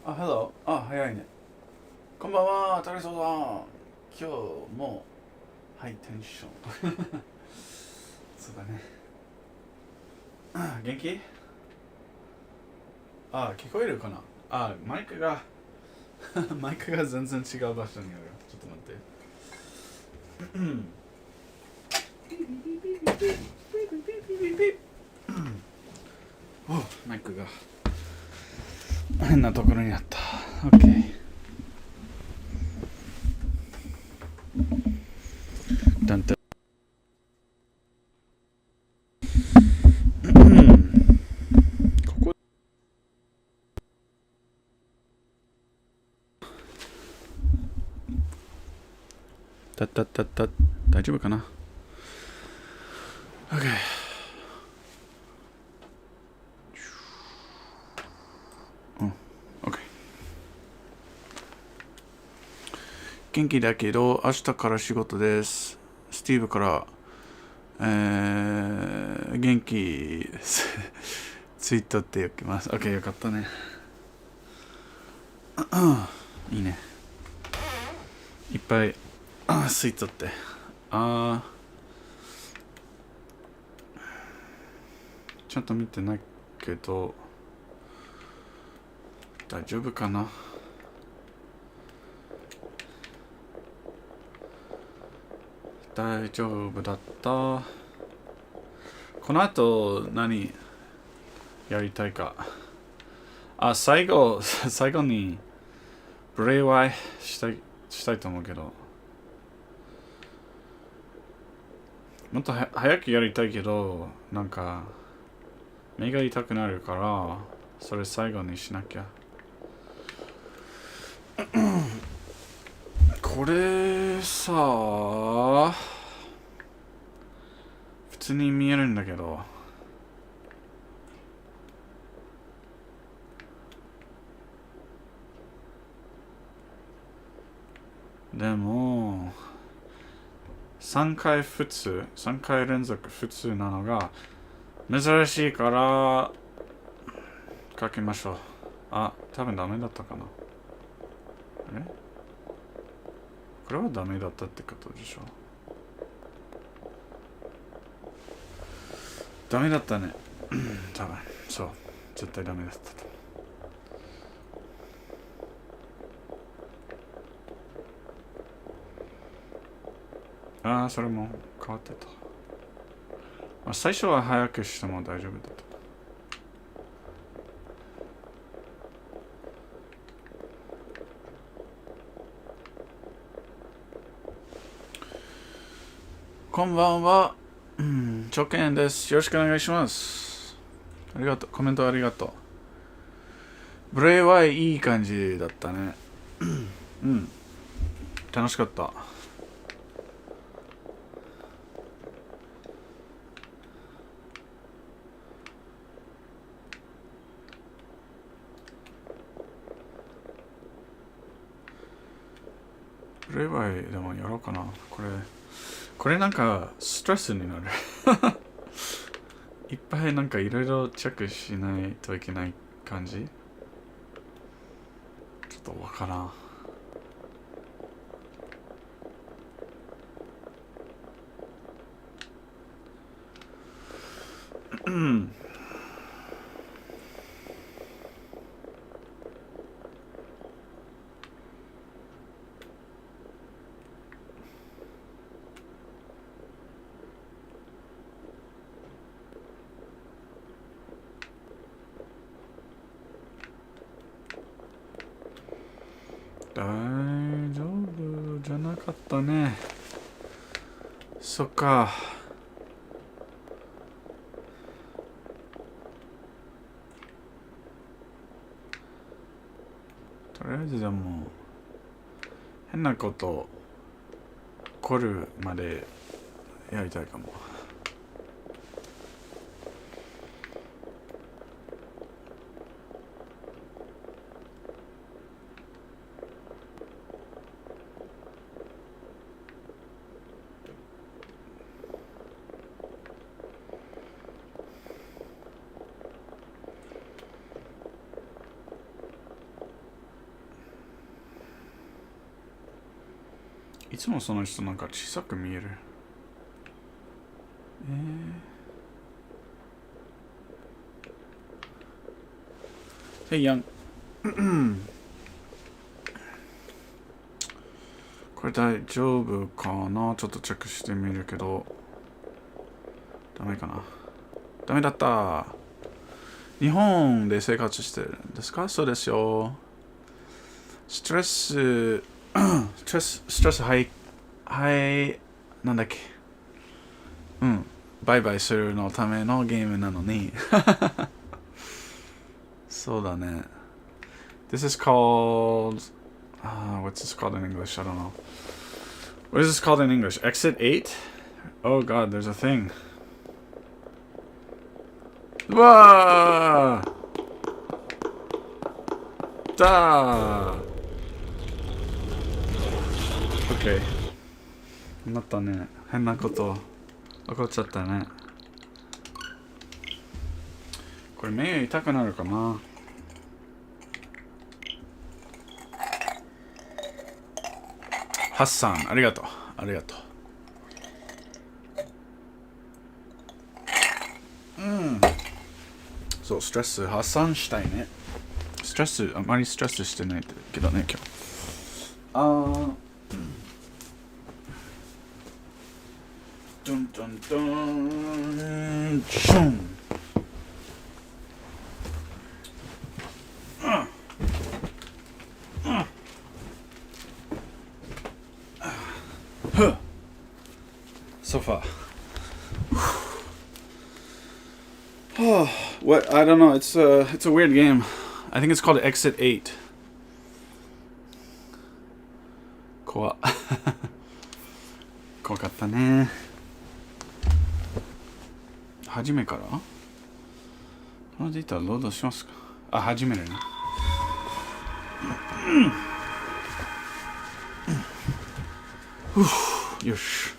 あ、Hello。早いね。こんばんは、タリソさん。今日もハイテンション。そうだね。元気？聞こえるかな？マイクが全然違う場所にある。ちょっと待って。マイクが変なところにあった。OK。だんだん。ここ。大丈夫かな？ OK。OK。元気だけど、明日から仕事です。スティーブから、元気ツイートっておきます。OK、よかったね。いいね。いっぱいツイートって。ちゃんと見てないけど、大丈夫かな？大丈夫だった。この後何やりたいか。最後にブレイワイしたいと思うけど、もっと早くやりたいけど、なんか目が痛くなるから、それ最後にしなきゃ。これさ、普通に見えるんだけど、でも3回連続普通なのが珍しいから書きましょう。多分ダメだったかな。これはダメだったってことでしょ。ダメだったね。多分そう、絶対ダメだったと。それも変わってた。最初は早くしても大丈夫だった。こんばんは。長健です。よろしくお願いします。ありがとう。コメントありがとう。ブレイはいい感じだったね。楽しかった。ブレイワイでもやろうかな。これなんかストレスになる。いっぱいなんかいろいろチェックしないといけない感じ。ちょっとわからん。大丈夫じゃなかったね。そっか。とりあえずでも変なこと起こるまでやりたいかも。いつもその人なんか小さく見える。Hey young これ大丈夫かな。ちょっとチェックしてみるけどダメかな。ダメだった。日本で生活してるんですか。そうですよ。ストレスなんだっけ。バイバイするのためのゲームなのにそうだね。This is called what's this called in English? I don't know. What is this called in English? Exit 8? Oh god, there's a thing. うわーだー OK なったね。変なこと起こっちゃったね。これ目痛くなるかな。ハッサンありがとう。ありがとう。そうストレス発散したいね。ストレスあまりストレスしてないけどね今日。ドンドンドンシュン。Sofa. What? I don't know. It's a weird game. I think it's called Exit 8. 怖かったね。初めからこのデータロードしますか。あ、始めるね。よし。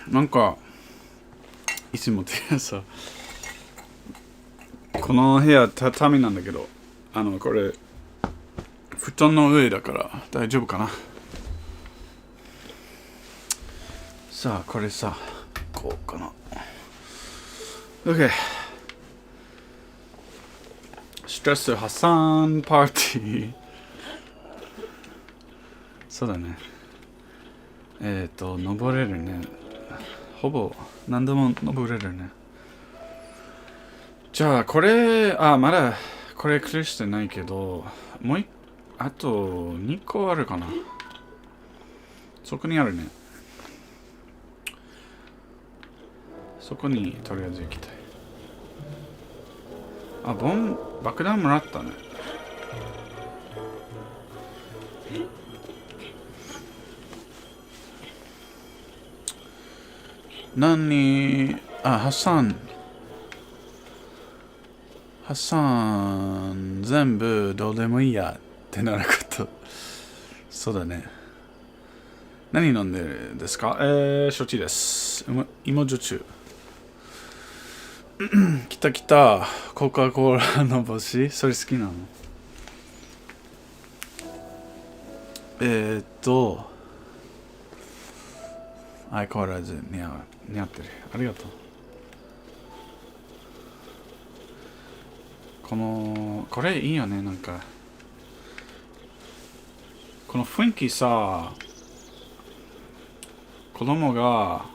なんかいつもってさ、この部屋畳なんだけど、これ布団の上だから大丈夫かな。さあこれさ、こうかな。OK。ストレス発散パーティー。そうだね。登れるね。ほぼ何でも登れるね。じゃあこれまだこれクリアしてないけど、あと2個あるかな。そこにあるね。そこにとりあえず行きたい。爆弾もらったね。ハッサン全部どうでもいいやってなること。そうだね。何飲んでるんですか。承知です。芋焼酎。来た。コカ・コーラの星。それ好きなの。相変わらず似合ってる。ありがとう。これいいよね。なんかこの雰囲気さ、子供が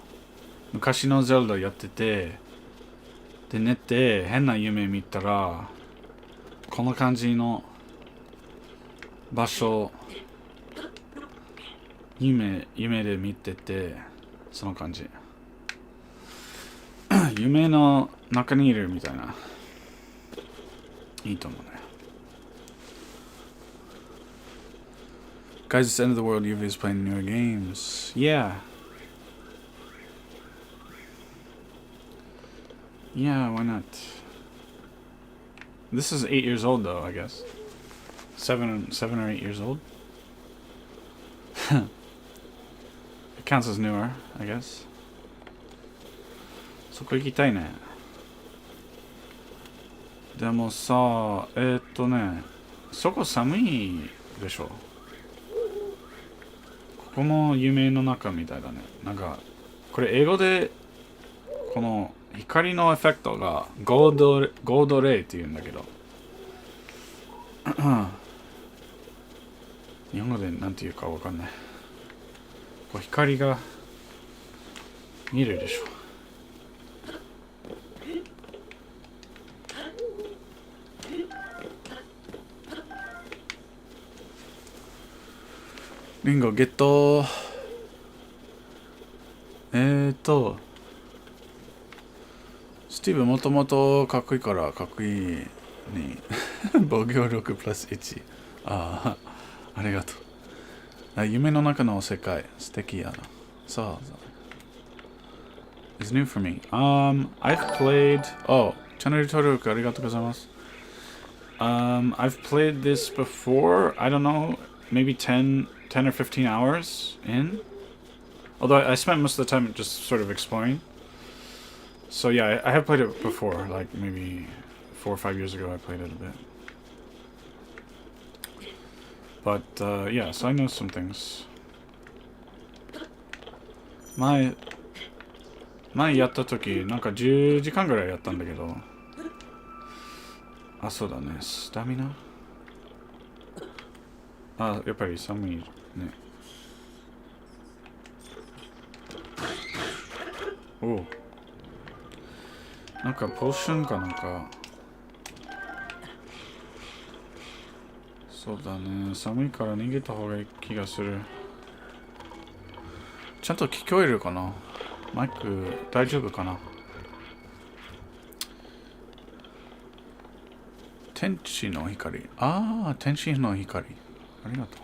昔のゼルダやってて、で寝て変な夢見たらこの感じの場所夢で見ててその感じ夢の中にいるみたいないいと思うね。Guys, it's the end of the world. Yuvi is playing newer games. Yeah. Yeah, why not? This is 8 years old, though, I guess. 7 or 8 years old. It counts as newer, I guess. そこ行きたいね。でもさ、そこ寒いでしょ。ここも夢の中みたいだね。なんか、これ英語で、この光のエフェクトがゴールドレイって言うんだけど、日本語でなんて言うかわかんない。こう光が見るでしょ。リンゴゲット。スティーブもともとかっこいいからかっこいいに防御力プラス1。ありがとう。夢の中の世界素敵やな。そう。It's new for me. I've played. Oh, チャンネル登録ありがとうございます。I've played this before. I don't know, maybe 10 or 15 hours in. Although I spent most of the time just sort of exploring. So yeah, I have played it before. Like maybe 4 or 5 years ago, I played it a bit. But yeah, so I know some things. 前やった時なんか10時間ぐらいやったんだけど、そうだね、スタミナ、やっぱり寒いね。なんかポーションかなんか。そうだね、寒いから逃げた方がいい気がする。ちゃんと聞こえるかな、マイク大丈夫かな。天使の光。天使の光。ありがと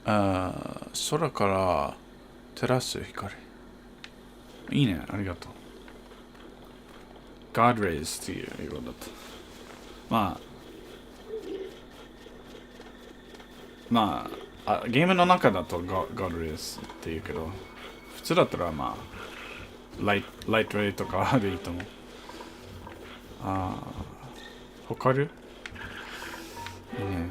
う。空から照らす光。いいね、ありがとう。God rays っていう英語だった。ゲームの中だと God rays っていうけど、普通だったらライトレイとかでいいと思う。誇る？いいね。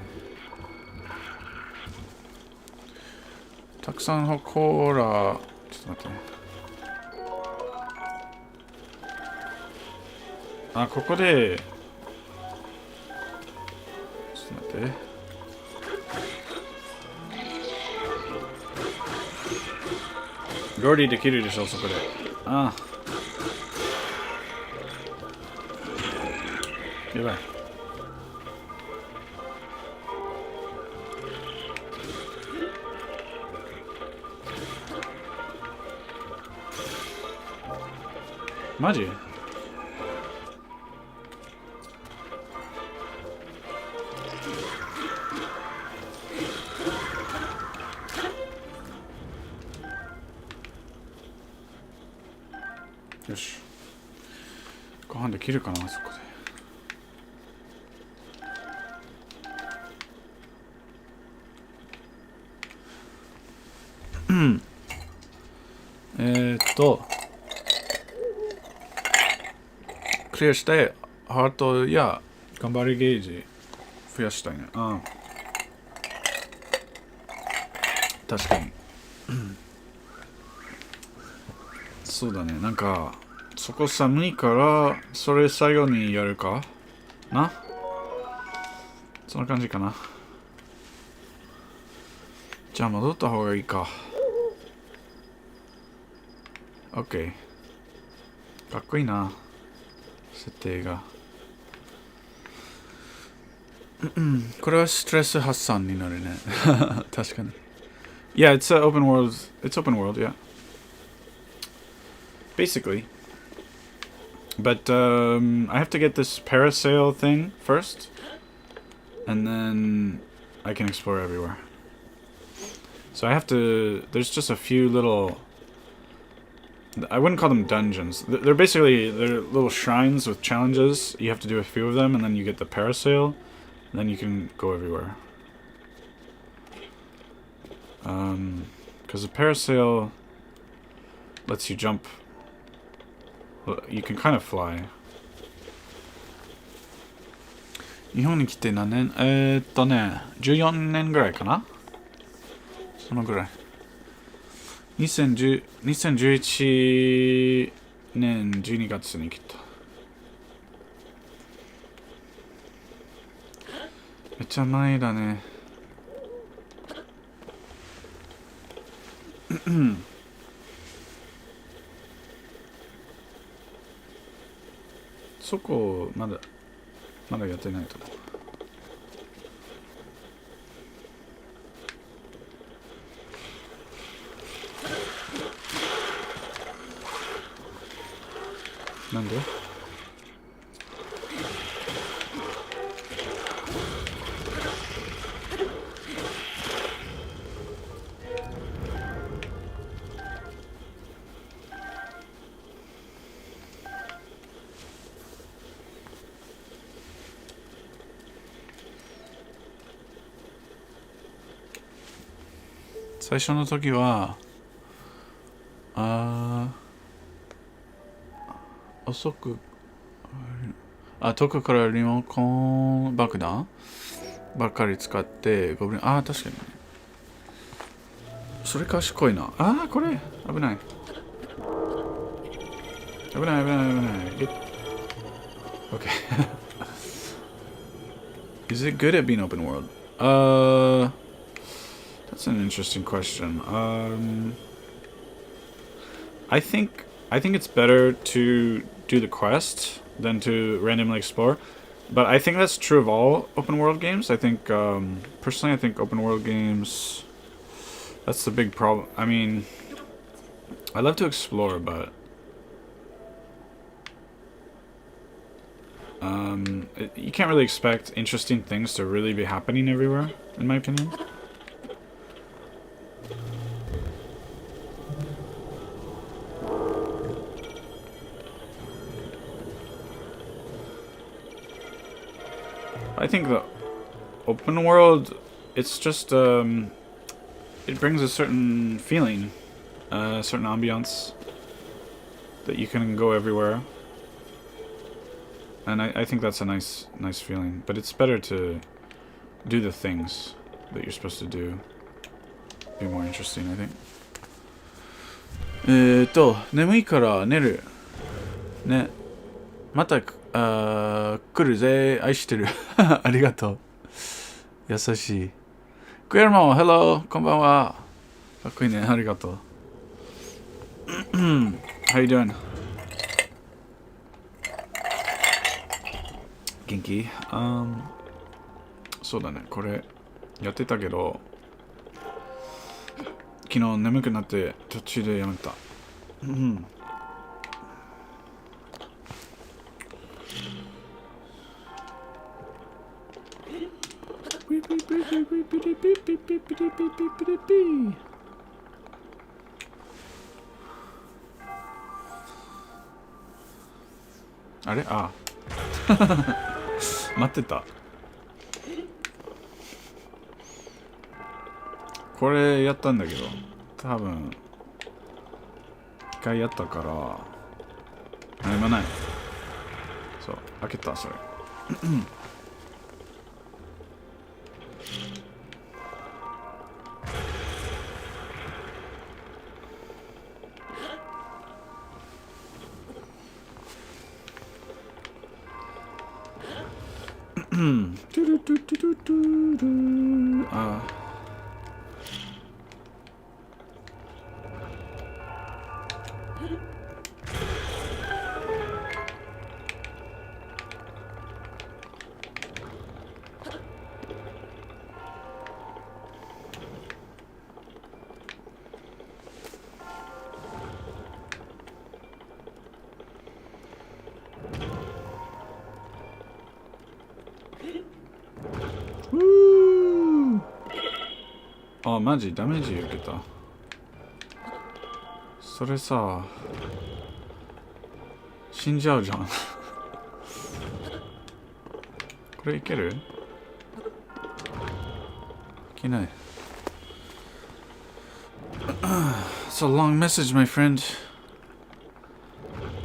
たくさんほら、ちょっと待ってね。ここで、ちょっと待って。ロリできるでしょ、そこで。やばい。マジ？よし。ご飯できるかな、そこで。クリアしてハートや頑張りゲージ増やしたいね。確かに。そうだね、なんかそこ寒いからそれ最後にやるかな。そんな感じかな。じゃあ戻った方がいいか。OK。かっこいいな。設定が。これはストレス発散になるね。確かに。Yeah, it's an open world. It's open world, yeah. Basically. But I have to get this parasail thing first. And then I can explore everywhere. So I have to... There's just a few little... I wouldn't call them dungeons. They're basically... They're little shrines with challenges. You have to do a few of them, and then you get the parasail. And then you can go everywhere. Because the parasail lets you jump. Well, you can kind of fly. 日本に来て何年14年ぐらいかなそのぐらい。2011年12月に来た。めっちゃ前だね。そこまだやってないと思う。なんで？最初の時は遅く遠くからリモコン爆弾ばっかり使ってゴブリン確かにねそれ賢いなこれ危ない危ない Okay Is it good at being open world? That's an interesting question. I think it's better to do the quest than to randomly explore. But I think that's true of all open world games. I think, personally, I think open world games, that's the big problem. I mean, I love to explore, but you can't really expect interesting things to really be happening everywhere, in my opinion. I think the open world, it's just, it brings a certain feeling, a certain ambiance, that you can go everywhere. And I think that's a nice feeling. But it's better to do the things that you're supposed to do. Be more interesting, I think. 眠いから寝る。ね。また、来るぜ。愛してる。ありがとう。優しい。クエルモン、hello。こんばんは。かっこいいね。ありがとう。How you doing? 元気？そうだね。これ、やってたけど、昨日眠くなって途中でやめた。あれ待ってた。これやったんだけど、多分一回やったから何もない。そう、開けたそれ。あ、マジダメージ受けた。それさ、死んじゃうじゃん。これいける？いけない。It's a long message, my friend.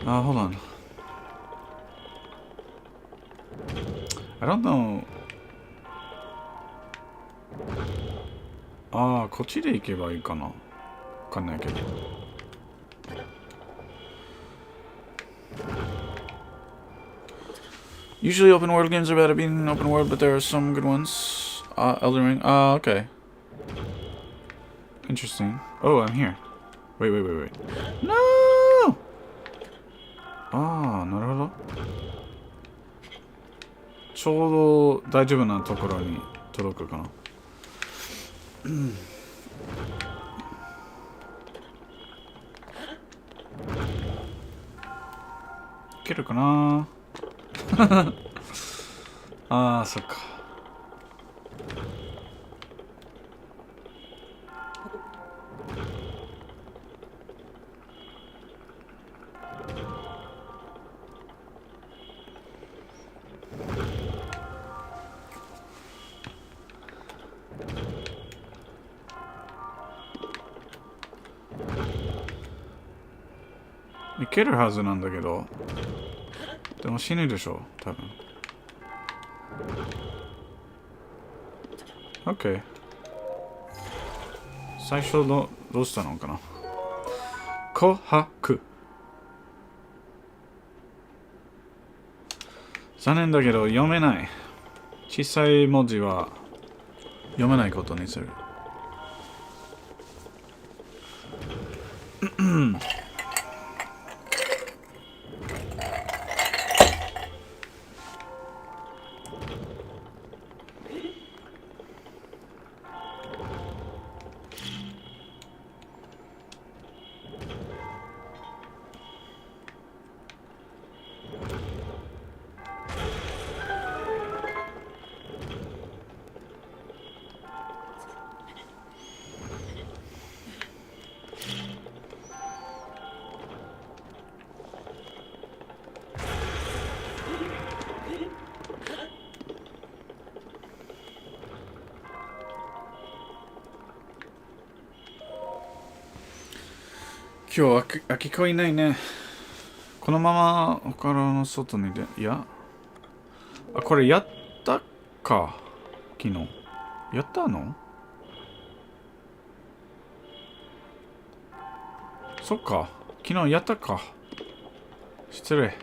Hold on. I don't know. こっちで行けばいいかな。わかんないけど。Usually open world games are bad at being an open world, but there are some good ones. Elden Ring. Okay. Interesting. Oh, I'm here. Wait. No! なるほど。ちょうど大丈夫なところに届くかな。いけるかな。そっか。いけるはずなんだけど。でも死ぬでしょ、多分。OK。最初どうしたのかな。琥珀。残念だけど読めない。小さい文字は読めないことにする。今日空き子いないね。このまま他の外にいや。これやったか。昨日。やったの？そっか。昨日やったか。失礼。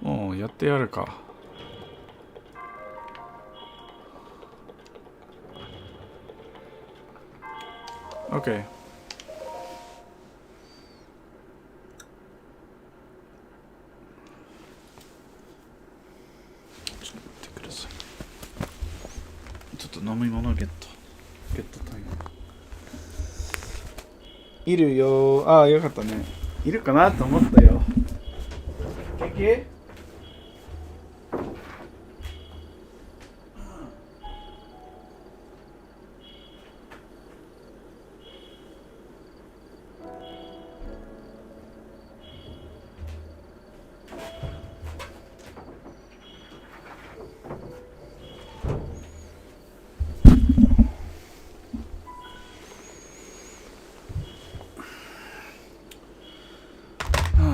もうやってやるか。OK。ちょっと飲み物ゲットタイム。いるよ。よかったね。いるかなと思ったよ。元気？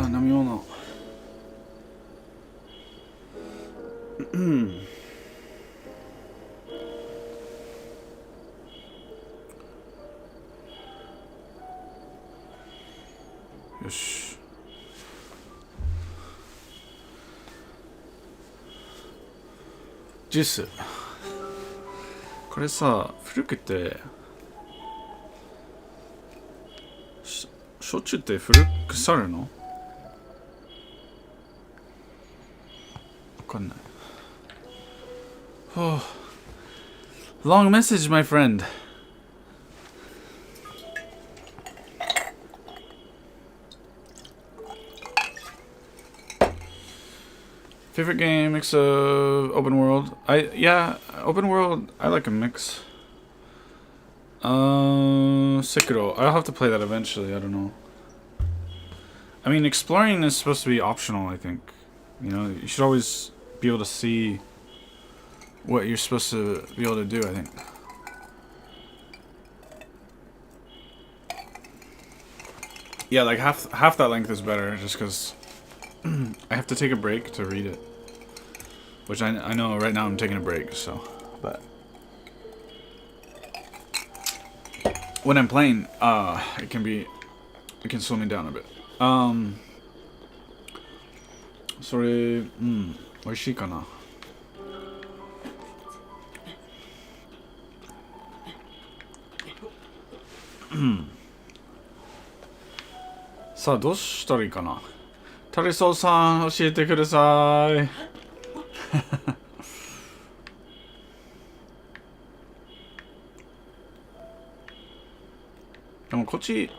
飲み物。よし。ジュース。これさ、古くて焼酎って古くさるの？わかんない。Long message, my friend. Favorite game, mix of open world. Open world, I like a mix. Sekiro. I'll have to play that eventually, I don't know. I mean, exploring is supposed to be optional, I think. You know, you should always be able to see what you're supposed to be able to do, I think. Yeah, like half that length is better, just because I have to take a break to read it. Which I know right now I'm taking a break, so. But when I'm playing, it can slow me down a bit. それ、美味しいかな。さあ、どうしたらいいかな。タリソーさん、教えてください。でもこっち、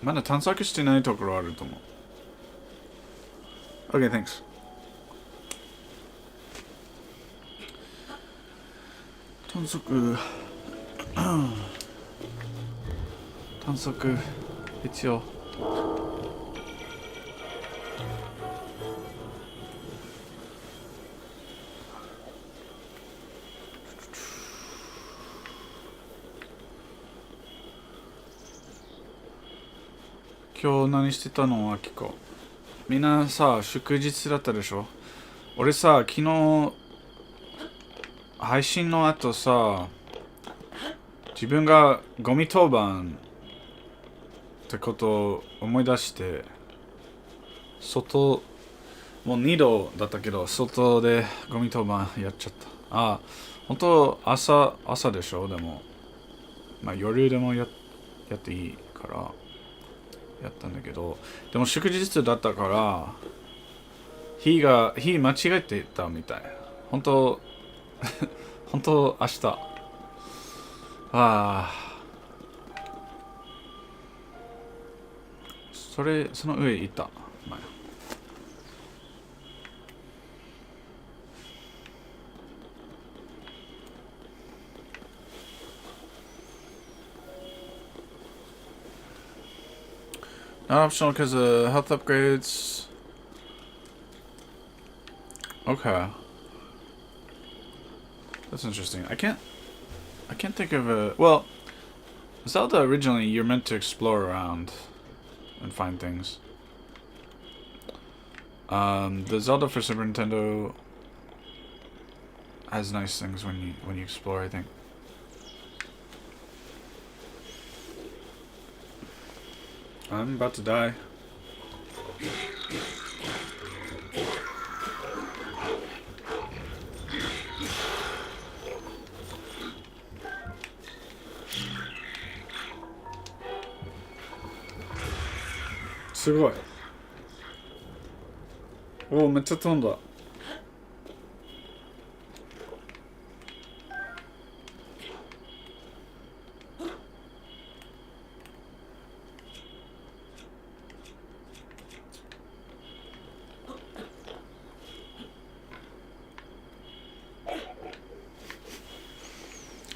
まだ探索してないところあると思う。Okay, thanks. 探索必要。今日何してたの、アキコ。みんなさ、祝日だったでしょ。俺さ、昨日配信の後さ、自分がゴミ当番ってことを思い出して、もう2度だったけど、外でゴミ当番やっちゃった。本当朝でしょ。でも、まあ夜でもやっていいからやったんだけど、でも祝日だったから日間違えてたみたい。本当明日。その上いた。前。Not optional because of health upgrades. Okay. That's interesting. I can't think of a... Well, Zelda originally you're meant to explore around and find things. The Zelda for Super Nintendo has nice things when you explore, I think. I'm about to die. It's good. Oh, めっちゃ飛んだ。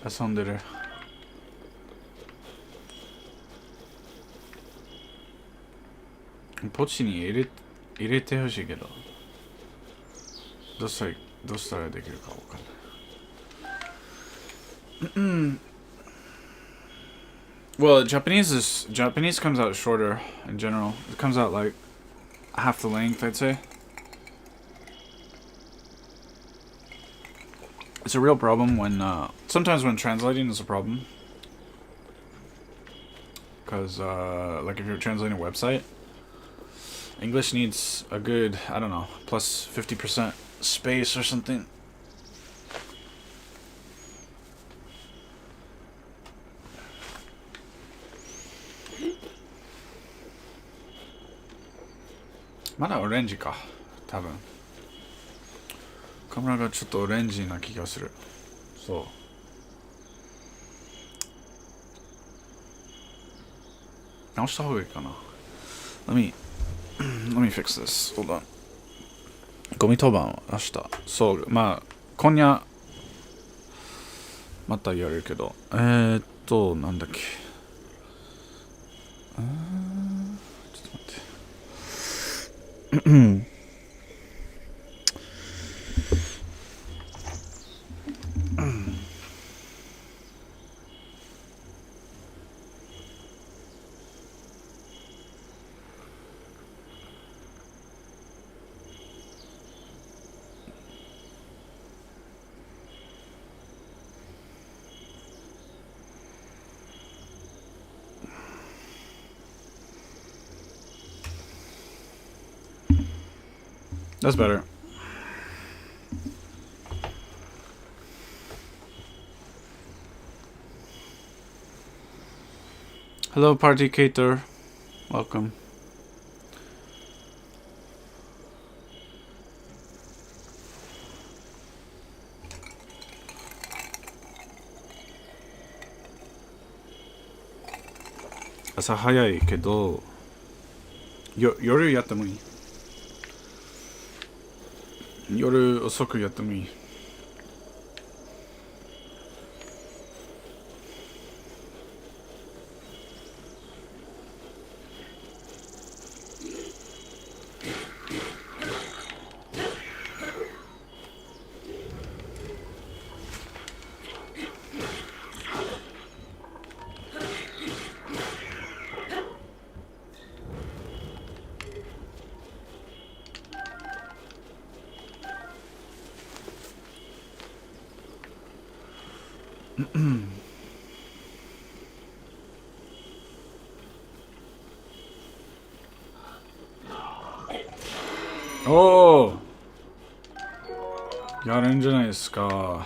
遊んでる。ポチに入れてほしいけど、どうしたらできるかわかんない。Well, Japanese comes out shorter in general. It comes out like half the length, I'd say. It's a real problem when sometimes when translating is a problem, because like if you're translating a website, English needs a good, I don't know, plus 50% space or something. Mada orange か、多分。カメラがちょっとオレンジな気がする。そう。直した方がいいかな。Let me fix this. Hold on. ゴミ当番は明日。そう、まあ、今夜、またやるけど。なんだっけ。ちょっと待って。That's better. Hello, Party Cater. Welcome. Asa hayai kedo, yoru yatte mo ii. Yoru osoku yatte mo ii.おー、やるんじゃないですか。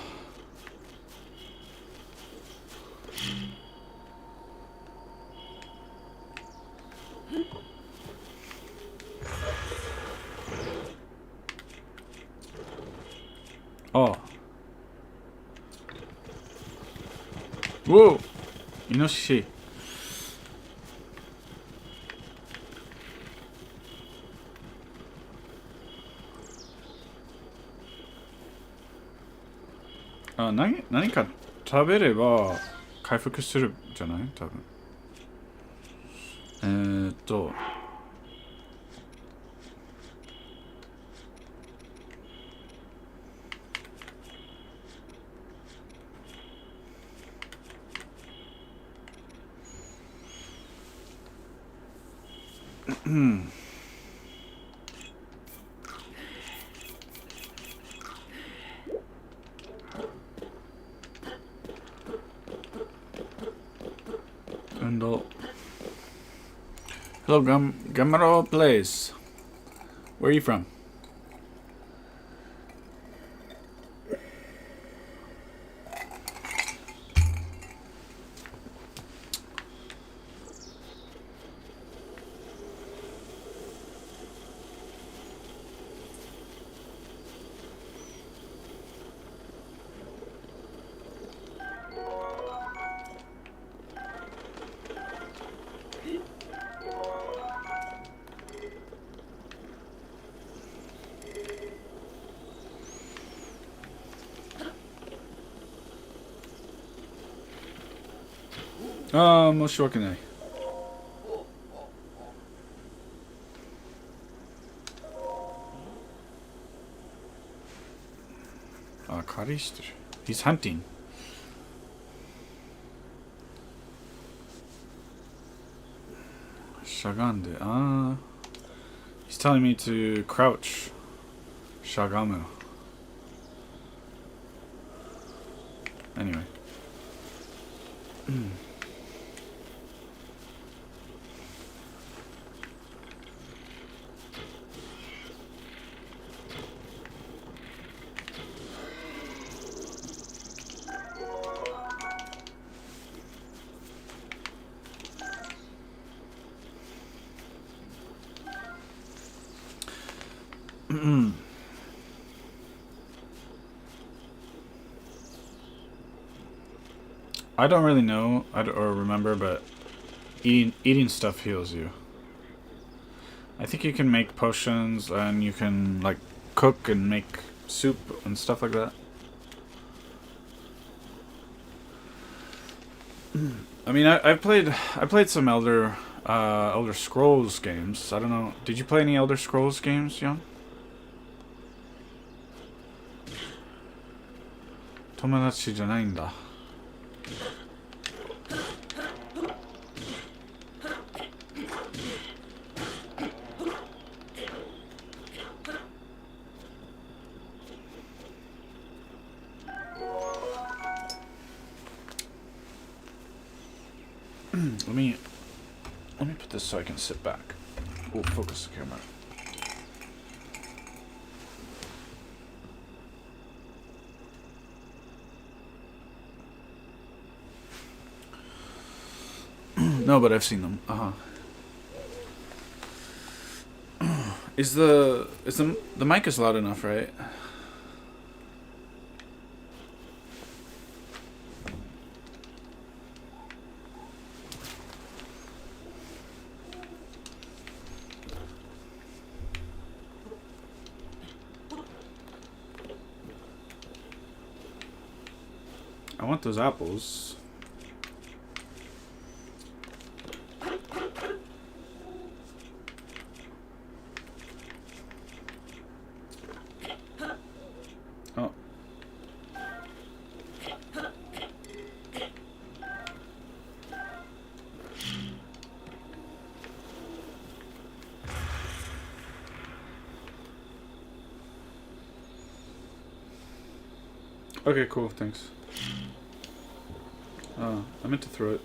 ああ。おお、イノシシ。あ、何か食べれば回復するじゃない多分。運動。Hello, Gamero Place. Where are you from?ああ、申し訳ない。あ、狩りしてる。He's hunting. しゃがんで、ああ。He's telling me to crouch. しゃがむ。Anyway. I don't really know or remember, but eating stuff heals you. I think you can make potions and you can like cook and make soup and stuff like that. I mean, I played some Elder Scrolls games. I don't know. Did you play any Elder Scrolls games, Young? 友達じゃないんだ。Let me put this so I can sit back. We'll focus the camera. No, but I've seen them. Is the mic is loud enough, right? I want those apples. Oh. Okay, cool, thanks. I meant to throw it.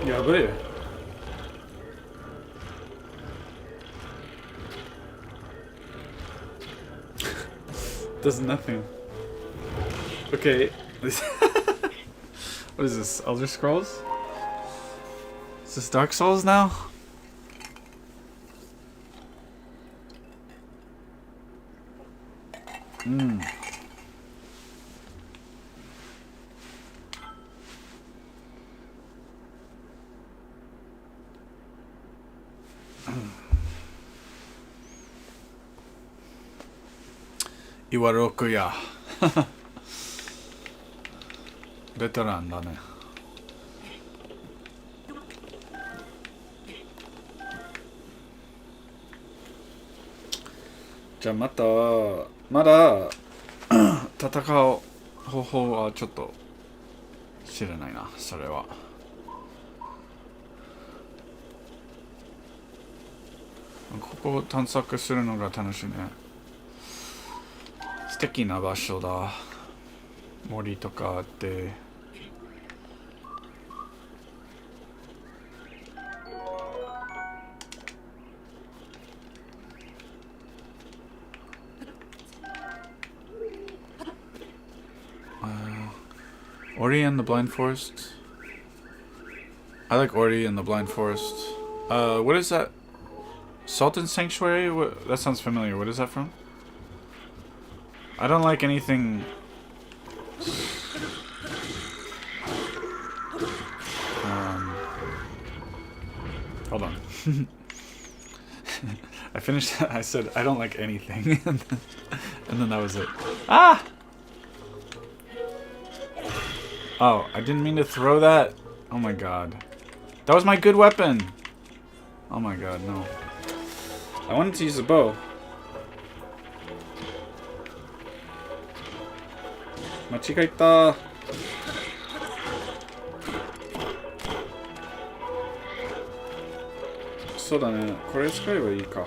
Yeah, but yeah. Does nothing. Okay. What is this? Elder Scrolls? Is this Dark Souls now? Iwarokuya. ベテランだね。じゃあまだ戦う方法はちょっと知らないな、それは。ここを探索するのが楽しいね。素敵な場所だ。森とかあって。Ori and the Blind Forest. I like Ori and the Blind Forest. What is that? Sultan Sanctuary? That sounds familiar. What is that from? I don't like anything. Hold on. I finished. I said I don't like anything, and then that was it. Ah! Oh, I didn't mean to throw that. Oh my god. That was my good weapon. Oh my god, no. I wanted to use a bow. Machikaita. So da ne. これ使えばいいか。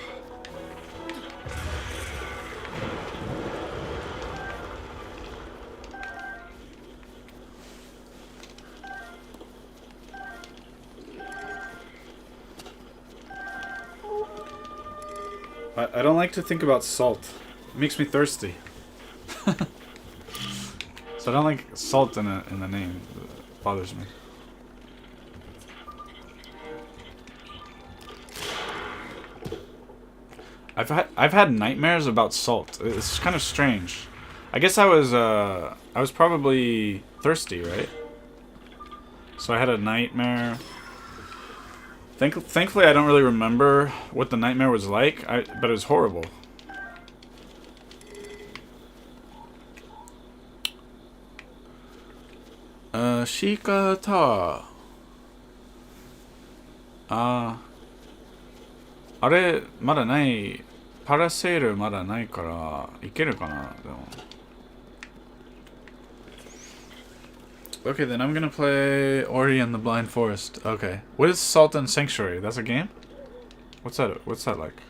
I don't like to think about salt. It makes me thirsty. So I don't like salt in the name. It bothers me. I've had nightmares about salt. It's kind of strange. I guess I was probably thirsty, right? So I had a nightmare. Thankfully, I don't really remember what the nightmare was like, but it was horrible. Shikata. あれ、まだない。パラセールまだないから、いけるかなでも。Okay, then I'm gonna play Ori and the Blind Forest. Okay. What is Salt and Sanctuary? That's a game? What's that like?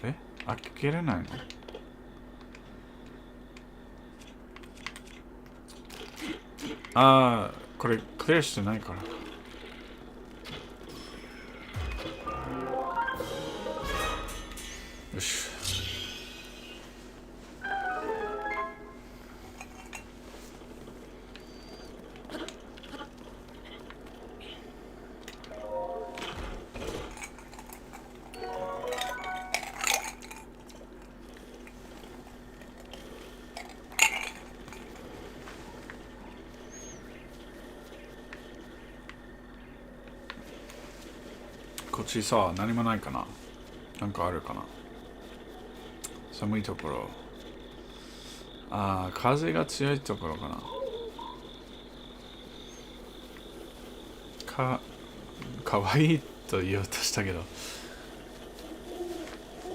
え？開けれないの？これクリアしてないから。よし。こっちさ、何もないかな？なんかあるかな？寒いところ。風が強いところかな。かわいいと言おうとしたけど。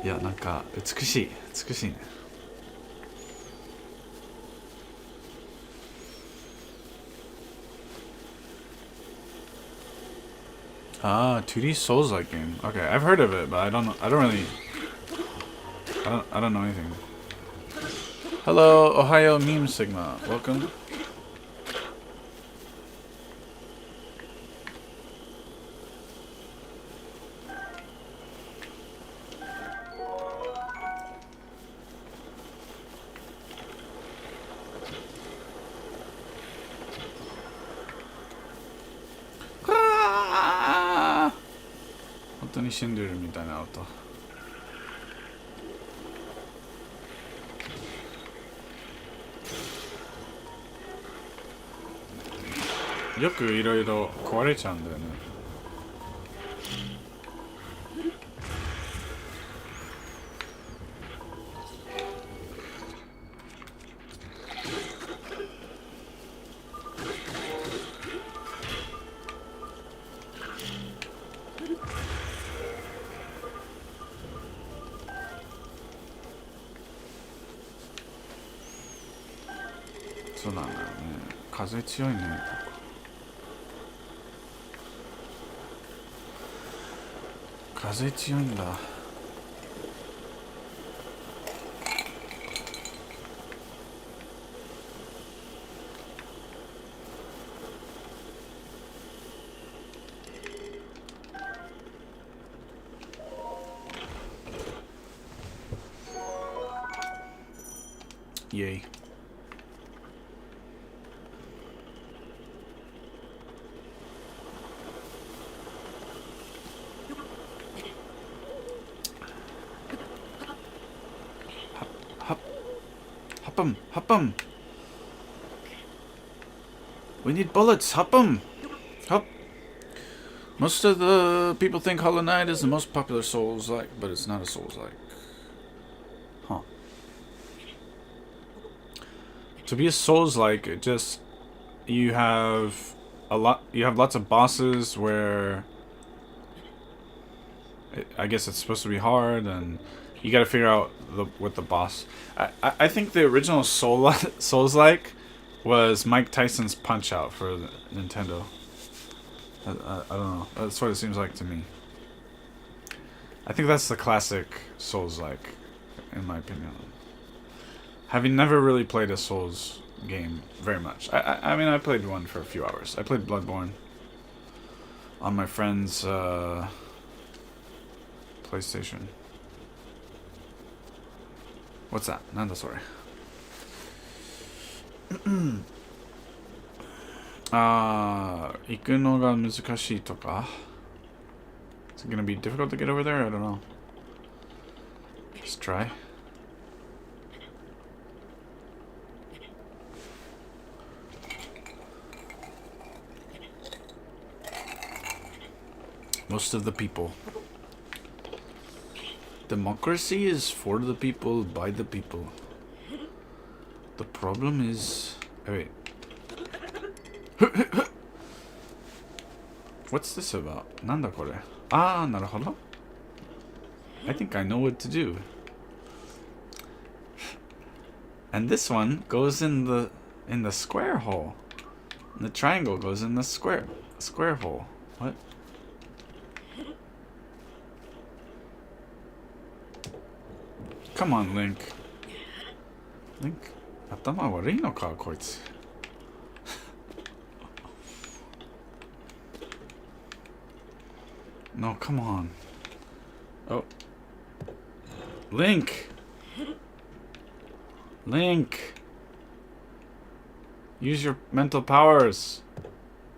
いや、なんか、美しいね。2D Souls-like game. Okay, I've heard of it, but I don't know anything. Hello, Ohio Meme Sigma. Welcome.本当に死んでるみたいな音。よくいろいろ壊れちゃうんだよね。そうなんだよね。風強いね。風強いんだ。イエイ。Hop 'em. We need bullets. Hop 'em. Hop. Most of the people think Hollow Knight is the most popular Souls-like, but it's not a Souls-like. Huh. To be a Souls-like, it just you have lots of bosses where I guess it's supposed to be hard, and you got to figure out what the boss. I think the original Souls-like was Mike Tyson's Punch Out for the Nintendo. I don't know. That's what it seems like to me. I think that's the classic Souls-like, in my opinion. Having never really played a Souls game very much. I mean, I played one for a few hours. I played Bloodborne on my friend's PlayStation. What's that? なんだそれ。行くのが難しいとか。Is it gonna be difficult to get over there? I don't know. Just try. Most of the people. Democracy is for the people, by the people. The problem is... Oh, wait. What's this about? なんだこれ? Ah, なるほど. I think I know what to do. And this one goes in the square hole. And the triangle goes in the square hole. What? Come on, Link. Link, 頭悪いのかこいつ. No, come on. Oh. Link! Link! Use your mental powers.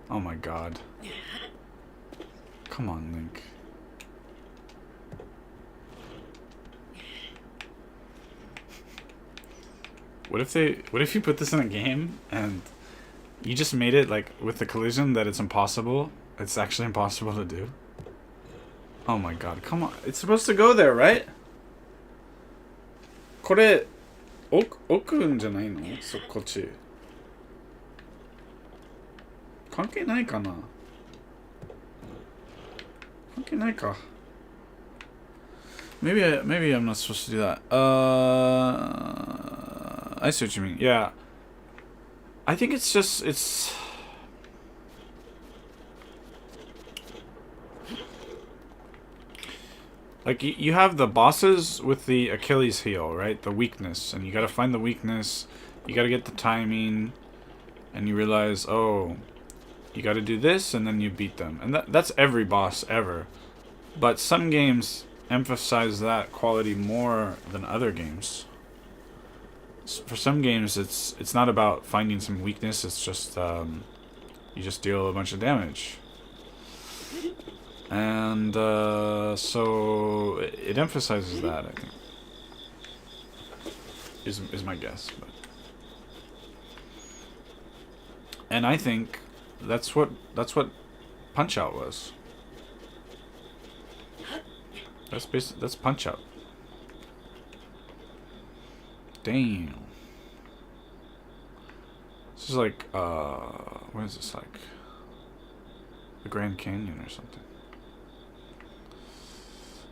Oh my god. Come on, Link. What if you put this in a game and you just made it like with the collision that it's impossible? It's actually impossible to do. Oh my god, come on. It's supposed to go there, right? これ置くんじゃないの？こっち。関係ないかな？関係ないか。Maybe I'm not supposed to do that. I see what you mean. Yeah. I think it's just like you have the bosses with the Achilles heel, right? The weakness, and you gotta find the weakness. You gotta get the timing, and you realize, oh, you gotta do this, and then you beat them. And that's every boss ever. But some games emphasize that quality more than other games. For some games, it's not about finding some weakness. It's just you just deal a bunch of damage. And so it emphasizes that, I think, is my guess. But. And I think that's what Punch-Out was. That's Punch-Out. Damn. This is like what is this like? The Grand Canyon or something.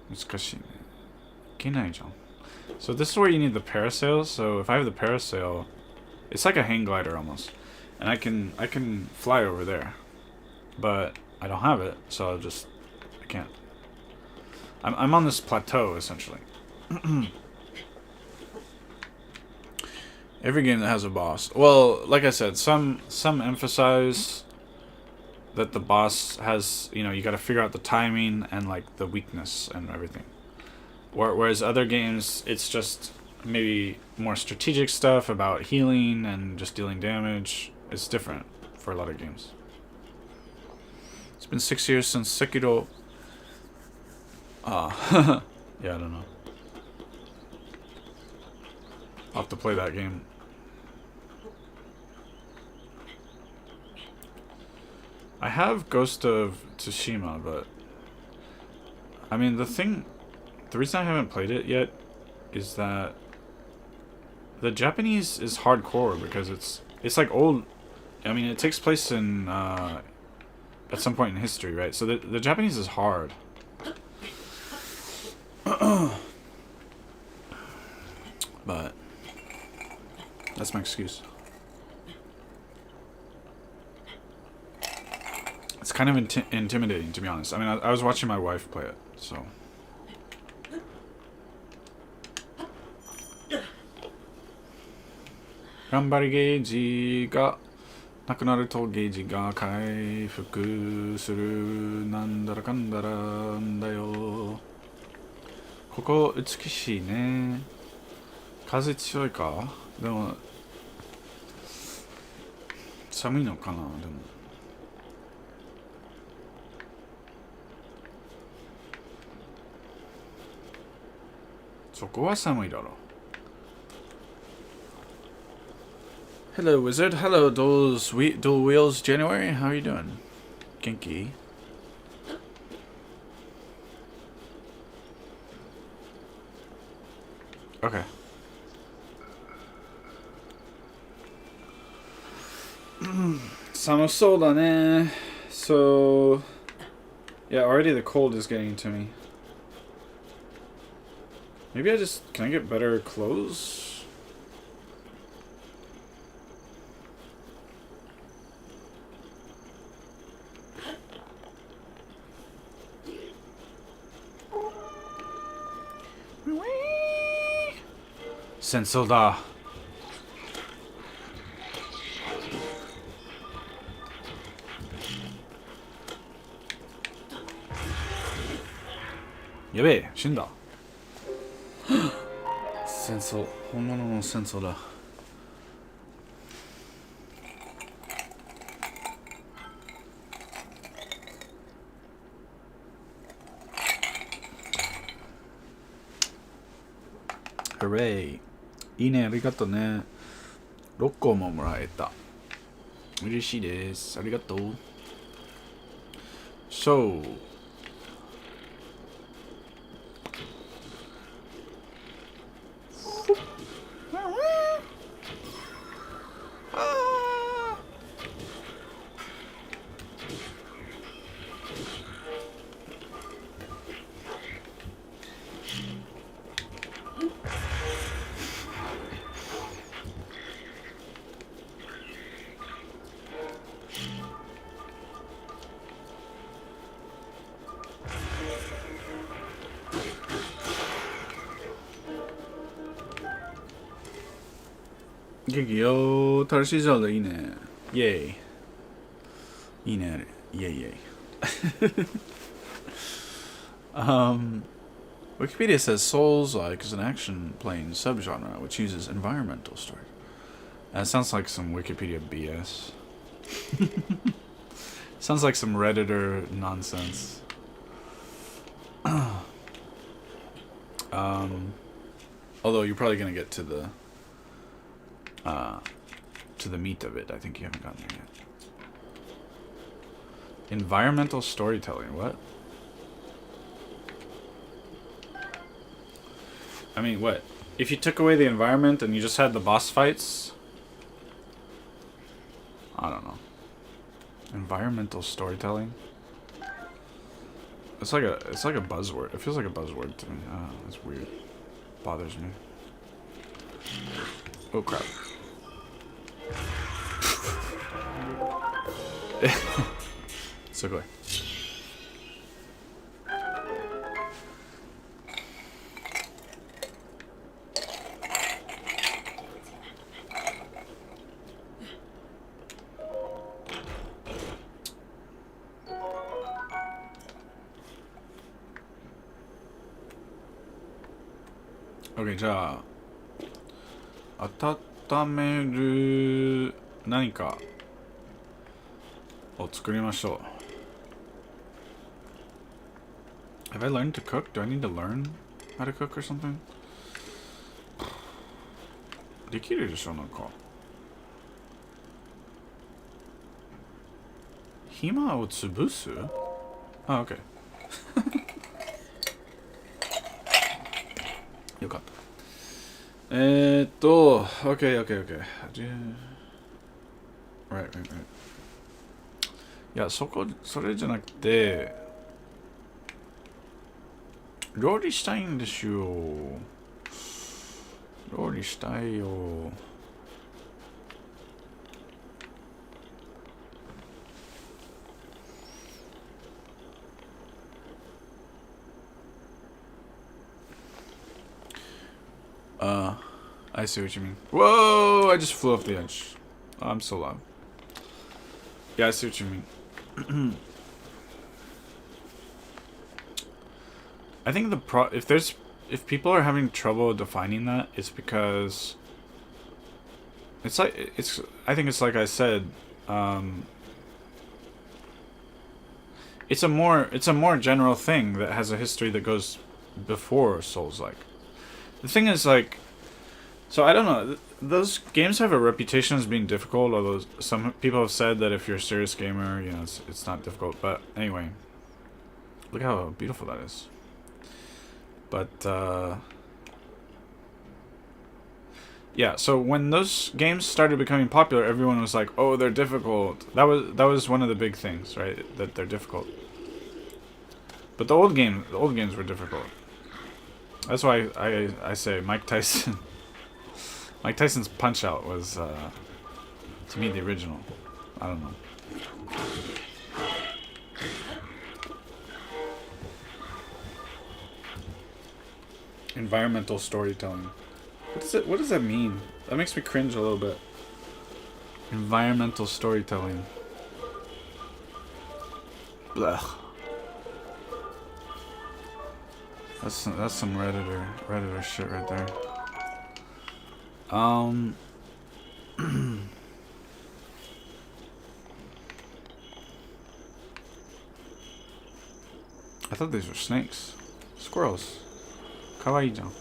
難しいね。いけないじゃん。So this is where you need the parasail. So if I have the parasail, it's like a hang glider almost, and I can fly over there, but I don't have it, so I can't. I'm on this plateau essentially. Every game that has a boss. Well, like I said, some emphasize that the boss has, you got to figure out the timing and like the weakness and everything. Whereas other games, it's just maybe more strategic stuff about healing and just dealing damage. It's different for a lot of games. It's been 6 years since Sekiro. Yeah, I don't know. I'll have to play that game. I have Ghost of Tsushima, but I mean the reason I haven't played it yet is that the Japanese is hardcore because it's like old. I mean, it takes place in at some point in history, right? So the Japanese is hard. But that's my excuse. It's kind of intimidating, to be honest. I mean, I was watching my wife play it, so. Ganbari geiji ga nakunaru to geiji ga kaifuku suru nandara kandara nda yo. ここ美しいね。風強いか？でも寒いのかな？でもそこは寒いだろう。Hello, Wizard. Hello, Dual Wheels January. How are you doing? Genki. Okay. Summer soda ne. So yeah, already the cold is getting to me. Maybe can I get better clothes? Senso da. Yabe, shinda. 戦争、本物の戦争だ。ハレイ。いいね、ありがとうね。6個ももらえた。嬉しいです。ありがとう。So元気よー。楽しいじゃんいいね。イェイ。いいねあれ。イェイイェイ。Wikipedia says Souls-like is an action-playing subgenre which uses environmental story. That sounds like some Wikipedia BS. Sounds like some Redditor nonsense. Although you're probably gonna get to the meat of it. I think you haven't gotten there yet. Environmental storytelling. What? I mean, what? If you took away the environment and you just had the boss fights? I don't know. Environmental storytelling? It's like a buzzword. It feels like a buzzword to me. That's weird. Bothers me. Oh crap. So good. Okay, じゃあ温める何かを作りましょう。Have I learned to cook? Do I need to learn how to cook or something? できるでしょ、なんか。ひまを潰す？あ、OK。よかった。OK。Right. いや、それじゃなくて、料理したいんですよ。料理したいよ。I see what you mean. Whoa! I just flew off the edge. I'm so loud. Yeah, I see what you mean. I think if there's if people are having trouble defining that, it's because it's like I think it's like I said, it's a more general thing that has a history that goes before Souls-like. The thing is, like, so I don't know. Those games have a reputation as being difficult, although some people have said that if you're a serious gamer, you know, it's not difficult. But anyway, look how beautiful that is. But yeah, so when those games started becoming popular, everyone was like, "Oh, they're difficult." That was one of the big things, right? That they're difficult. But the old games were difficult. That's why I say Mike Tyson. Mike Tyson's Punch Out was to me the original. I don't know. Environmental storytelling. What does that mean? That makes me cringe a little bit. Environmental storytelling. Blech. That's some Redditor shit right there. I thought these were snakes. Squirrels. Kawaii-jan.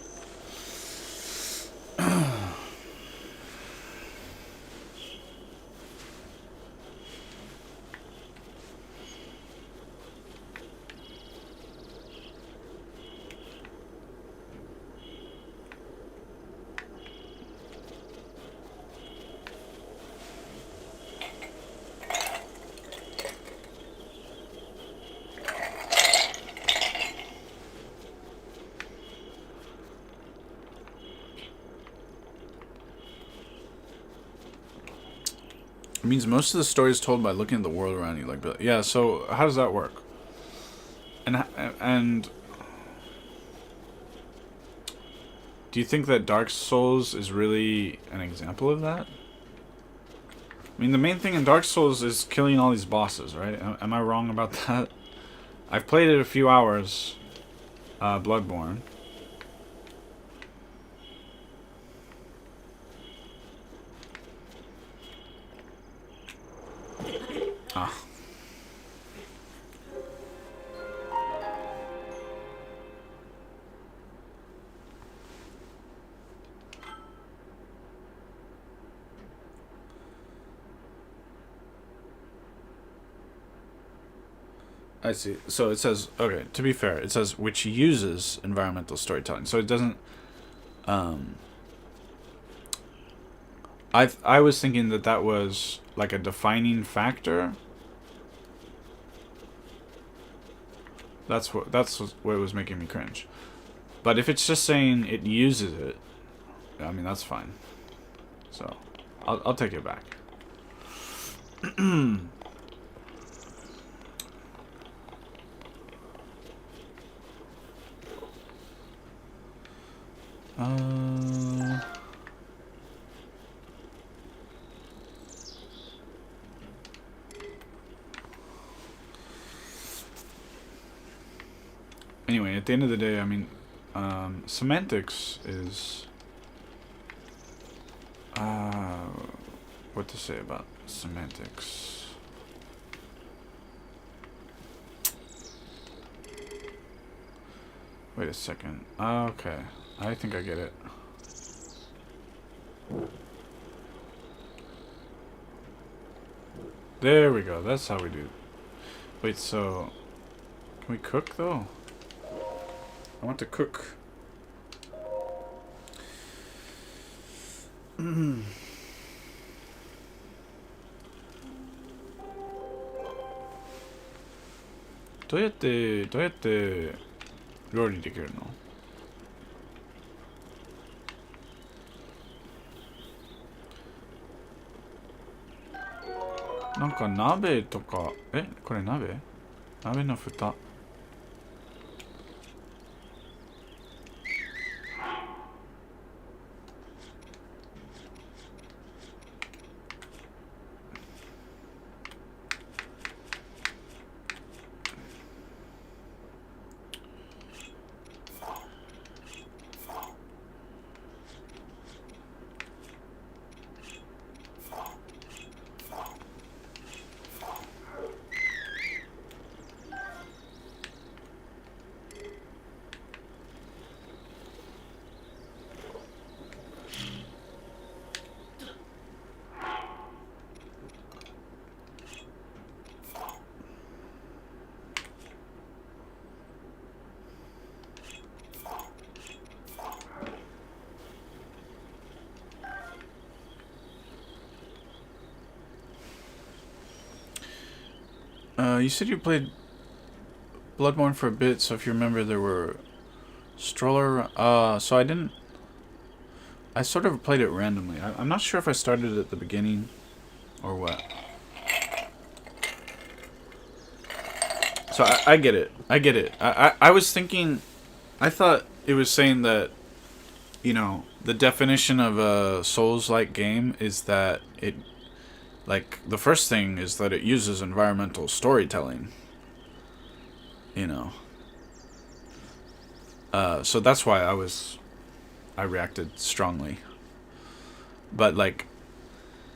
It means most of the story is told by looking at the world around you. Like, yeah. So how does that work? And do you think that Dark Souls is really an example of that? I mean, the main thing in Dark Souls is killing all these bosses, right? Am I wrong about that? I've played it a few hours. Bloodborne. Ah. I see. So it says, okay, to be fair, it says which uses environmental storytelling. So it doesn't I was thinking that was like a defining factor. That's what was making me cringe. But if it's just saying it uses it, I mean, that's fine. So I'll take it back. Anyway, at the end of the day, I mean, semantics is what to say about semantics. Wait a second. Okay, I think I get it. There we go. That's how we do it. Wait, so can we cook though? I want to cook.どうやって料理できるの？なんか鍋とか、これ鍋の蓋。You said you played Bloodborne for a bit, so if you remember, there were stroller. So I didn't. I sort of played it randomly. I'm not sure if I started at the beginning or what. So I get it. I get it. I was thinking. I thought it was saying that, you know, the definition of a Souls-like game is that it, like, the first thing is that it uses environmental storytelling. You know. So that's why I reacted strongly. But, like,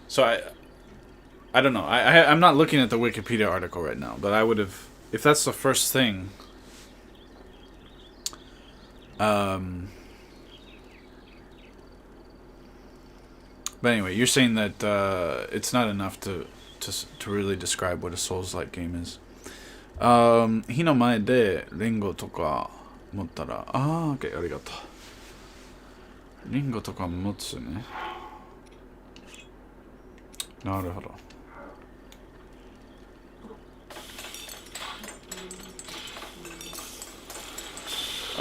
so I don't know. I'm not looking at the Wikipedia article right now, but I would have, if that's the first thing, but anyway, you're saying that it's not enough to really describe what a Souls-like game is. 火の前でリンゴとか持ったら、OK、ありがとう。リンゴとか持つね。なるほど。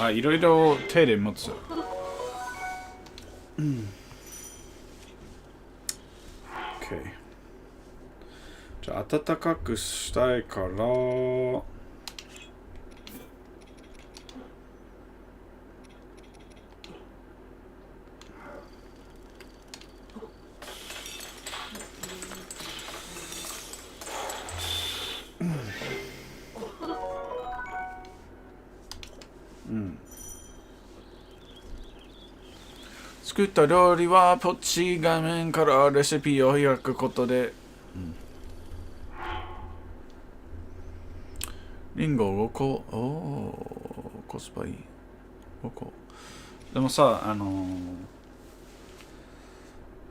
いろいろ手で持つ。OK。じゃあ、暖かくしたいから、作った料理はポチ画面からレシピを開くことで、リンゴ5個、コスパいい。5個。でもさ、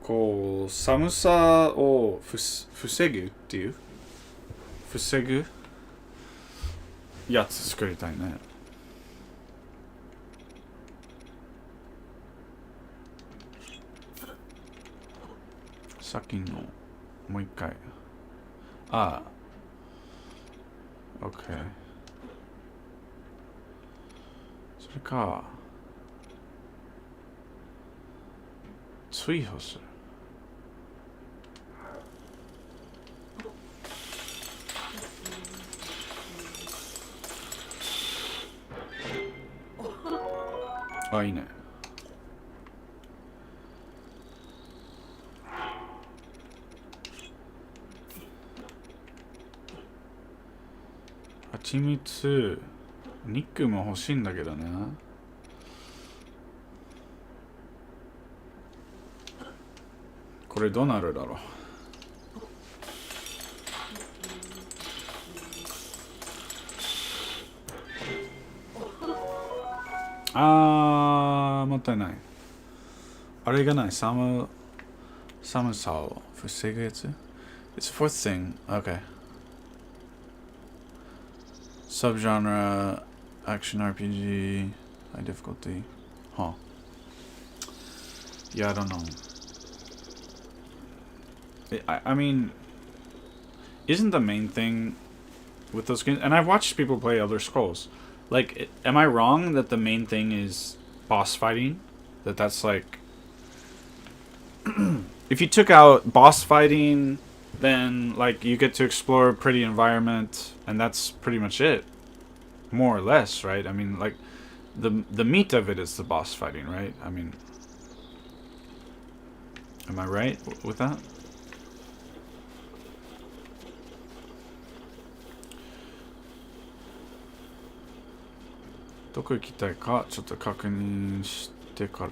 こう、寒さを防ぐっていう、防ぐやつ作りたいね。さっきのもう一回。OK。それか、追放する。いいね。蜂蜜、肉も欲しいんだけどね。これどうなるだろう。もったいない。あれがない。寒さを防ぐやつ。It's a fourth thing. Okay. Subgenre, action RPG, high difficulty. Huh. Yeah, I don't know. I mean, isn't the main thing with those games, and I've watched people play Elder Scrolls, like, am I wrong that the main thing is boss fighting? That's like, if you took out boss fighting, then like you get to explore a pretty environment, and that's pretty much it, more or less, right? I mean, like, the meat of it is the boss fighting, right? I mean, am I right with that? Where どこ行きたいかちょっと確認してから。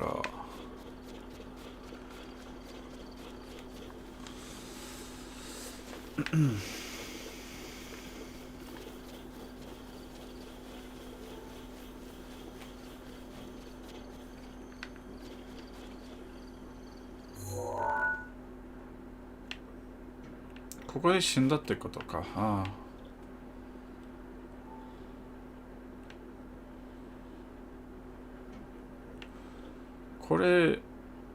ここで死んだってことか。これ、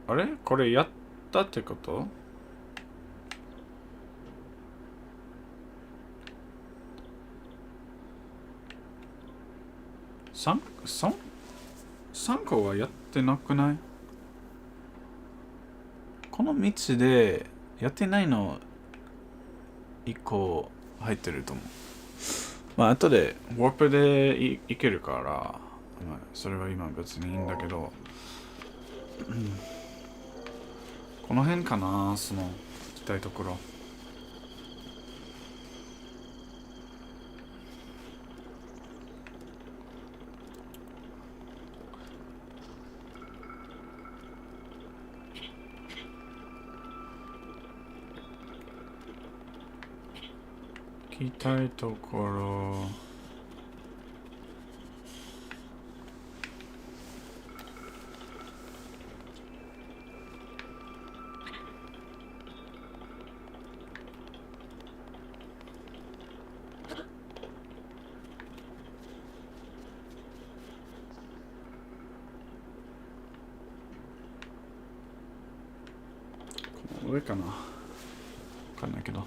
あれこれやったってこと？ 3個はやってなくない？この3つでやってないの1個入ってると思う。まあ後でワープでいけるから、まあ、それは今別にいいんだけど、この辺かな、その行きたいところ。行きたいところ。この上かな、わかんないけど。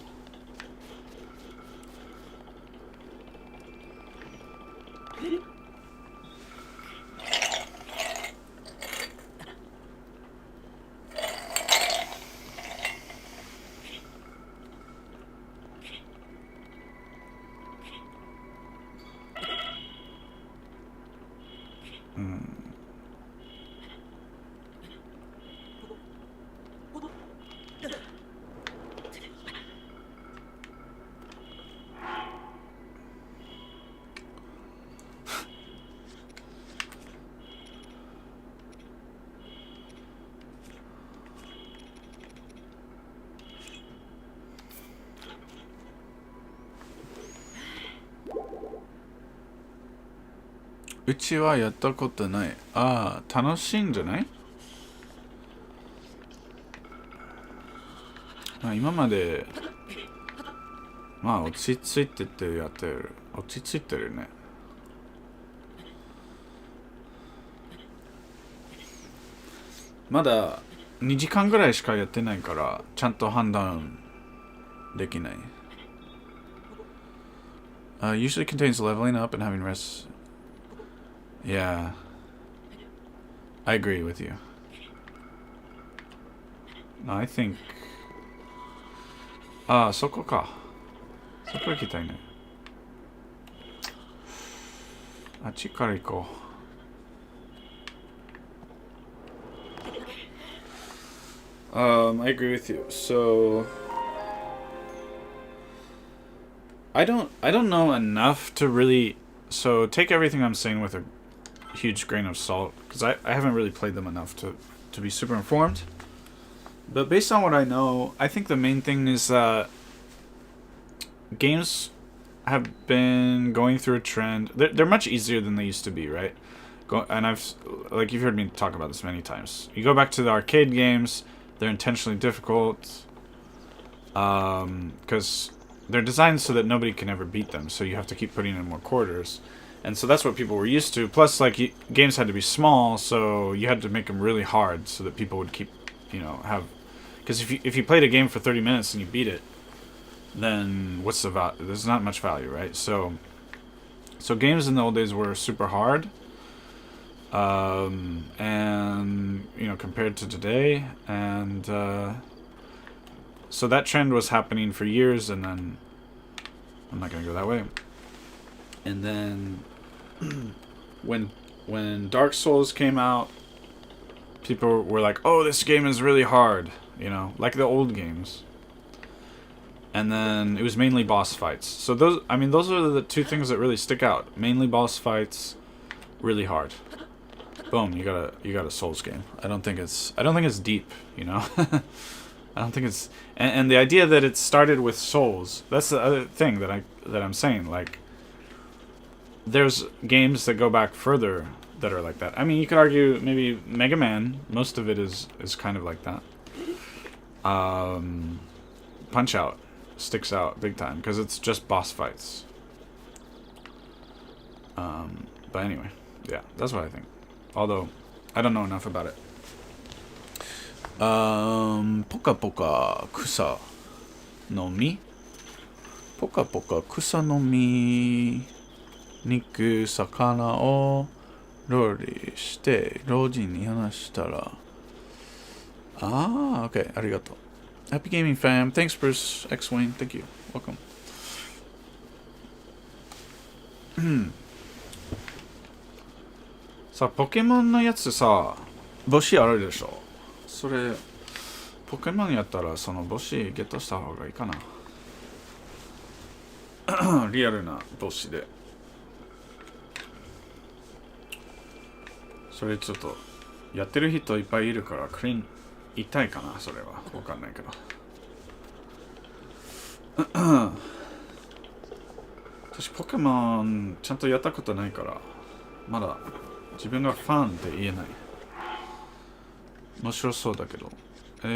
うちはやったことない。ああ、楽しいんじゃない？今まで、まあ落ち着いててやってる。落ち着いてるね。まだ2時間ぐらいしかやってないから、ちゃんと判断できない。Usually contains leveling up and having rest. Yeah, I agree with you. I think. ああ、そこか。そこ行きたいね。あっちから行こう。I agree with you. So I don't know enough to really. So take everything I'm saying with a huge grain of salt, because I haven't really played them enough to be super informed. But based on what I know, I think the main thing is that games have been going through a trend. They're much easier than they used to be, right? And you've heard me talk about this many times. You go back to the arcade games, they're intentionally difficult because they're designed so that nobody can ever beat them, so you have to keep putting in more quarters. And so that's what people were used to. Plus, games had to be small, so you had to make them really hard so that people would keep, because if you played a game for 30 minutes and you beat it, then what's the value? There's not much value, right? So games in the old days were super hard, and compared to today, and so that trend was happening for years, and then I'm not gonna go that way. And then when Dark Souls came out, people were like, "Oh, this game is really hard," like the old games. And then it was mainly boss fights. So those are the two things that really stick out. Mainly boss fights, really hard. Boom, you got a Souls game. I don't think it's deep, I don't think it's and the idea that it started with Souls, that's the other thing that I'm saying. Like, there's games that go back further that are like that. I mean, you could argue maybe Mega Man, most of it is kind of like that. Punch Out sticks out big time because it's just boss fights. But anyway, yeah, that's what I think. Although I don't know enough about it. ポカポカ草の実？ポカポカ草の実肉、魚を料理して、老人に話したら、OK、ありがとう。Happy Gaming Fam. Thanks, Bruce. X-Wing. Thank you. Welcome. さあ、ポケモンのやつさ、帽子あるでしょ。それ、ポケモンやったらその帽子ゲットした方がいいかな。リアルな帽子で。それちょっと、やってる人いっぱいいるからクリーン痛いかな、それは。わかんないけど。私ポケモンちゃんとやったことないから、まだ自分がファンって言えない。面白そうだけど。こ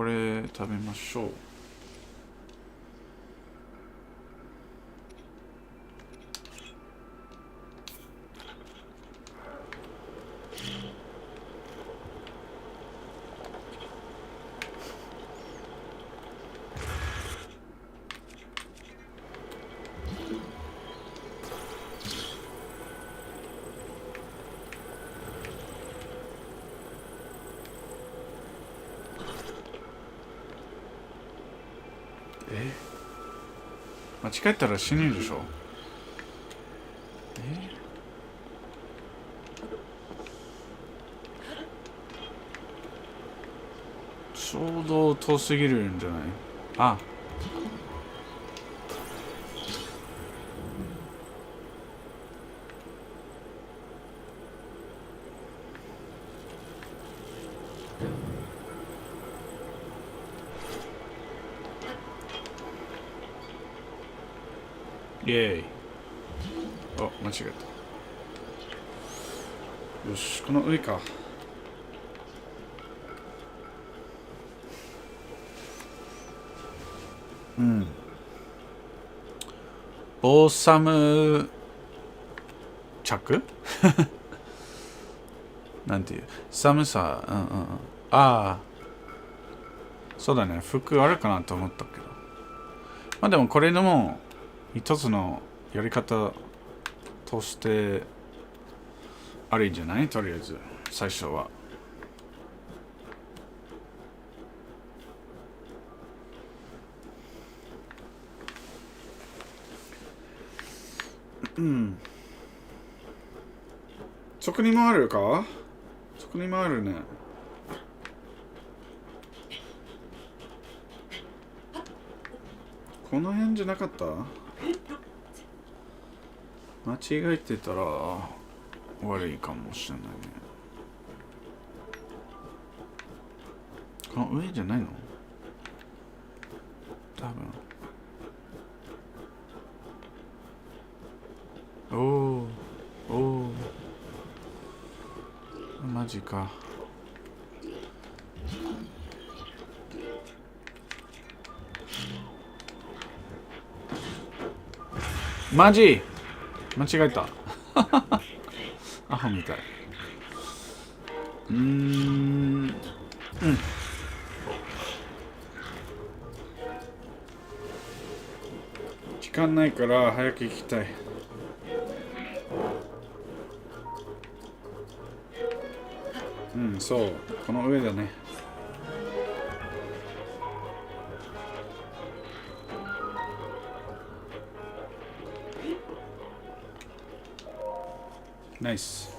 れ食べましょう。間違えたら死ぬでしょ。ちょうど遠すぎるんじゃない？あ。イェーイ。あ、間違えた。よし、この上か。オーサム着なんていう寒さ、そうだね、服あるかなと思ったけど。まあでもこれでも一つのやり方としてありじゃない？とりあえず最初は。そこにもあるか？そこにもあるね。この辺じゃなかった？間違えてたら悪いかもしれないね。この上じゃないの？多分。マジか。マジ間違えた。アホみたい。時間ないから早く行きたい。そう。この上だね。ナイス。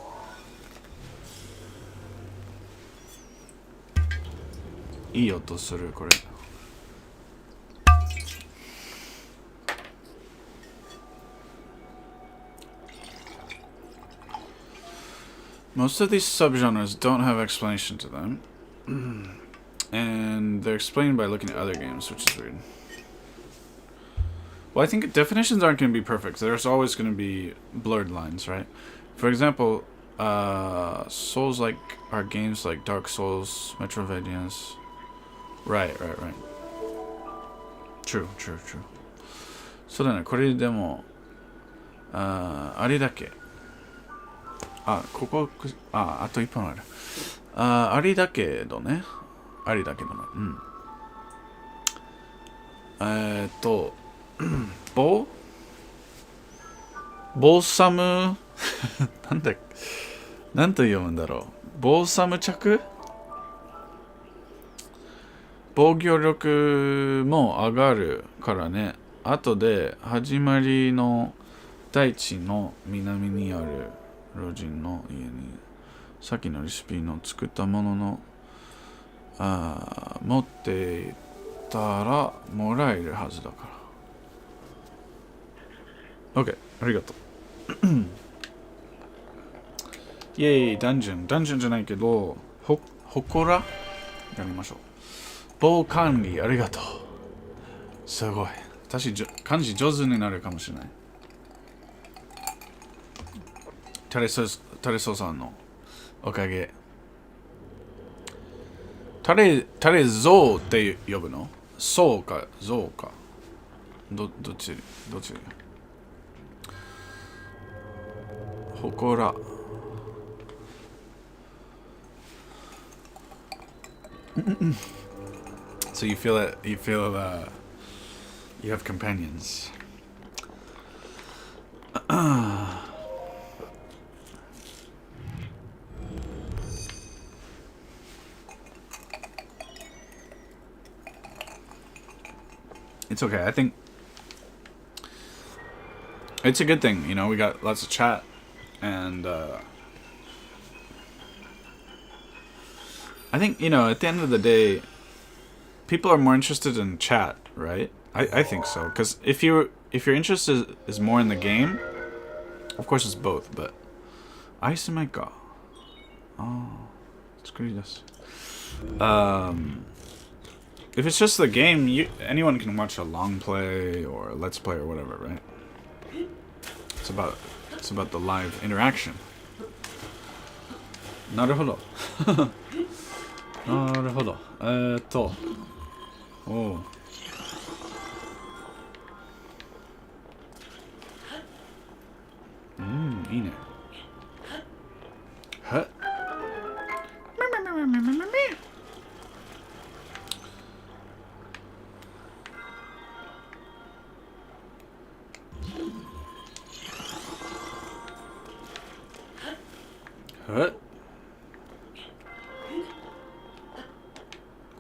いい音する、これ。Most of these subgenres don't have explanation to them. And they're explained by looking at other games, which is weird. Well, I think definitions aren't going to be perfect. There's always going to be blurred lines, right? For example, Souls-like are games like Dark Souls, Metroidvanias. Right. True. そうだね、これでも、あれだけ。あと1本ある。ありだけどね。棒ボーサムなんだ、なんと読むんだろう。ボーサム着防御力も上がるからね。後で始まりの大地の南にある老人の家にさっきのレシピの作ったものの持っていったらもらえるはずだから。OK、ありがとう。イェイ、ダンジョンじゃないけど、ほこらやりましょう。防管理、ありがとう。すごい。私、漢字上手になるかもしれない。タレソさんのおかげ。タレゾウって呼ぶの？そうか、ゾウか。どっちほこら。So you feel you have companions. It's okay. I think it's a good thing. You know, we got lots of chat, and I think, you know, at the end of the day, people are more interested in chat, right? I think so. Because if your interest is more in the game, of course it's both, but アイスメーカー。作り出す。If it's just the game, anyone can watch a long play or a let's play or whatever, right? It's about the live interaction. なるほど。なるほど。おう。いいね。はっ。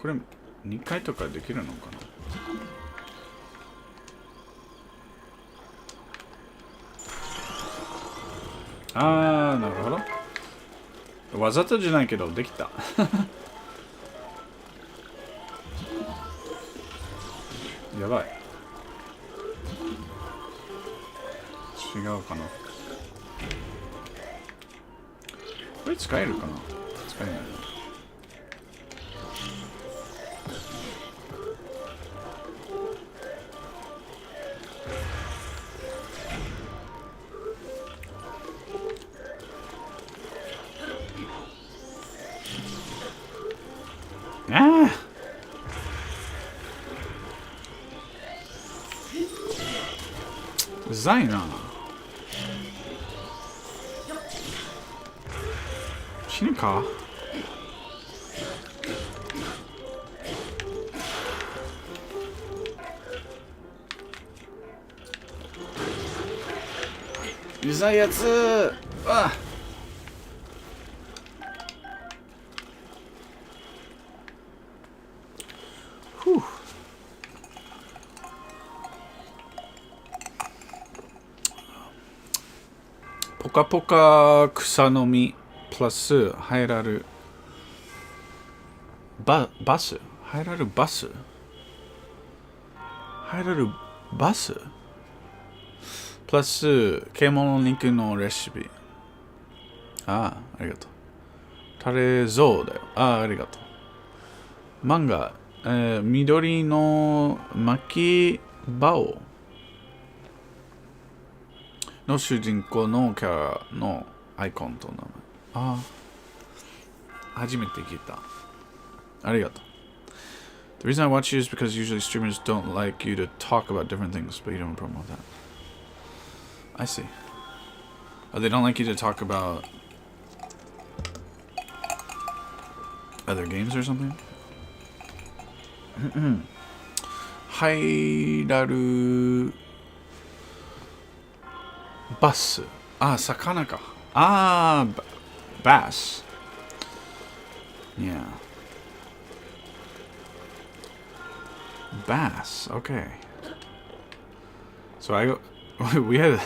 これ2回とかできるのかな。なるほど。わざとじゃないけどできた。やばい。違うかな。これ使えるかな。使えない。うざいな。死ぬか。うざいやつ。ポカポカ草の実プラス入らるバス入らるバスプラス獣肉のレシピ。ありがとう。タレゾウだよ。ありがとう。漫画、緑の巻きバオの主人公のキャラのアイコンと名前。初めて聞いた。ありがとう。The reason I watch you is because usually streamers don't like you to talk about different things, but you don't promote that. I see. Oh, they don't like you to talk about other games or something? 入らるバス。あ、魚か。あー、bass. Yeah. Bass. Okay. So we had,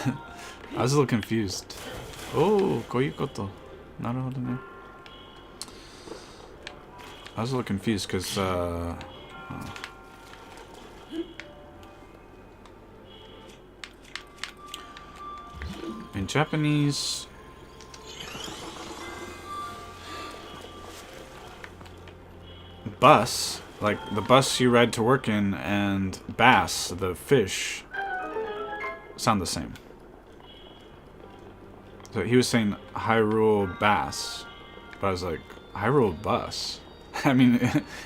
I was a little confused. Oh, こういうこと。なるほどね。I was a little confused because, in Japanese, bus, like the bus you ride to work in, and bass, the fish, sound the same. So he was saying Hyrule bass, but I was like, Hyrule bus? I mean,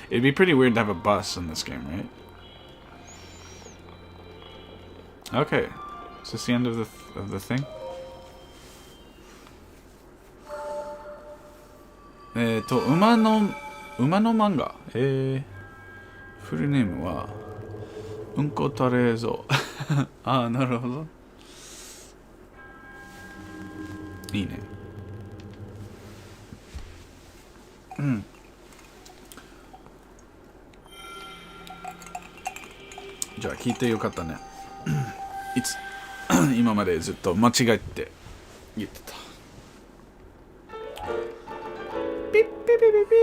it'd be pretty weird to have a bus in this game, right? Okay, is this the end of the thing? 馬の漫画。フルネームは、うんこたれぞ。ああ、なるほど。いいね。うん。じゃあ、聞いてよかったね。今までずっと間違えて言ってた。ピッピピピピ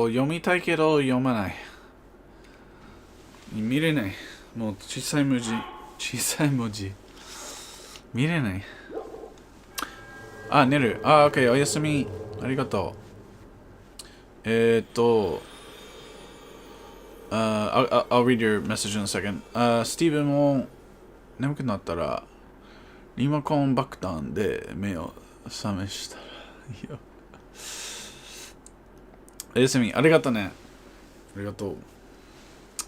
読みたいけど読まない。見れない。もう小さい文字。見れない。あ、寝る。あ、OK。おやすみ。ありがとう。I'll read your message in a second. スティーブンも眠くなったらリモコン爆弾で目を覚めしたらいいよ。おやすみ。ありがとうね。ありがとう。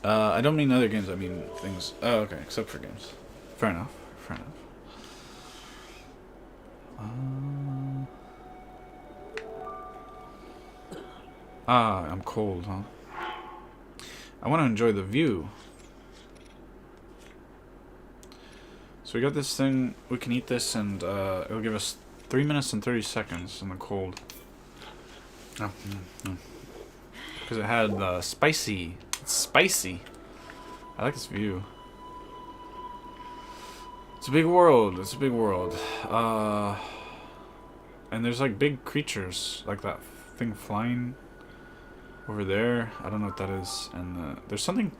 I don't mean other games, I mean things. Oh, okay, except for games. Fair enough. I'm cold, huh? I want to enjoy the view. So we got this thing, we can eat this and it'll give us 3 minutes and 30 seconds in the cold. Because it had spicy. It's spicy. I like this view. It's a big world. And there's like big creatures, like that thing flying over there. I don't know what that is. And there's something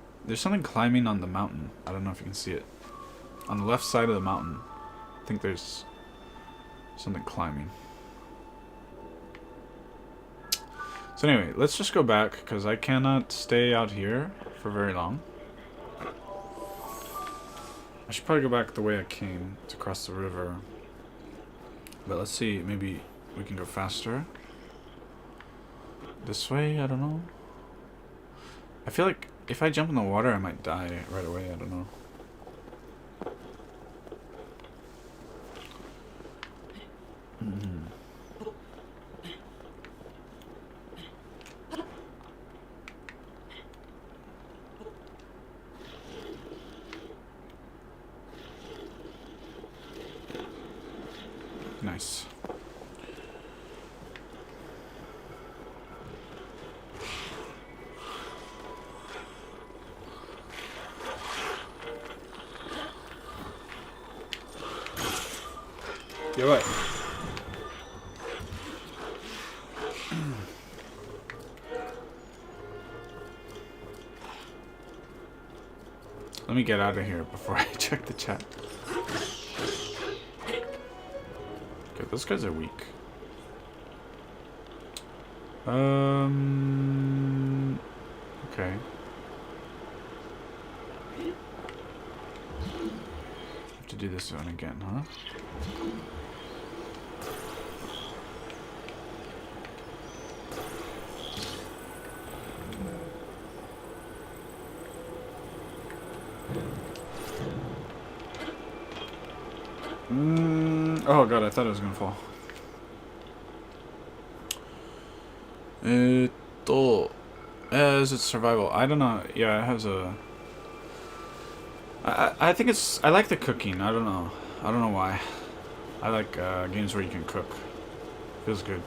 climbing on the mountain. I don't know if you can see it. On the left side of the mountain, I think there's something climbing. So anyway, let's just go back because I cannot stay out here for very long. I should probably go back the way I came to cross the river. But let's see, maybe we can go faster. This way, I don't know. I feel like if I jump in the water, I might die right away, I don't know. Nice. You're right. Let me get out of here before I check the chat. Okay, those guys are weak. Okay. Have to do this one again, huh? Oh god, I thought it was gonna fall. Is it survival? I don't know. Yeah, it has a... I think it's... I like the cooking. I don't know. I don't know why. I like games where you can cook. Feels good.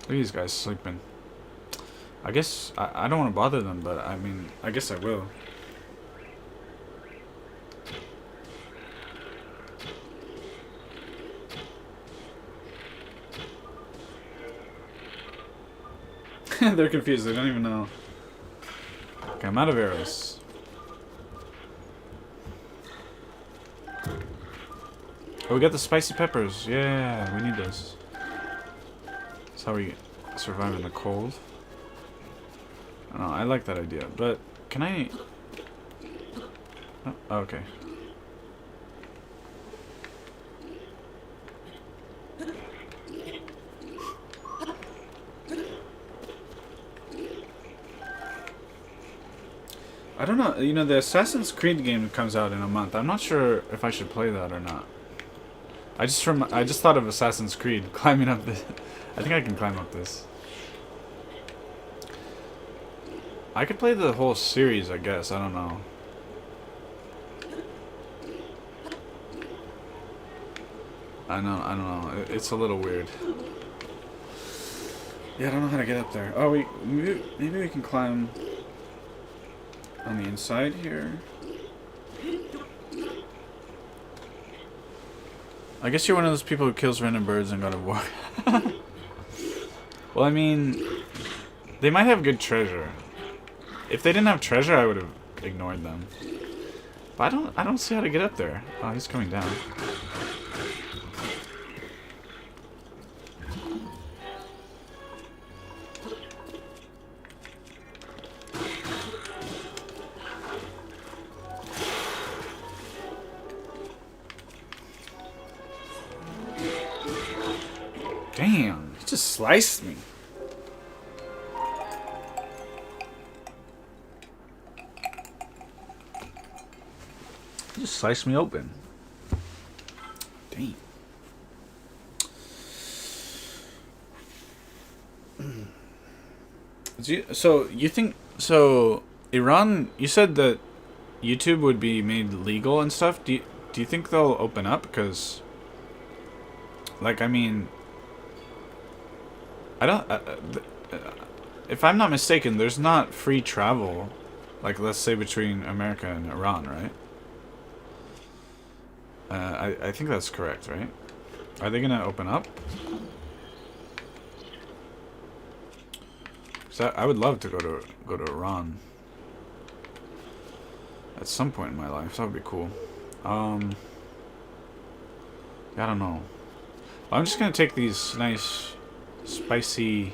Look at these guys sleeping. I guess I don't want to bother them, but I mean, I guess I will. They're confused. They don't even know. Okay, I'm out of arrows. Oh, we got the spicy peppers. Yeah, we need those. That's how we survive in the cold. I don't know, I like that idea, but can I... Oh, okay. I don't know, you know, the Assassin's Creed game comes out in a month. I'm not sure if I should play that or not. I just thought of Assassin's Creed climbing up this. I think I can climb up this. I could play the whole series, I guess. I don't know. I don't know. It's a little weird. Yeah, I don't know how to get up there. Oh, maybe we can climb on the inside here. I guess you're one of those people who kills random birds in God of War. Well, I mean, they might have good treasure. If they didn't have treasure, I would have ignored them. But I don't see how to get up there. Oh, he's coming down. Damn, he just sliced me. He just sliced me open. Damn. So you think Iran? You said that YouTube would be made legal and stuff. Do you think they'll open up? Because, like, I mean, I don't. If I'm not mistaken, there's not free travel, like let's say between America and Iran, right? I think that's correct, right? Are they gonna open up? So I would love to go to Iran at some point in my life. That would be cool. I don't know. I'm just gonna take these nice, spicy,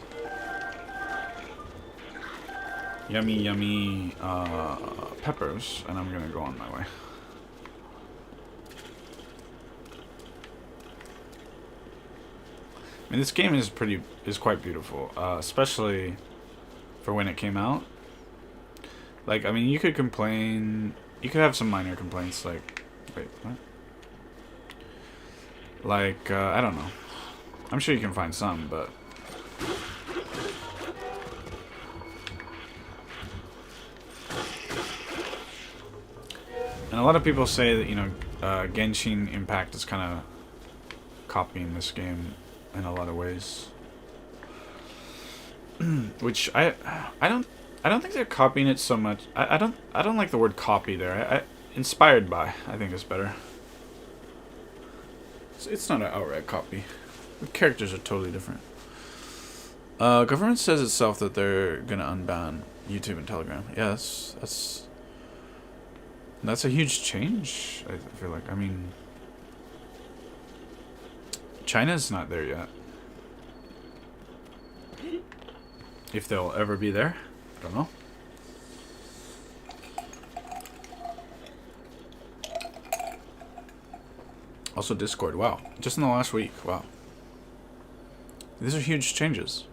yummy peppers, and I'm gonna go on my way. I mean, this game is quite beautiful, especially for when it came out. Like, I mean, you could complain, you could have some minor complaints, like, wait, what? Like, I don't know. I'm sure you can find some, but... And a lot of people say that, you know, Genshin Impact is kind of copying this game in a lot of ways. Which I don't think they're copying it so much. I don't like the word copy there. Inspired by, I think is better. It's not an outright copy. The characters are totally different. Government says itself that they're gonna unban YouTube and Telegram. Yeah, that's a huge change, I feel like. I mean, China's not there yet. If they'll ever be there, I don't know. Also Discord, wow. Just in the last week, wow. These are huge changes.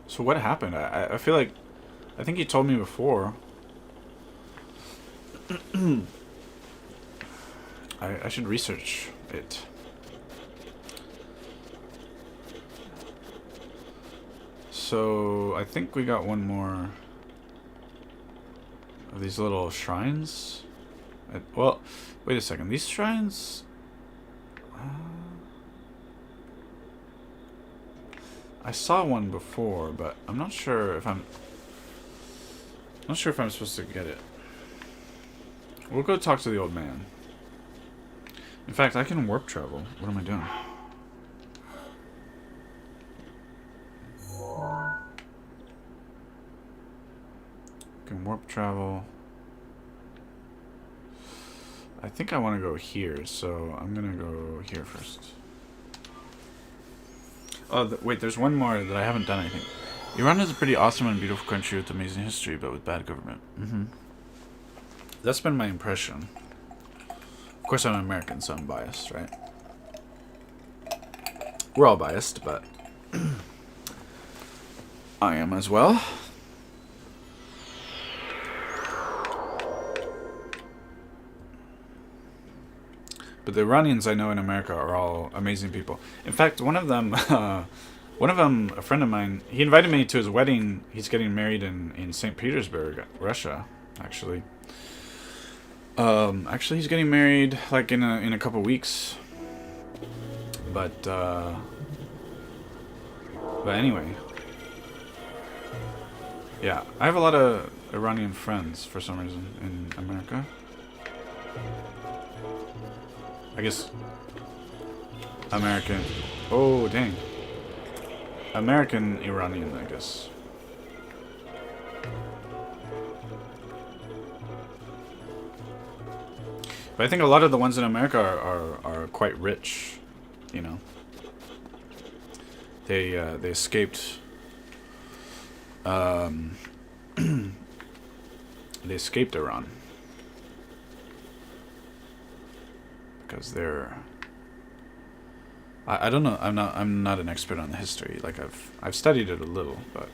So what happened? I feel like, I think you told me before. I should research it. So I think we got one more of these little shrines. Well, wait a second. These shrines. I saw one before, but I'm not sure if I'm. Not sure if I'm supposed to get it. We'll go talk to the old man. In fact, I can warp travel. What am I doing? I can warp travel. I think I want to go here, so I'm gonna go here first. Oh, wait, there's one more that I haven't done, I think. Iran is a pretty awesome and beautiful country with amazing history, but with bad government. That's been my impression. Of course, I'm American, so I'm biased, right? We're all biased, but I am as well. But the Iranians I know in America are all amazing people. In fact, one of them, a friend of mine, he invited me to his wedding. He's getting married in St. Petersburg, Russia, actually. Actually, he's getting married like in a couple weeks. But anyway, yeah, I have a lot of Iranian friends for some reason in America. I guess American. Oh, dang. American Iranian, I guess. But I think a lot of the ones in America are quite rich, you know. They escaped. They escaped Iran. Because they're I don't know, I'm not an expert on the history. Like I've studied it a little, but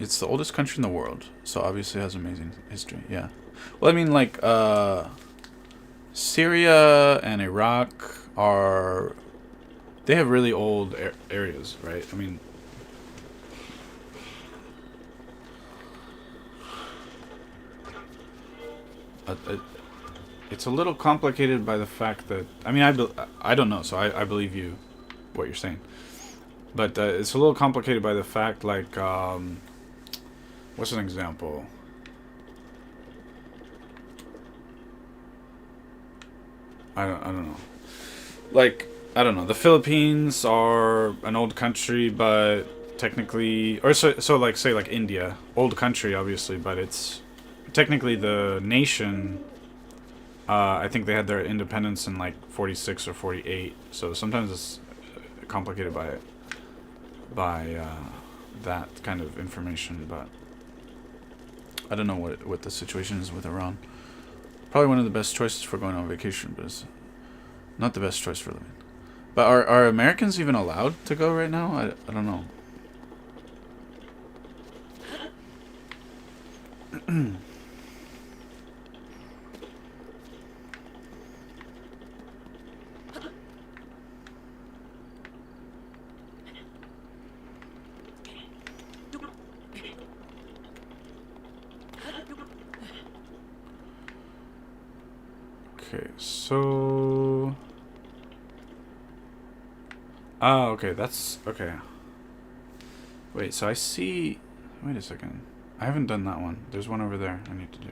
it's the oldest country in the world, so obviously it has amazing history. Yeah. Well, I mean, like Syria and Iraq they have really old areas, right? I mean, it's a little complicated by the fact that I mean I don't know, so I believe you what you're saying, but it's a little complicated by the fact like what's an example? I don't know. Like I don't know. The Philippines are an old country, but technically, or so like say like India, old country obviously, but it's technically the nation. I think they had their independence in like 46 or 48. So sometimes it's complicated by that kind of information, but I don't know what the situation is with Iran. Probably one of the best choices for going on vacation, but it's not the best choice for living. But are Americans even allowed to go right now? I don't know. Okay, so okay, that's okay. Wait, so I see. Wait a second. I haven't done that one. There's one over there I need to do.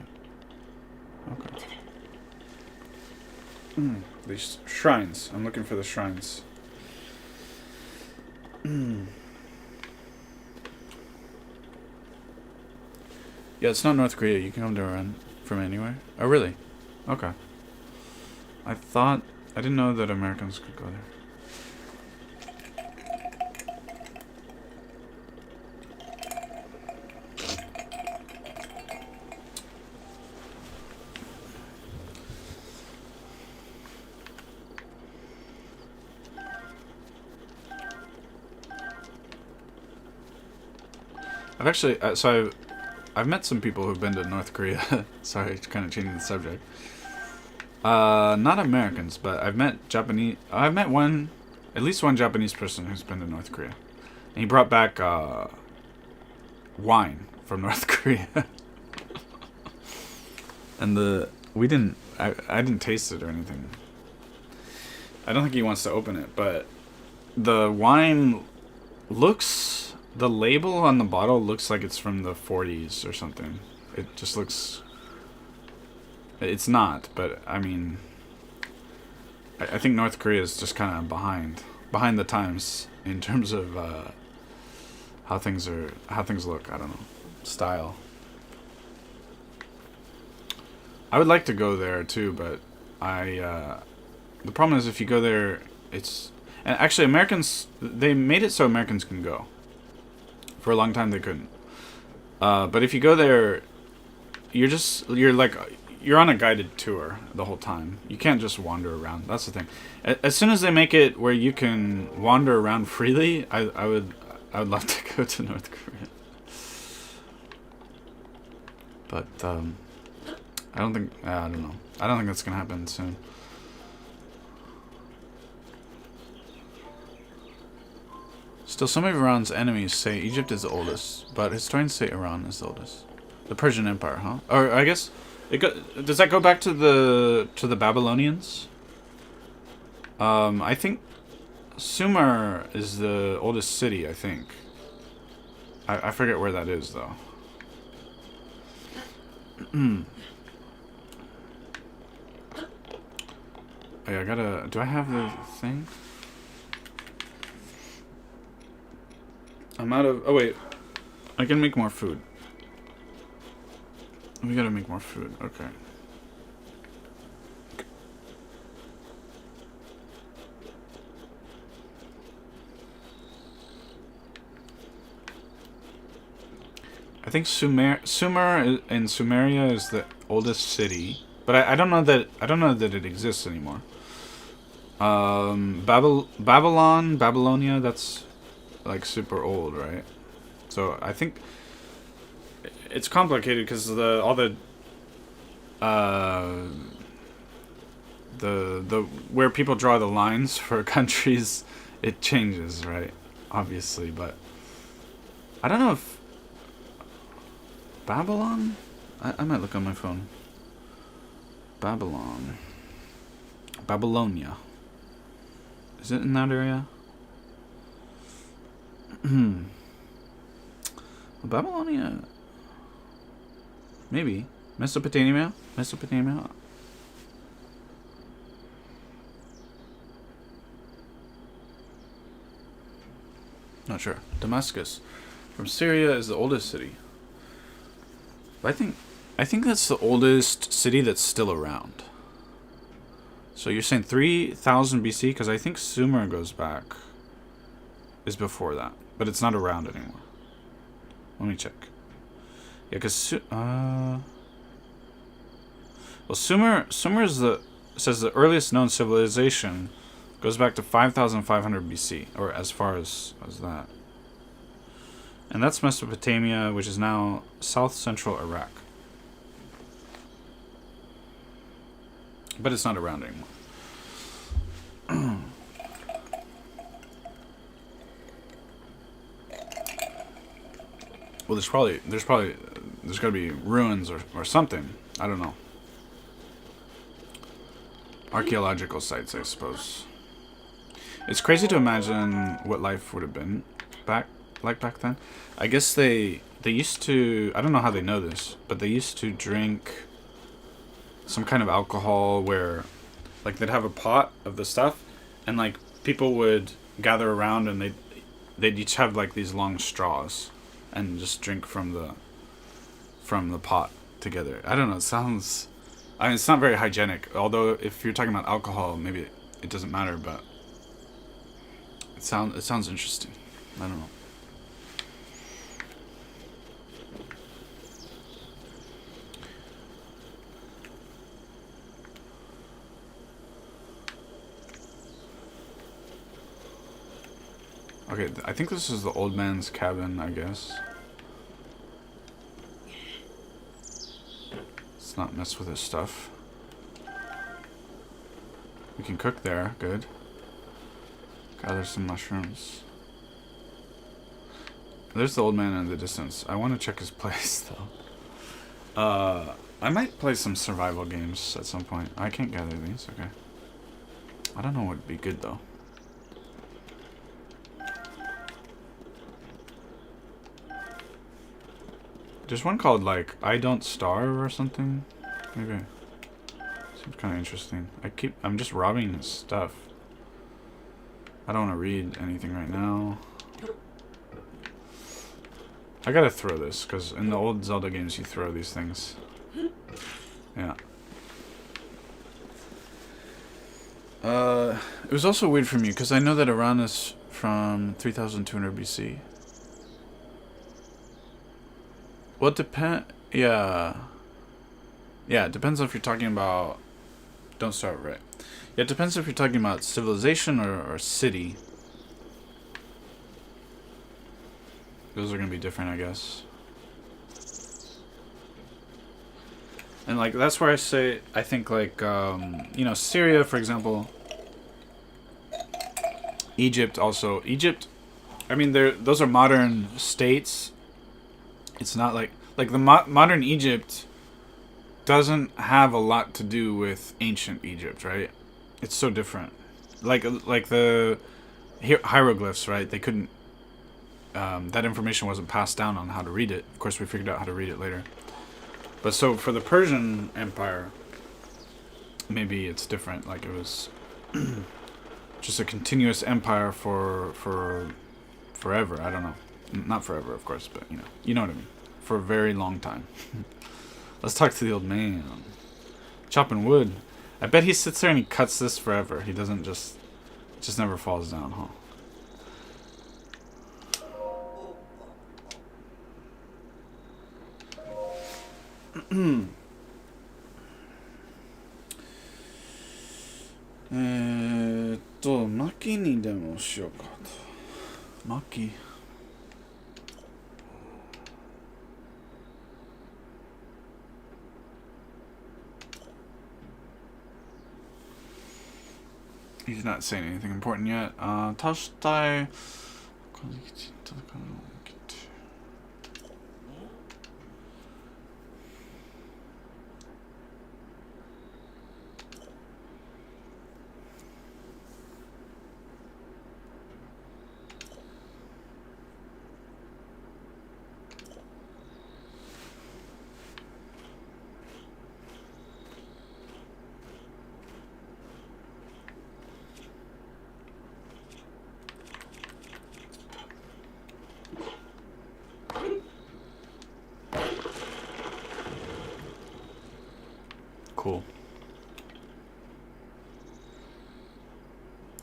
Okay. These shrines. I'm looking for the shrines. Yeah, it's not North Korea. You can come to Iran from anywhere. Oh, really? Okay. I didn't know that Americans could go there. I've actually, I've met some people who've been to North Korea. Sorry, kind of changing the subject. Not Americans, but I've met Japanese. I've met at least one Japanese person who's been to North Korea, and he brought back wine from North Korea. And I didn't taste it or anything. I don't think he wants to open it, but the wine looks, the label on the bottle looks like it's from the 40s or something. It just looks, it's not, but I mean, I think North Korea is just kind of behind the times in terms of how things look. I don't know, style. I would like to go there too, but the problem is if you go there, and actually Americans, they made it so Americans can go. For a long time they couldn't. But if you go there, you're on a guided tour the whole time. You can't just wander around. That's the thing. As soon as they make it where you can wander around freely, I would love to go to North Korea. But I don't think that's gonna happen soon. Still, some of Iran's enemies say Egypt is the oldest, but historians say Iran is the oldest. The Persian Empire, huh? Or I guess does that go back to the Babylonians? I think Sumer is the oldest city. I think. I forget where that is though. Oh, yeah, do I have the thing? I'm out of... Oh, wait. I can make more food. We gotta make more food. Okay. I think Sumer in Sumeria is the oldest city, but I don't know that it exists anymore. Babylonia, that's like super old, right? So I think it's complicated because all the where people draw the lines for countries, it changes, right? Obviously, but I don't know if Babylon. I might look on my phone. Babylonia. Is it in that area? Babylonia. Maybe. Mesopotamia? Not sure. Damascus. From Syria is the oldest city. But I think that's the oldest city that's still around. So you're saying 3000 BC? Because I think Sumer goes back. Is before that. But it's not around anymore. Let me check. Yeah, because... well, Sumer says the earliest known civilization goes back to 5500 BC. Or as far as that. And that's Mesopotamia, which is now south-central Iraq. But it's not around anymore. Well, there's gotta be ruins or something. I don't know. Archaeological sites, I suppose. It's crazy to imagine what life would have been back then. I guess they used to, I don't know how they know this, but they used to drink some kind of alcohol where like they'd have a pot of the stuff and like people would gather around and they'd each have like these long straws and just drink from the pot together. I don't know, it's not very hygienic, although if you're talking about alcohol maybe it doesn't matter, but it sounds interesting. I don't know. Okay, I think this is the old man's cabin, I guess. not mess with his stuff. We can cook there. Good. Gather some mushrooms. There's the old man in the distance. I want to check his place, though. I might play some survival games at some point. I can't gather these. Okay. I don't know what would be good, though. There's one called, like, I Don't Starve or something. Maybe. Seems kind of interesting. I'm just robbing his stuff. I don't want to read anything right now. I gotta throw this, because in the old Zelda games you throw these things. Yeah. It was also weird for me, because I know that Iran is from 3200 BC. Well, yeah. Yeah, it depends if you're talking about... Don't start right. Yeah, it depends if you're talking about civilization or city. Those are going to be different, I guess. And, like, that's where I think, like, you know, Syria, for example. Egypt also. Egypt, I mean, those are modern states. It's not like the modern Egypt doesn't have a lot to do with ancient Egypt, right? It's so different. Like the hieroglyphs, right? They couldn't. That information wasn't passed down on how to read it. Of course, we figured out how to read it later. But so for the Persian Empire, maybe it's different. Like it was just a continuous empire for forever. I don't know. Not forever, of course, but you know what I mean. For a very long time. Let's talk to the old man. Chopping wood. I bet he sits there and he cuts this forever. He doesn't just... It just never falls down, huh? Makiにでもしようかと。Maki. He's not saying anything important yet. 足したい。Cool.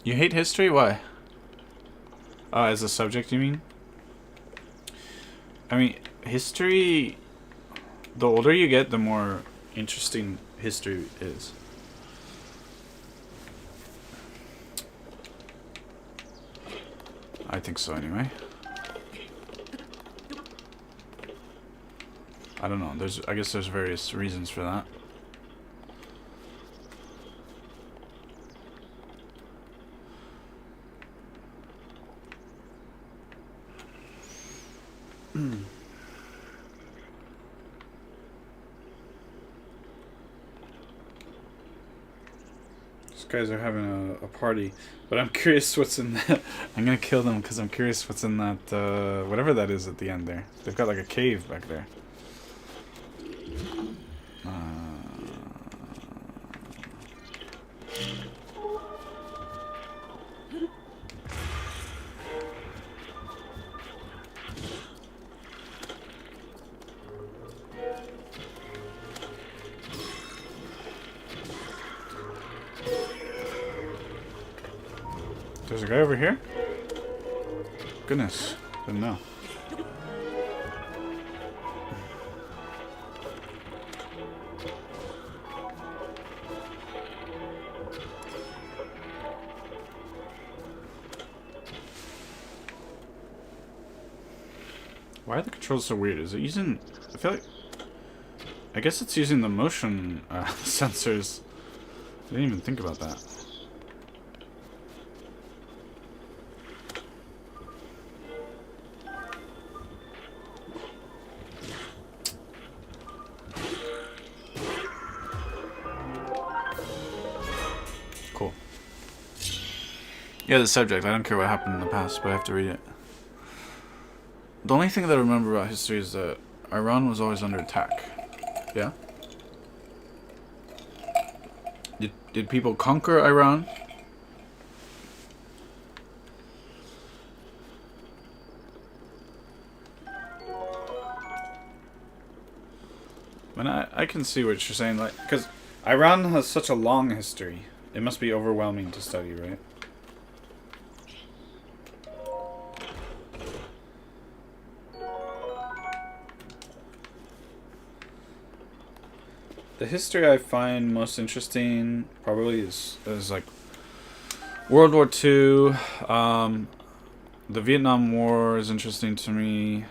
You hate history? Why? As a subject, you mean? I mean, history... The older you get, the more interesting history is. I think so, anyway. I don't know. I guess there's various reasons for that. These guys are having a party, but I'm curious what's in that. I'm gonna kill them because I'm curious what's in that, whatever that is at the end there. They've got like a cave back there. There's a guy over here? Goodness, didn't know. Why are the controls so weird? Is it using... I feel like I guess it's using the motion sensors. I didn't even think about that. Cool. Yeah, the subject. I don't care what happened in the past, but I have to read it. The only thing that I remember about history is that Iran was always under attack. Yeah? Did people conquer Iran? I can see what you're saying, like, because Iran has such a long history. It must be overwhelming to study, right? The history I find most interesting probably is like World War II. The Vietnam War is interesting to me.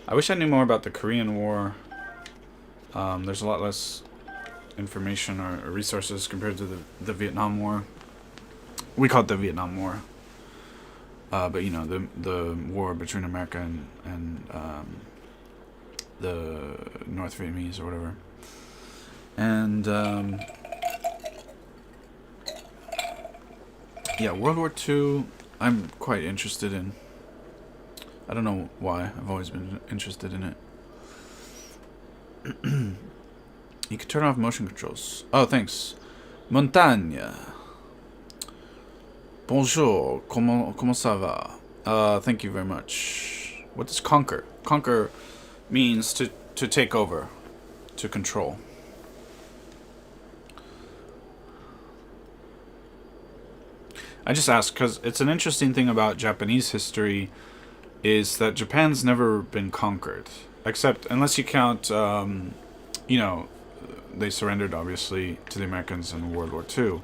I wish I knew more about the Korean War. There's a lot less information or resources compared to the Vietnam War. We call it the Vietnam War. But you know, the war between America and the North Vietnamese or whatever. And yeah, World War II I'm quite interested in. I don't know why. I've always been interested in it. You can turn off motion controls. Oh, thanks. Montagne. Bonjour. Comment ça va? Thank you very much. What does conquer? Conquer means to take over, to control. I just asked because it's an interesting thing about Japanese history is that Japan's never been conquered. Except, unless you count, you know, they surrendered, obviously, to the Americans in World War II.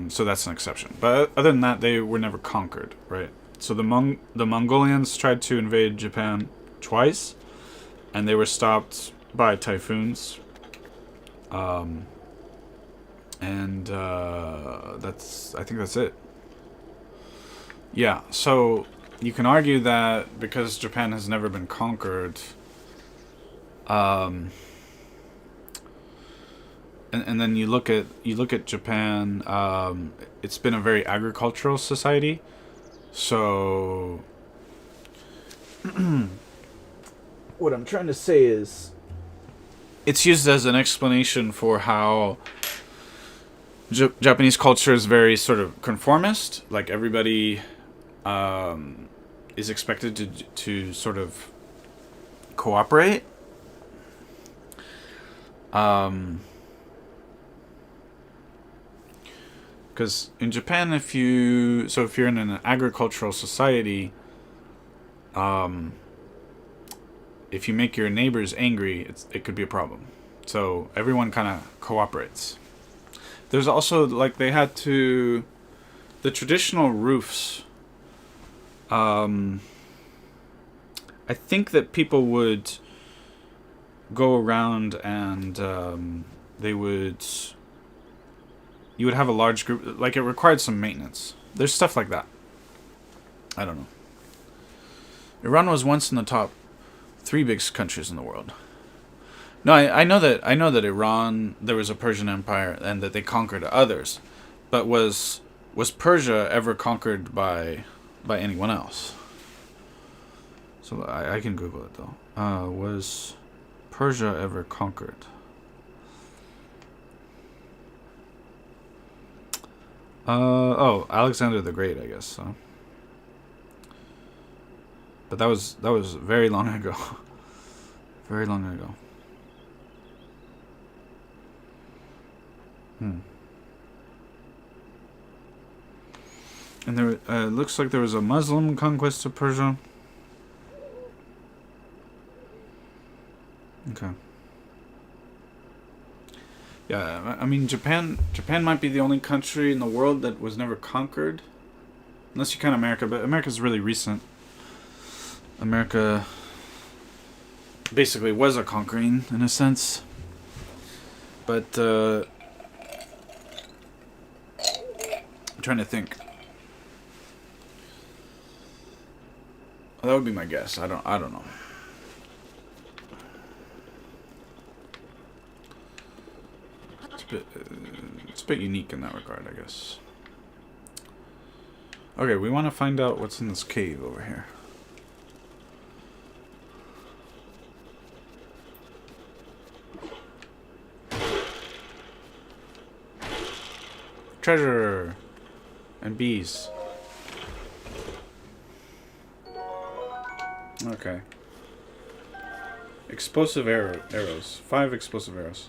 So that's an exception. But other than that, they were never conquered, right? So the Mongolians tried to invade Japan twice, and they were stopped by typhoons. I think that's it. Yeah, so you can argue that because Japan has never been conquered, and then you look at Japan, it's been a very agricultural society. So what I'm trying to say is it's used as an explanation for how Japanese culture is very sort of conformist. Like everybody is expected to sort of cooperate. Because in Japan, if you're in an agricultural society, if you make your neighbors angry, it could be a problem. So everyone kind of cooperates. There's also, like, they had to... The traditional roofs... I think that people would go around and they would... You would have a large group... Like, it required some maintenance. There's stuff like that. I don't know. Iran was once in the top 3 biggest countries in the world. No, I know that Iran, there was a Persian Empire and that they conquered others, but was Persia ever conquered by anyone else? So I can Google it though. Was Persia ever conquered? Oh, Alexander the Great, I guess. So. But that was very long ago. Very long ago. And there looks like there was a Muslim conquest of Persia. Okay. Yeah, I mean Japan might be the only country in the world that was never conquered. Unless you count America, but America's really recent. America basically was a conquering in a sense. But I'm trying to think. That would be my guess. I don't know. It's a bit unique in that regard, I guess. Okay, we want to find out what's in this cave over here. Treasure and bees. Okay. Explosive arrows. 5 explosive arrows.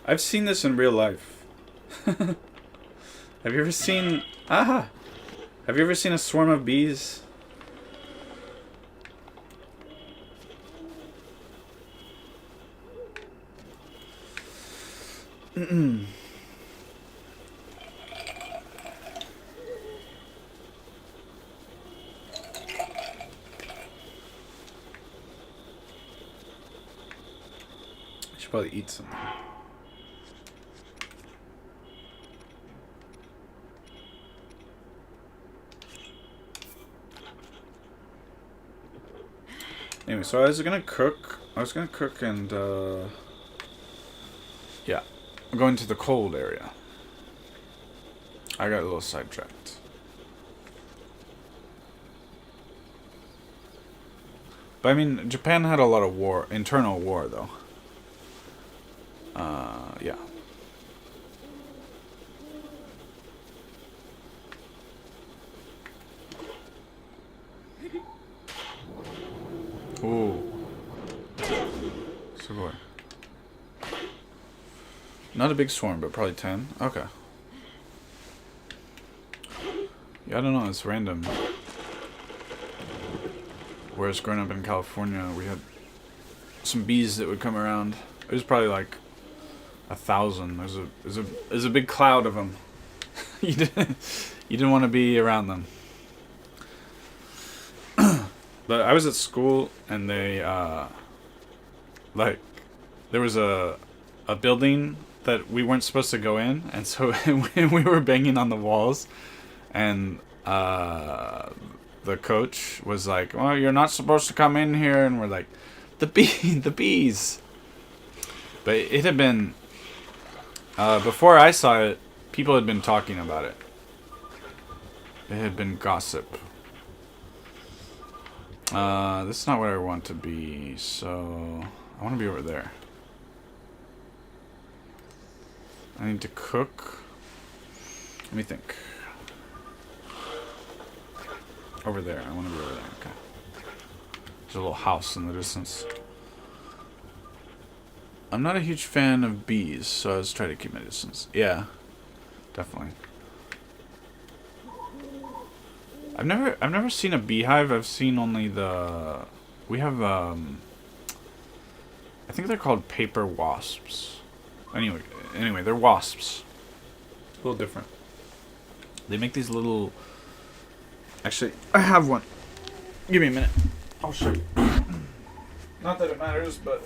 I've seen this in real life. Have you ever seen... Aha! Have you ever seen a swarm of bees? I should probably eat some. Anyway, so I was gonna cook and yeah, I'm going to the cold area. I got a little sidetracked. But I mean, Japan had a lot of war, internal war though. Yeah. Ooh. Sugoi. Not a big swarm, but probably 10. Okay. Yeah, I don't know, it's random. Whereas growing up in California, we had some bees that would come around. It was probably like 1,000. There's a big cloud of them. you didn't want to be around them. But I was at school and they like there was a building that we weren't supposed to go in, and so we were banging on the walls, and the coach was like, "Well, you're not supposed to come in here," and we're like, the bees. But it had been before I saw it, people had been talking about it. It had been gossip. This is not where I want to be, so I want to be over there. I need to cook. Let me think. Over there. I want to be over there. Okay. There's a little house in the distance. I'm not a huge fan of bees, so I was trying to keep my distance. Yeah, definitely. I've never seen a beehive. I've seen only the... We have, I think they're called paper wasps. Anyway, they're wasps. A little different. They make these little... Actually, I have one. Give me a minute. I'll show you. Not that it matters, but...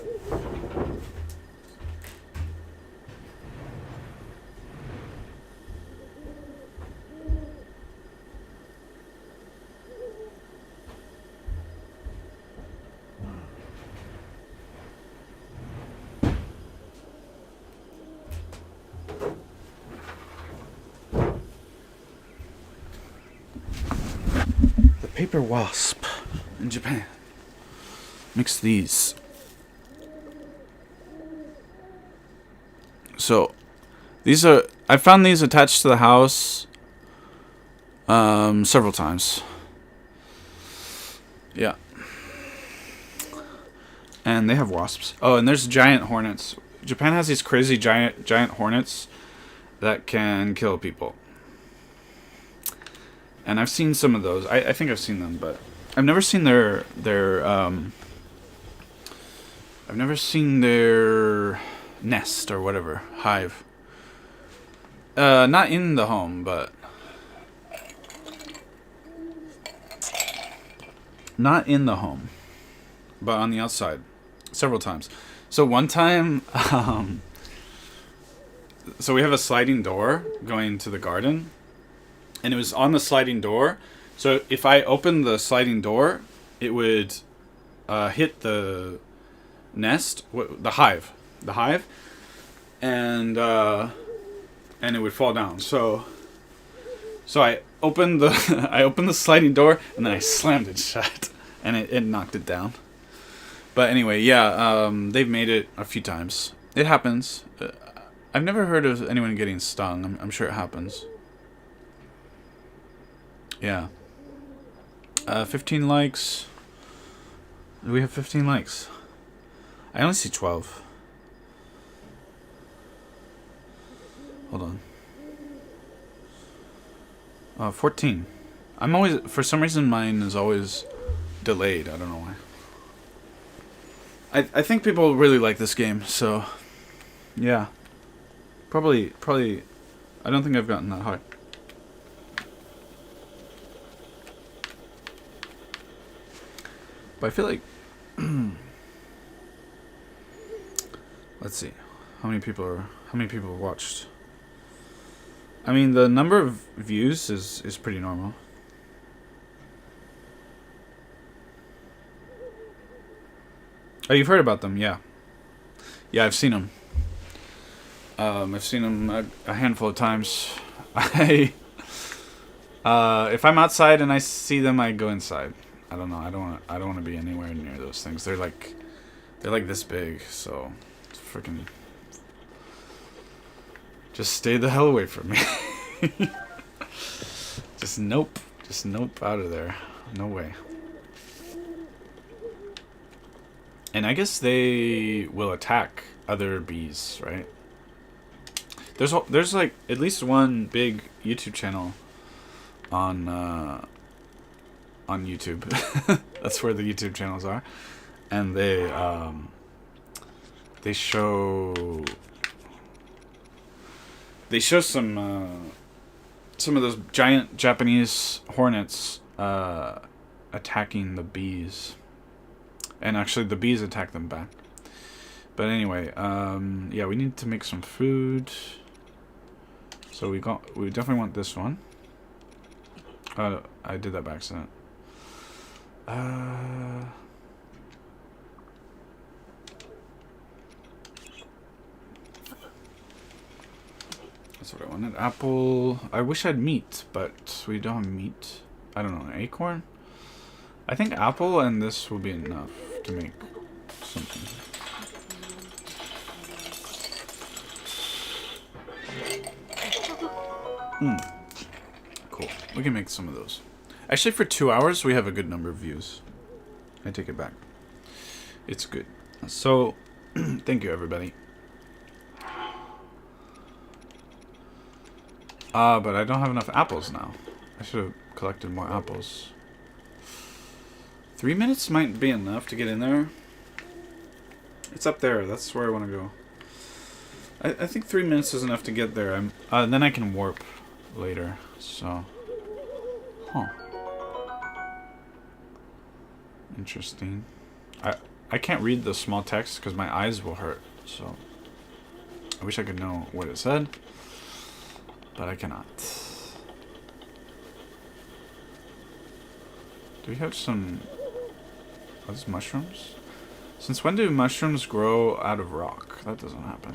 Paper wasp in Japan makes these. So these are, I found these attached to the house several times. Yeah. And they have wasps. Oh, and there's giant hornets. Japan has these crazy giant hornets that can kill people. And I've seen some of those. I think I've seen them, but I've never seen their nest or whatever, hive. Not in the home, but not in the home, but on the outside, several times. So one time, so we have a sliding door going to the garden, and it was on the sliding door. So if I opened the sliding door, it would hit the nest, the hive, and it would fall down. So I opened the sliding door, and then I slammed it shut, and it knocked it down. But anyway, yeah, they've made it a few times. It happens. I've never heard of anyone getting stung. I'm sure it happens. Yeah. 15 likes. We have 15 likes. I only see 12. Hold on. 14. I'm always, for some reason, mine is always delayed. I don't know why. I think people really like this game, so yeah. Probably. I don't think I've gotten that high. But I feel like, let's see, how many people watched. I mean, the number of views is pretty normal. Oh, you've heard about them, yeah. Yeah, I've seen them. I've seen them a handful of times. If I'm outside and I see them, I go inside. I don't know. I don't want to be anywhere near those things. They're like this big, so it's freaking. Just stay the hell away from me. Just nope out of there. No way. And I guess they will attack other bees, right? There's like at least one big YouTube channel on YouTube. That's where the YouTube channels are, and they show some of those giant Japanese hornets attacking the bees, and actually the bees attack them back. But anyway, yeah, we need to make some food. So we definitely want this one. I did that by accident. That's what I wanted. Apple. I wish I had meat, but we don't have meat. I don't know, an acorn? I think apple and this will be enough to make something. Cool. We can make some of those. Actually, for 2 hours, we have a good number of views. I take it back. It's good. So, thank you, everybody. But I don't have enough apples now. I should have collected more apples. 3 minutes might be enough to get in there. It's up there. That's where I want to go. I think 3 minutes is enough to get there. Then I can warp later. So, huh. Interesting. I can't read the small text because my eyes will hurt. So, I wish I could know what it said, but I cannot. Do we have some? Are these mushrooms? Since when do mushrooms grow out of rock? That doesn't happen.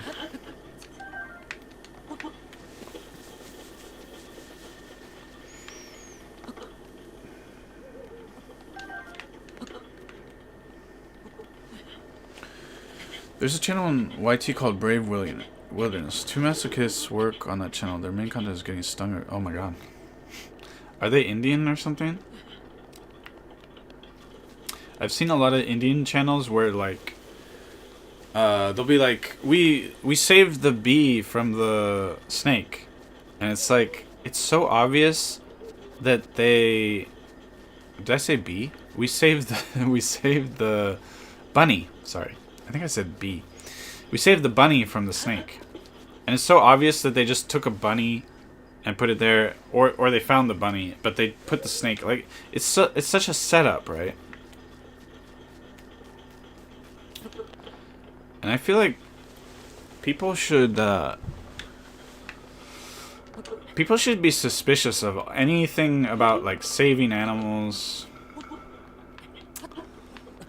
There's a channel on YT called Brave Wilderness. 2 masochists work on that channel. Their main content is getting stung. Oh my god. Are they Indian or something? I've seen a lot of Indian channels where like they'll be like, we saved the bee from the snake, and it's like, it's so obvious that they, did I say bee? We saved the bunny. Sorry, I think I said bee. We saved the bunny from the snake, And it's so obvious that they just took a bunny and put it there, or they found the bunny, but they put the snake. Like, it's such a setup, right? And I feel like people should be suspicious of anything about, like, saving animals.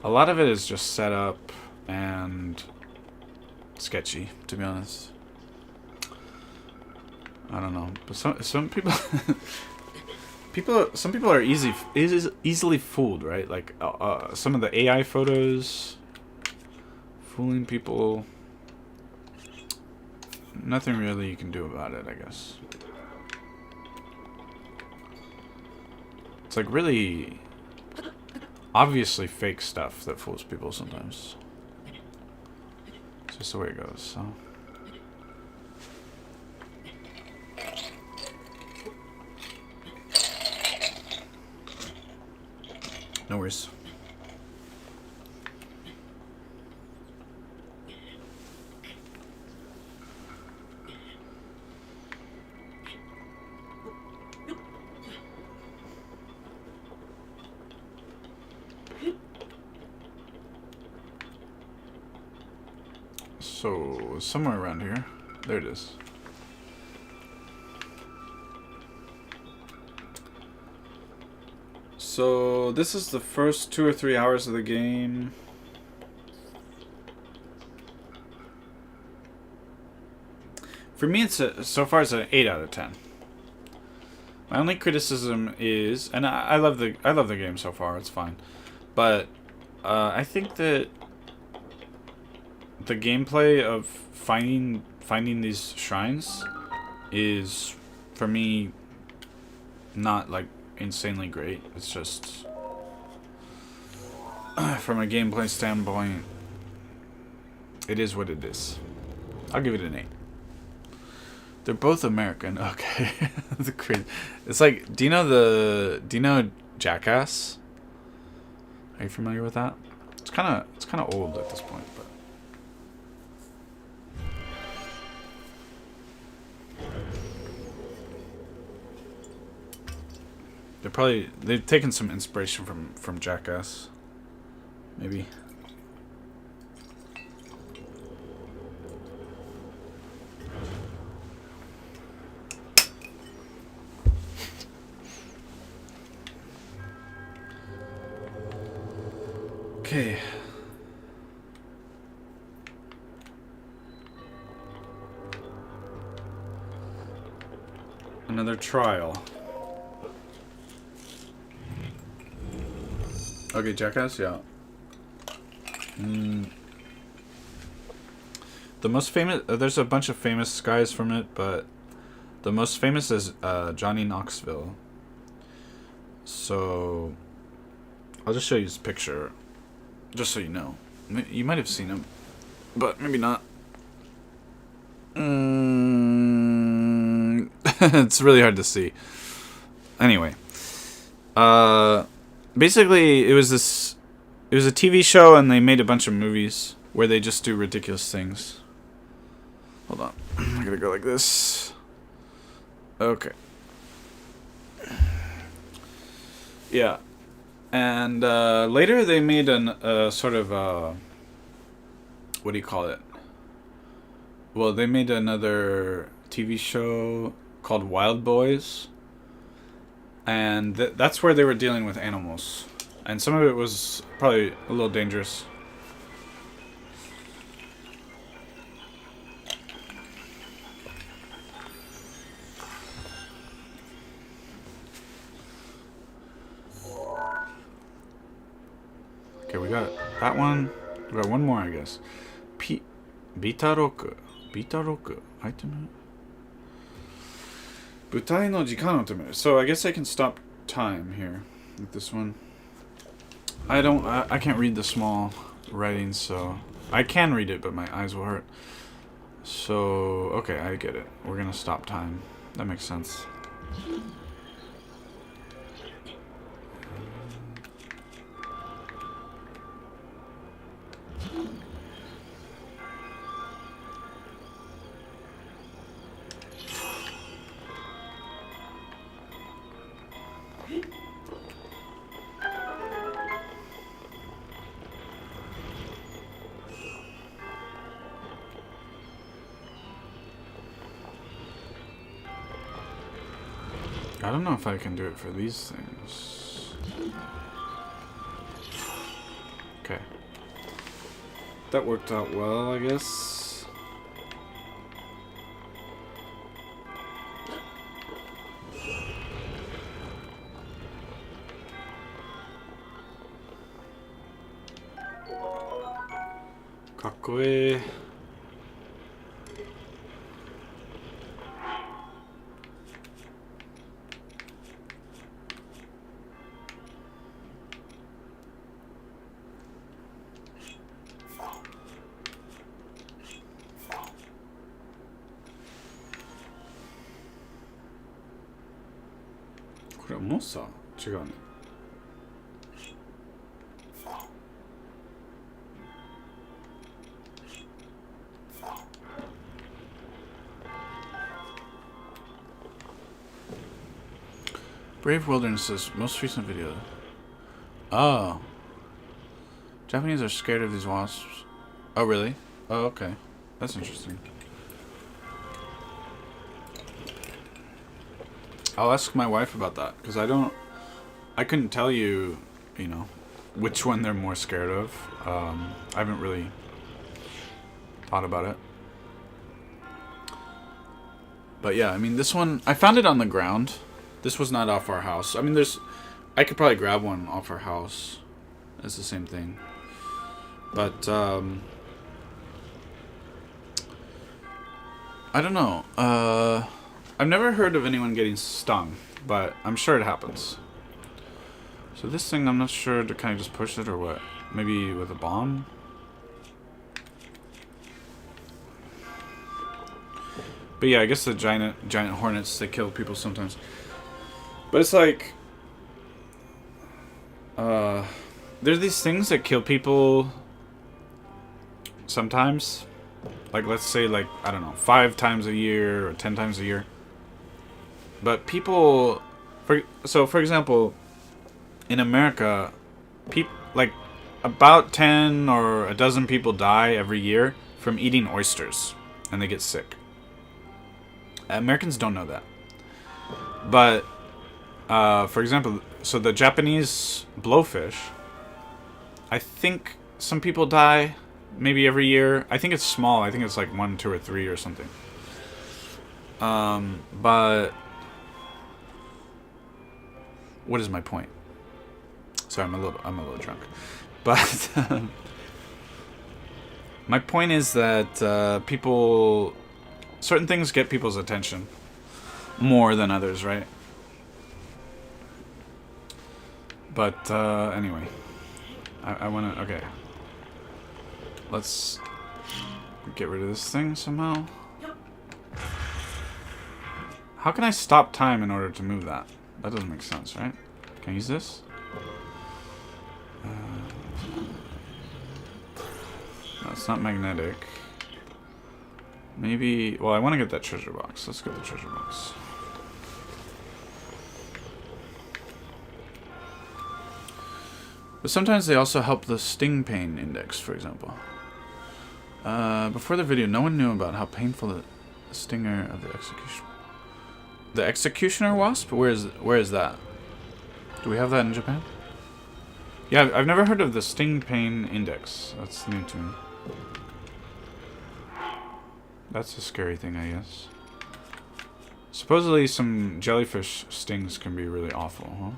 A lot of it is just set up and sketchy, to be honest. I don't know, but some people some people are easily fooled, right? Like some of the AI photos fooling people. Nothing really you can do about it, I guess. It's like really obviously fake stuff that fools people sometimes. It's just the way it goes, so. No worries. So, somewhere around here. There it is. So, this is the first 2 or 3 hours of the game. For me, so far it's an 8 out of 10. My only criticism is, and I love the game so far. It's fine, but I think that the gameplay of finding these shrines is, for me, not like insanely great. It's just from a gameplay standpoint, it is what it is. I'll give it an 8. They're both American. Okay. It's like, do you know Jackass? Are you familiar with that? It's kind of old at this point, but they've taken some inspiration from Jackass. Maybe. Okay. Another trial. Okay, Jackass, yeah. The most famous, there's a bunch of famous guys from it, but the most famous is Johnny Knoxville. So, I'll just show you his picture, just so you know. You might have seen him, but maybe not. It's really hard to see. Anyway, basically, it was a TV show, and they made a bunch of movies where they just do ridiculous things. Hold on, I gotta go like this. Okay. Yeah, and later they made an sort of what do you call it? Well, they made another TV show called Wild Boys, and that's where they were dealing with animals, and some of it was probably a little dangerous. Okay, we got that one. We got one more, I guess. Bitaroku. Item. Butai no jikan no tame. So I guess I can stop time here with this one. I can't read the small writing, so I can read it, but my eyes will hurt. So okay, I get it. We're gonna stop time. That makes sense. I don't know if I can do it for these things. Okay. That worked out well, I guess. Kakkoe. Kore重さ違うね。Brave Wilderness's most recent video. Oh. Japanese are scared of these wasps. Oh, really? Oh, okay. That's interesting. I'll ask my wife about that, because I couldn't tell you, you know, which one they're more scared of. I haven't really thought about it. But yeah, I mean, this one, I found it on the ground. This was not off our house. I mean, I could probably grab one off our house. It's the same thing. But, I don't know. I've never heard of anyone getting stung, but I'm sure it happens. So this thing, I'm not sure to kind of just push it or what. Maybe with a bomb? But yeah, I guess the giant hornets, they kill people sometimes. But it's like, there's these things that kill people sometimes. Like, let's say, like, I don't know, 5 times a year or 10 times a year. But people, for example, in America, like, about 10 or a dozen people die every year from eating oysters, and they get sick. Americans don't know that. But, for example, so the Japanese blowfish, I think some people die maybe every year. I think it's small. I think it's like 1, 2, or 3 or something. But what is my point? Sorry, I'm a little drunk. But my point is that certain things get people's attention more than others, right? But anyway, I want to. Okay, let's get rid of this thing somehow. How can I stop time in order to move that? That doesn't make sense, right? Can I use this? No, it's not magnetic. Maybe. Well, I want to get that treasure box. Let's get the treasure box. But sometimes they also help the sting pain index, for example. Before the video, no one knew about how painful the stinger of the executioner. The executioner wasp? Where is that? Do we have that in Japan? Yeah, I've never heard of the sting pain index. That's new to me. That's a scary thing, I guess. Supposedly some jellyfish stings can be really awful, huh?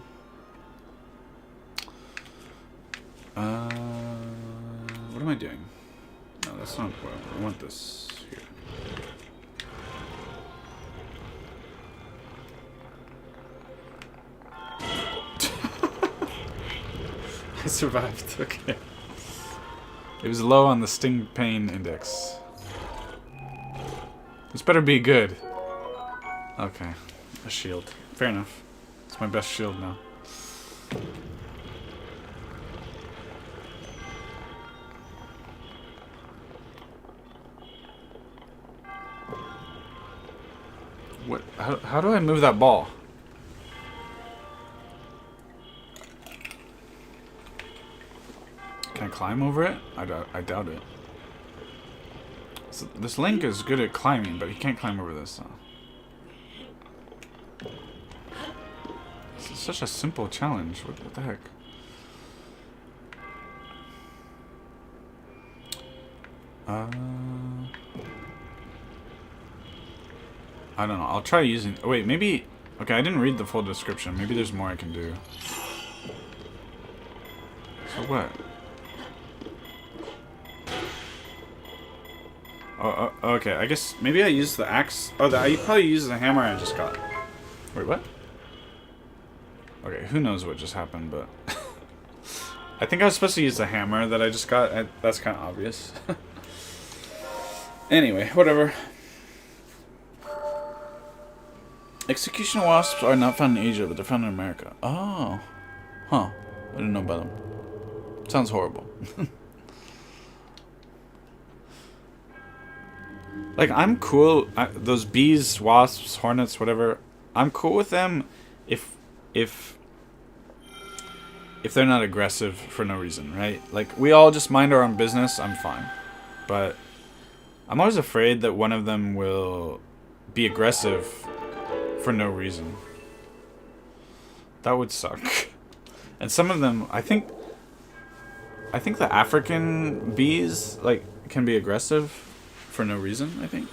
What am I doing? No, that's not what I want. This here. I survived. Okay. It was low on the sting pain index. This better be good. Okay. A shield. Fair enough. It's my best shield now. What? How do I move that ball? Can I climb over it? I doubt it. So this Link is good at climbing, but he can't climb over this, though. such a simple challenge. What the heck? I don't know. I'll try using... Oh, wait, maybe... Okay, I didn't read the full description. Maybe there's more I can do. So what? Oh, okay. I guess maybe I used the axe. Oh, I probably used the hammer I just got. Wait, what? Okay, who knows what just happened, but... I think I was supposed to use the hammer that I just got. That's kind of obvious. Anyway, whatever. Executioner wasps are not found in Asia, but they're found in America. Oh. Huh. I didn't know about them. Sounds horrible. Like, I'm cool. Those bees, wasps, hornets, whatever. I'm cool with them if they're not aggressive for no reason, right? Like, we all just mind our own business. I'm fine. But I'm always afraid that one of them will be aggressive for no reason. That would suck. And some of them, I think the African bees, like, can be aggressive for no reason, I think.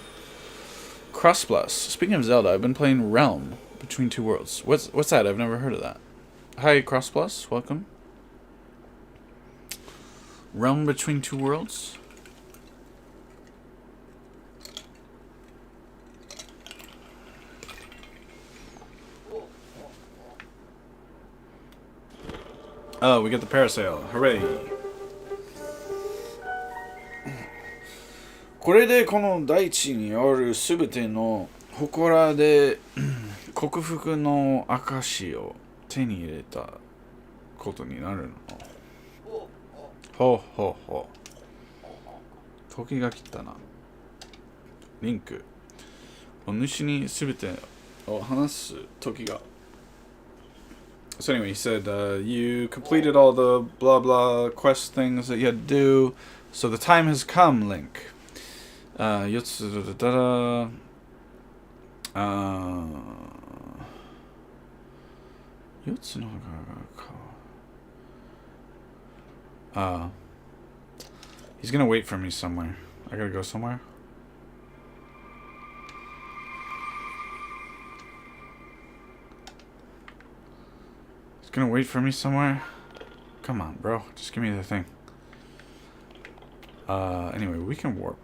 Cross Plus. Speaking of Zelda, I've been playing Realm Between Two Worlds. What's that? I've never heard of that. Hi, Cross Plus. Welcome. Realm Between Two Worlds. Oh, we get the parasail. Hooray. これでこの大地にあるすべての祠で克服の証を手に入れたことになるの。ほうほうほう。時が来たな。リンク。お主にすべてを話す時が。So anyway, he said, you completed all the blah blah quest things that you had to do, so the time has come, Link. 4つだったら、4つのか。He's gonna wait for me somewhere. I gotta go somewhere. Gonna wait for me somewhere? Come on, bro. Just give me the thing. Anyway, we can warp.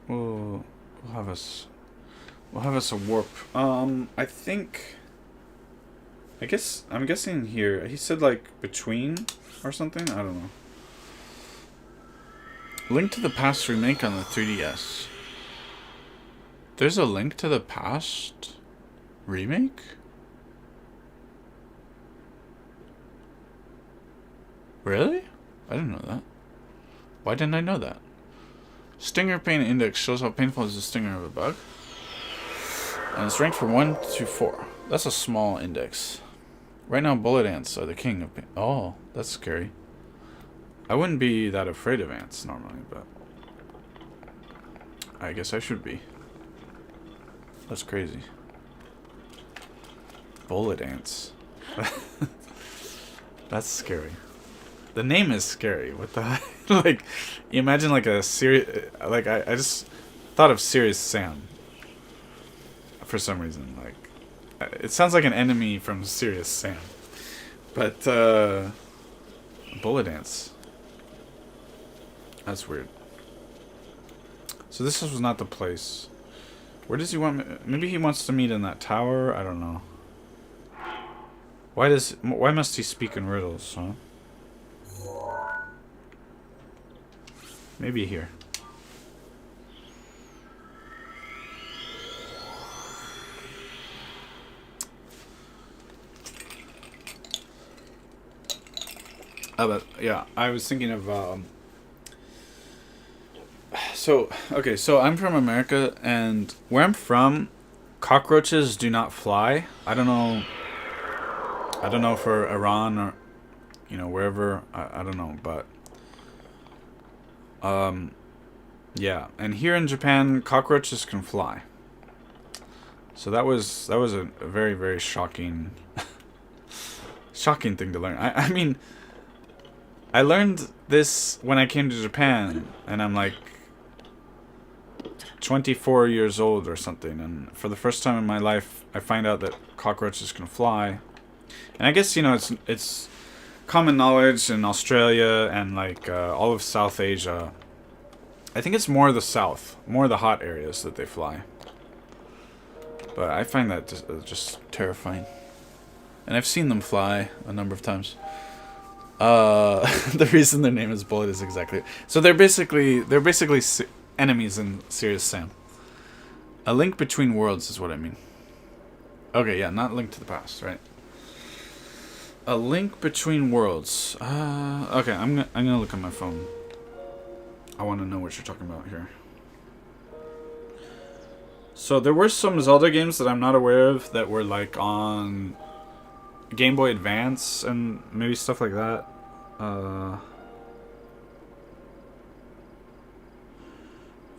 We'll have us a warp. I think... I'm guessing here. He said, like, between or something? I don't know. Link to the Past remake on the 3DS. There's a Link to the Past remake? Really? I didn't know that. Why didn't I know that? Stinger Pain Index shows how painful is the stinger of a bug. And it's ranked from 1 to 4. That's a small index. Right now, bullet ants are the king of pain. Oh, that's scary. I wouldn't be that afraid of ants normally, but I guess I should be. That's crazy. Bullet ants. That's scary. The name is scary. What the heck? Like, you imagine like a serious... Like, I just thought of Serious Sam. For some reason. Like, it sounds like an enemy from Serious Sam. But, bullet ants. That's weird. So this was not the place. Where does he want me? Maybe he wants to meet in that tower? I don't know. Why must he speak in riddles, huh? Maybe here. But yeah, I was thinking of so I'm from America, and where I'm from, cockroaches do not fly. I don't know for Iran or, wherever, I don't know, but Yeah, and here in Japan, cockroaches can fly. So that was a very, very shocking shocking thing to learn. I mean, I learned this when I came to Japan, and I'm like 24 years old or something, and for the first time in my life, I find out that cockroaches can fly. And I guess, you know, it's common knowledge in Australia and like all of South Asia. I think it's more the south, more the hot areas that they fly. But I find that just terrifying. And I've seen them fly a number of times. The reason their name is Bullet is exactly... So they're basically enemies in Serious Sam. A link between worlds is what I mean. Okay, yeah, not Link to the Past, right? A link between worlds. Okay, I'm gonna look at my phone. I want to know what you're talking about here. So there were some Zelda games that I'm not aware of that were like on Game Boy Advance and maybe stuff like that.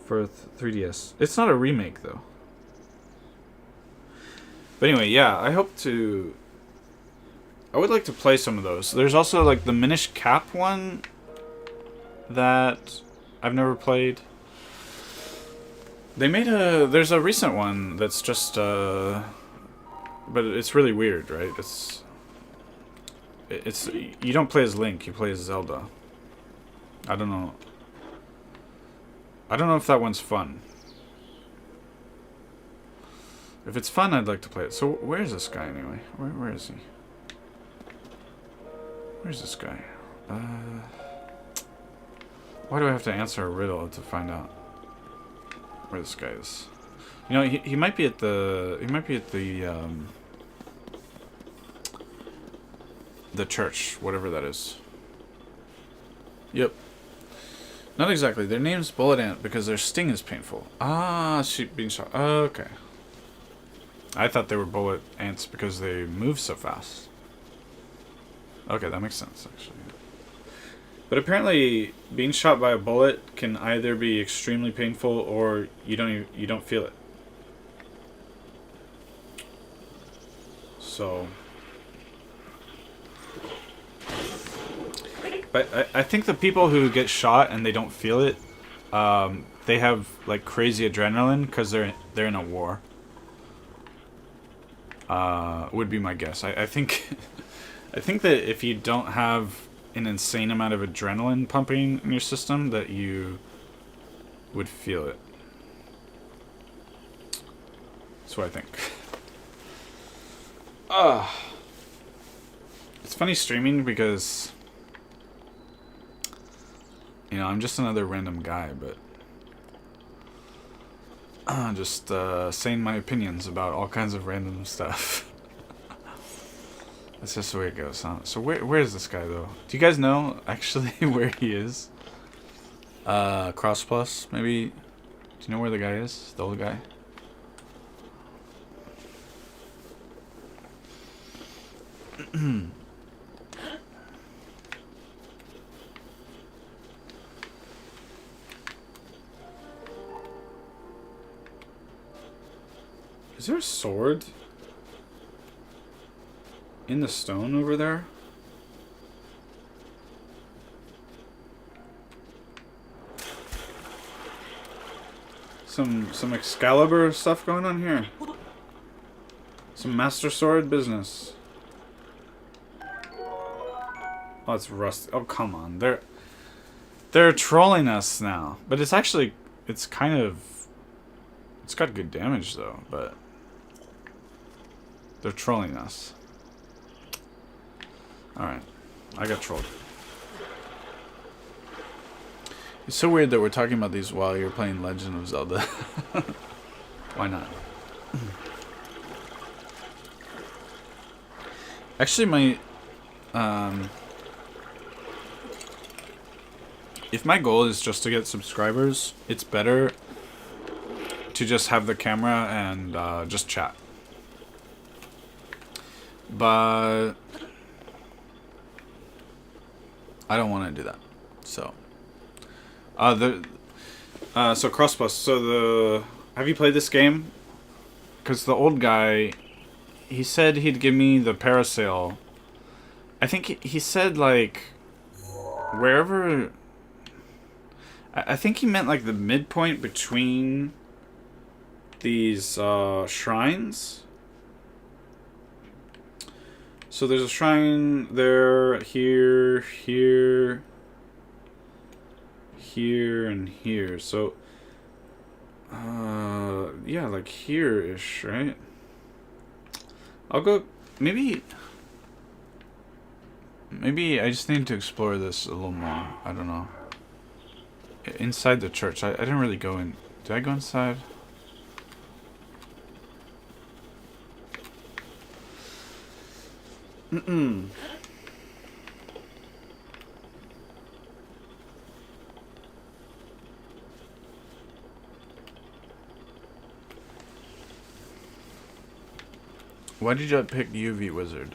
For 3DS. It's not a remake though. But anyway, yeah, I would like to play some of those. There's also like the Minish Cap one that I've never played. There's a recent one that's just but it's really weird, right? It's you don't play as Link, you play as Zelda. I don't know if that one's fun. If it's fun, I'd like to play it. So where's this guy anyway? Where is he? Where's this guy? Why do I have to answer a riddle to find out where this guy is? You know, he might be at the church, whatever that is. Yep. Not exactly. Their name's Bullet Ant because their sting is painful. Ah, sheep being shot. Okay. I thought they were bullet ants because they move so fast. Okay, that makes sense actually. But apparently, being shot by a bullet can either be extremely painful or you don't feel it. So, but I think the people who get shot and they don't feel it, they have like crazy adrenaline because they're in a war. Would be my guess. I think I think that if you don't have an insane amount of adrenaline pumping in your system, that you would feel it. That's what I think. It's funny streaming because, you know, I'm just another random guy, but just saying my opinions about all kinds of random stuff. That's just the way it goes, huh? So where is this guy though? Do you guys know actually where he is? Cross Plus, maybe. Do you know where the guy is? The old guy? Is there a sword in the stone over there? Some Excalibur stuff going on here. Some Master Sword business. Oh, it's rusty. Oh, come on. They're trolling us now. But it's actually, it's kind of, it's got good damage though, but they're trolling us. Alright. I got trolled. It's so weird that we're talking about these while you're playing Legend of Zelda. Why not? Actually, my... if my goal is just to get subscribers, it's better to just have the camera and just chat. But I don't want to do that. So So Crossbus. Have you played this game? Because the old guy, he said he'd give me the parasail. I think he said like wherever. I think he meant like the midpoint between these shrines. So there's a shrine there, here, and here. So, yeah, like here-ish, right? I'll go, maybe I just need to explore this a little more. I don't know. Inside the church, I didn't really go in. Did I go inside? Why did you pick UV Wizard?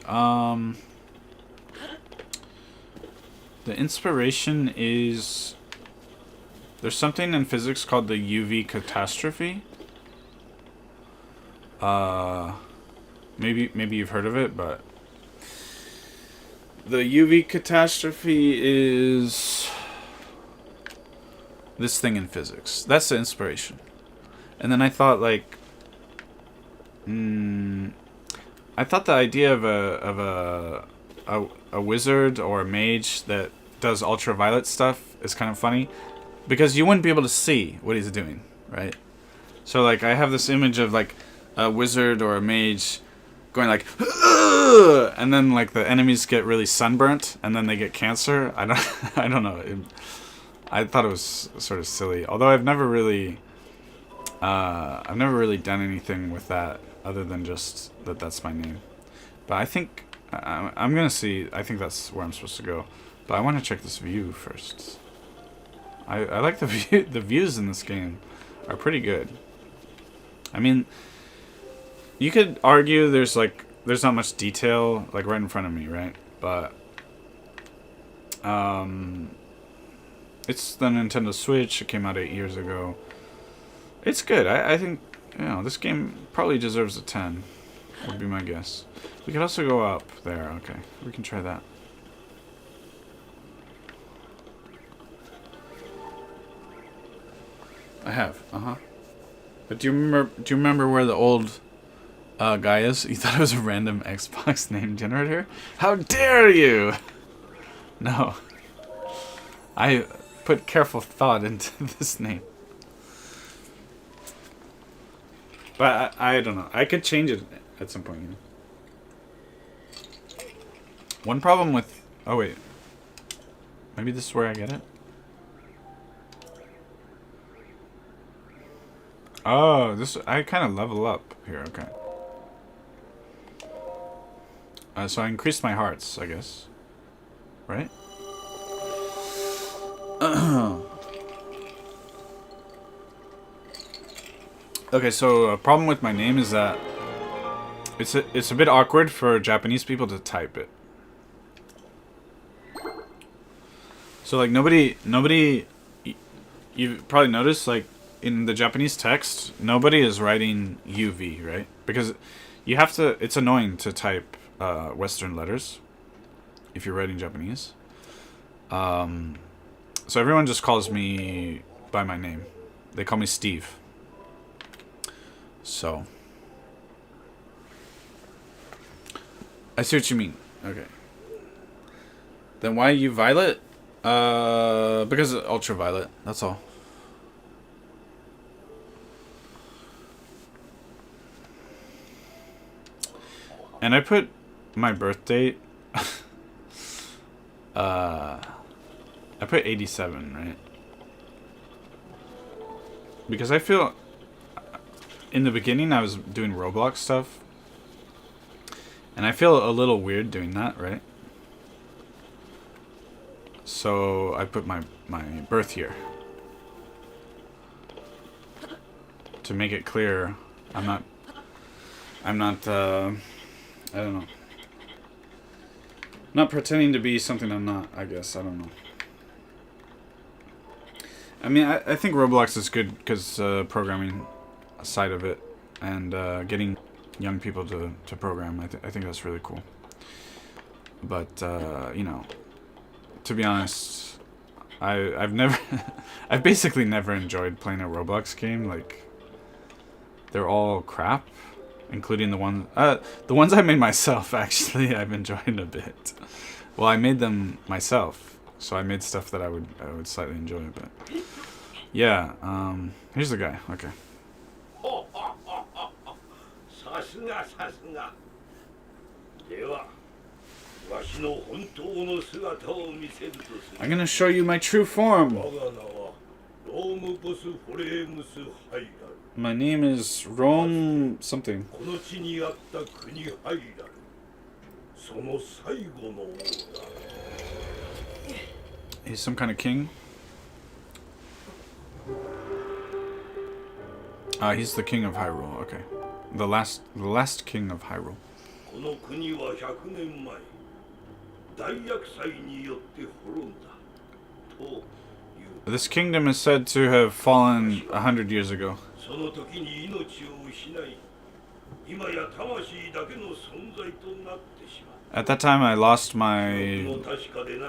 The inspiration is... There's something in physics called the UV catastrophe. Maybe you've heard of it, but... The UV catastrophe is... this thing in physics. That's the inspiration. And then I thought, like... I thought the idea of a wizard or a mage that does ultraviolet stuff is kind of funny, because you wouldn't be able to see what he's doing, right? So like I have this image of like a wizard or a mage going like, "Ugh!" And then like the enemies get really sunburnt and then they get cancer. I don't know. I thought it was sort of silly. Although I've never really done anything with that other than just that's my name. But I think I'm gonna see. I think that's where I'm supposed to go. But I want to check this view first. I like the view. The views in this game are pretty good. I mean, you could argue there's not much detail like right in front of me, right? But it's the Nintendo Switch. It came out 8 years ago. It's good. I think this game probably deserves a 10. Would be my guess. We could also go up there. Okay, we can try that. I have. But do you remember where the old guy is? You thought it was a random Xbox name generator? How dare you! No. I put careful thought into this name. But I don't know. I could change it at some point. One problem with... Oh, wait. Maybe this is where I get it? Oh, this... I kind of level up here. Okay. So I increased my hearts, I guess. Right? Okay, so a problem with my name is that it's a bit awkward for Japanese people to type it. So like nobody you've probably noticed like in the Japanese text nobody is writing UV, right? Because you have to, it's annoying to type Western letters if you're writing Japanese. So everyone just calls me by my name. They call me Steve. So I see what you mean. Okay. Then why are you violet? Because of ultraviolet. That's all. And I put my birth date. I put 87, right? Because I feel in the beginning I was doing Roblox stuff. And I feel a little weird doing that, right? So I put my birth year. To make it clear, I'm not I don't know. Not pretending to be something I'm not, I guess. I don't know. I mean, I think Roblox is good because programming side of it and getting young people to program. I think that's really cool. But you know, to be honest, I've never, I've basically never enjoyed playing a Roblox game. Like, they're all crap, including the ones I made myself. Actually, I've enjoyed a bit. Well, I made them myself, so I made stuff that I would slightly enjoy. But yeah, here's the guy. Okay. I'm gonna show you my true form. My name is Rome something. He's some kind of king. He's the king of Hyrule. Okay, the last king of Hyrule. This kingdom is said to have fallen 100 years ago. At that time, I lost my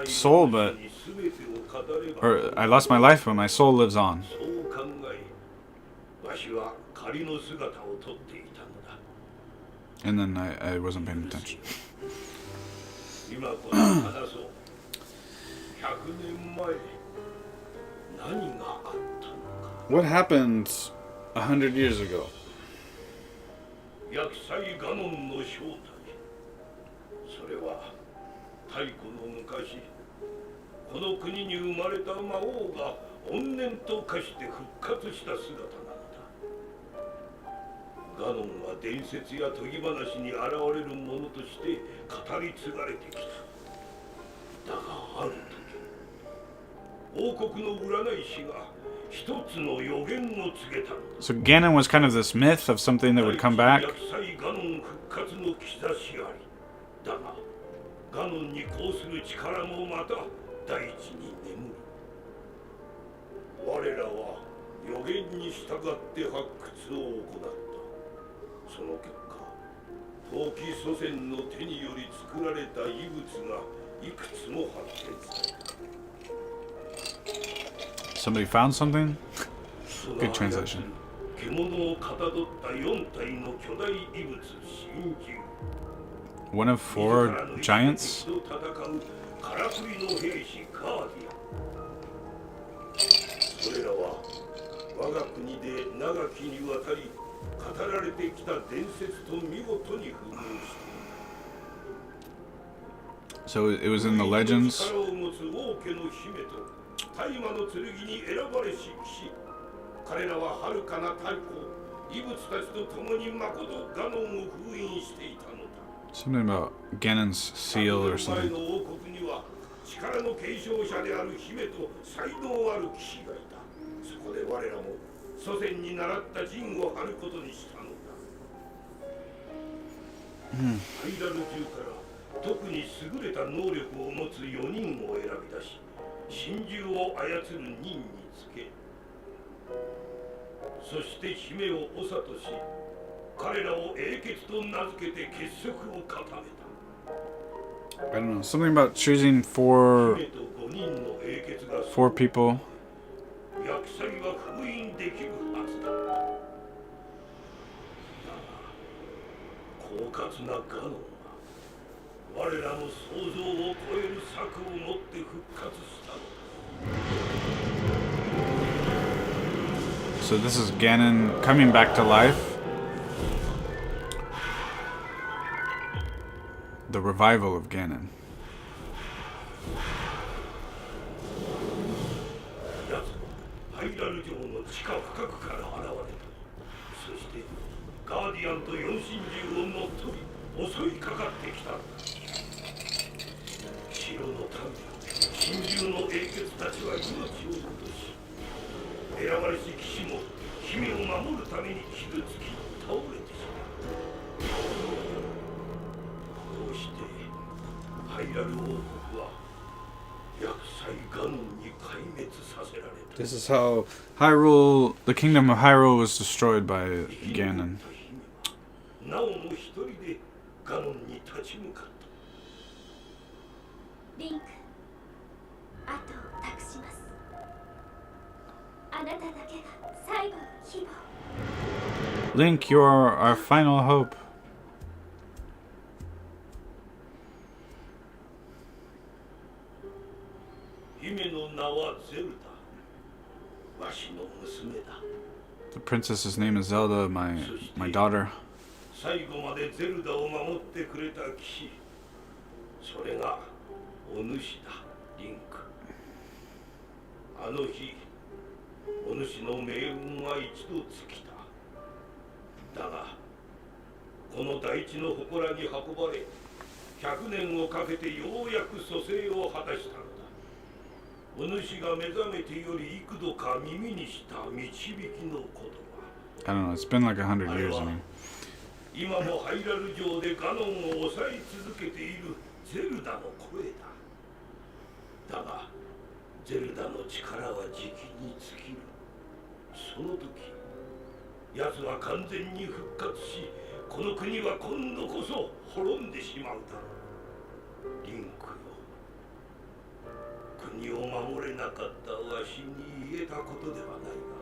soul, I lost my life, but my soul lives on. And then I wasn't paying attention. What happened 100 years ago? So Ganon was kind of this myth of something that would come back. Somebody found something? Good translation. One of 4 giants? So it was in the legends? Something about Ganon's seal or something. I don't know, something about choosing 4 people. So this is Ganon coming back to life. The revival of Ganon. This is how Hyrule, the kingdom of Hyrule was destroyed by Ganon. なおも一人でガノンに立ち向かった。リンク、後を託します。あなただけが最後の希望。Link, you are our final hope. 姫の名はゼルダ。わしの娘だ。The princess's name is Zelda, my daughter. 最後までゼルダを守ってくれた騎士。それがお主だ、リンク。あの日、お主の命運は一度尽きた。だが、この大地の祠に運ばれ、100年をかけてようやく蘇生を果たしたのだ。お主が目覚めてより幾度か耳にした導きの言葉。I don't know, it's been like 100 years. 今もハイラル城でガノンを抑え続けているゼルダの声だ。だが、ゼルダの力はじきに尽きる。その時、奴は完全に復活し、この国は今度こそ滅んでしまうだろう。リンクよ、国を守れなかったわしに言えたことではないが、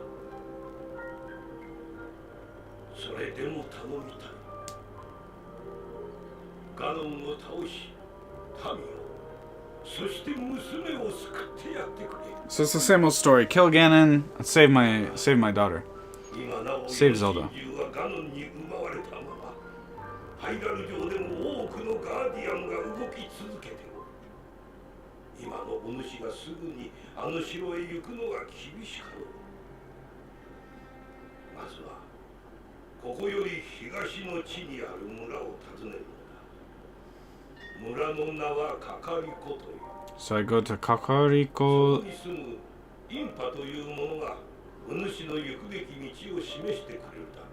それでも頼みたい。ガノンを倒し、民を、そして娘を救ってやってくれ。So it's the same old story. Kill Ganon, save my daughter. Save Zelda. ガノンに奪われたまま、ハイラル城でも多くのガーディアンが動き続けておる。今のお主がすぐにあの城へ行くのが厳しかろう。まずは、ここより東の地にある村を訪ねる。村の名はカカリコという。So I go to Kakariko. そこに住むインパという者がお主の行くべき道を示してくれるだろ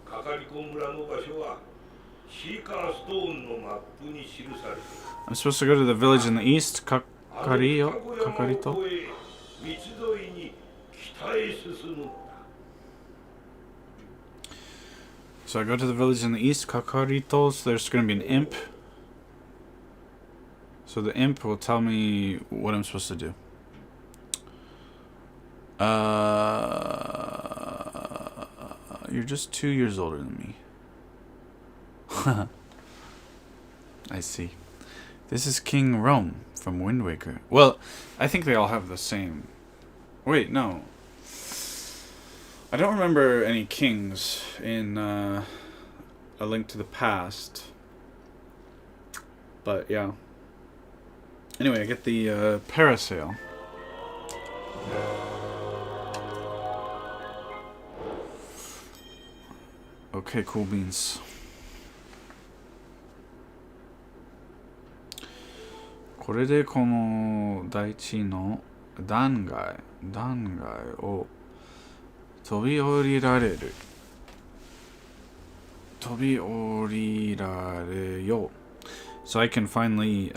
う。カカリコ村の場所はシーカーストーンのマップに記されている。I'm supposed to go to the village in the east, Kakarito. 道沿いに北へ進むのだ。So I go to the village in the east, Kakarito. So there's going to be an imp. So the imp will tell me what I'm supposed to do. You're just 2 years older than me. I see. This is King Rome from Wind Waker. Well, I think they all have the same. Wait, no. I don't remember any kings in A Link to the Past. But yeah. Anyway, I get the parasail. Okay, cool beans. これでこの大地の断崖を飛び降りられる。飛び降りられよう。So I can finally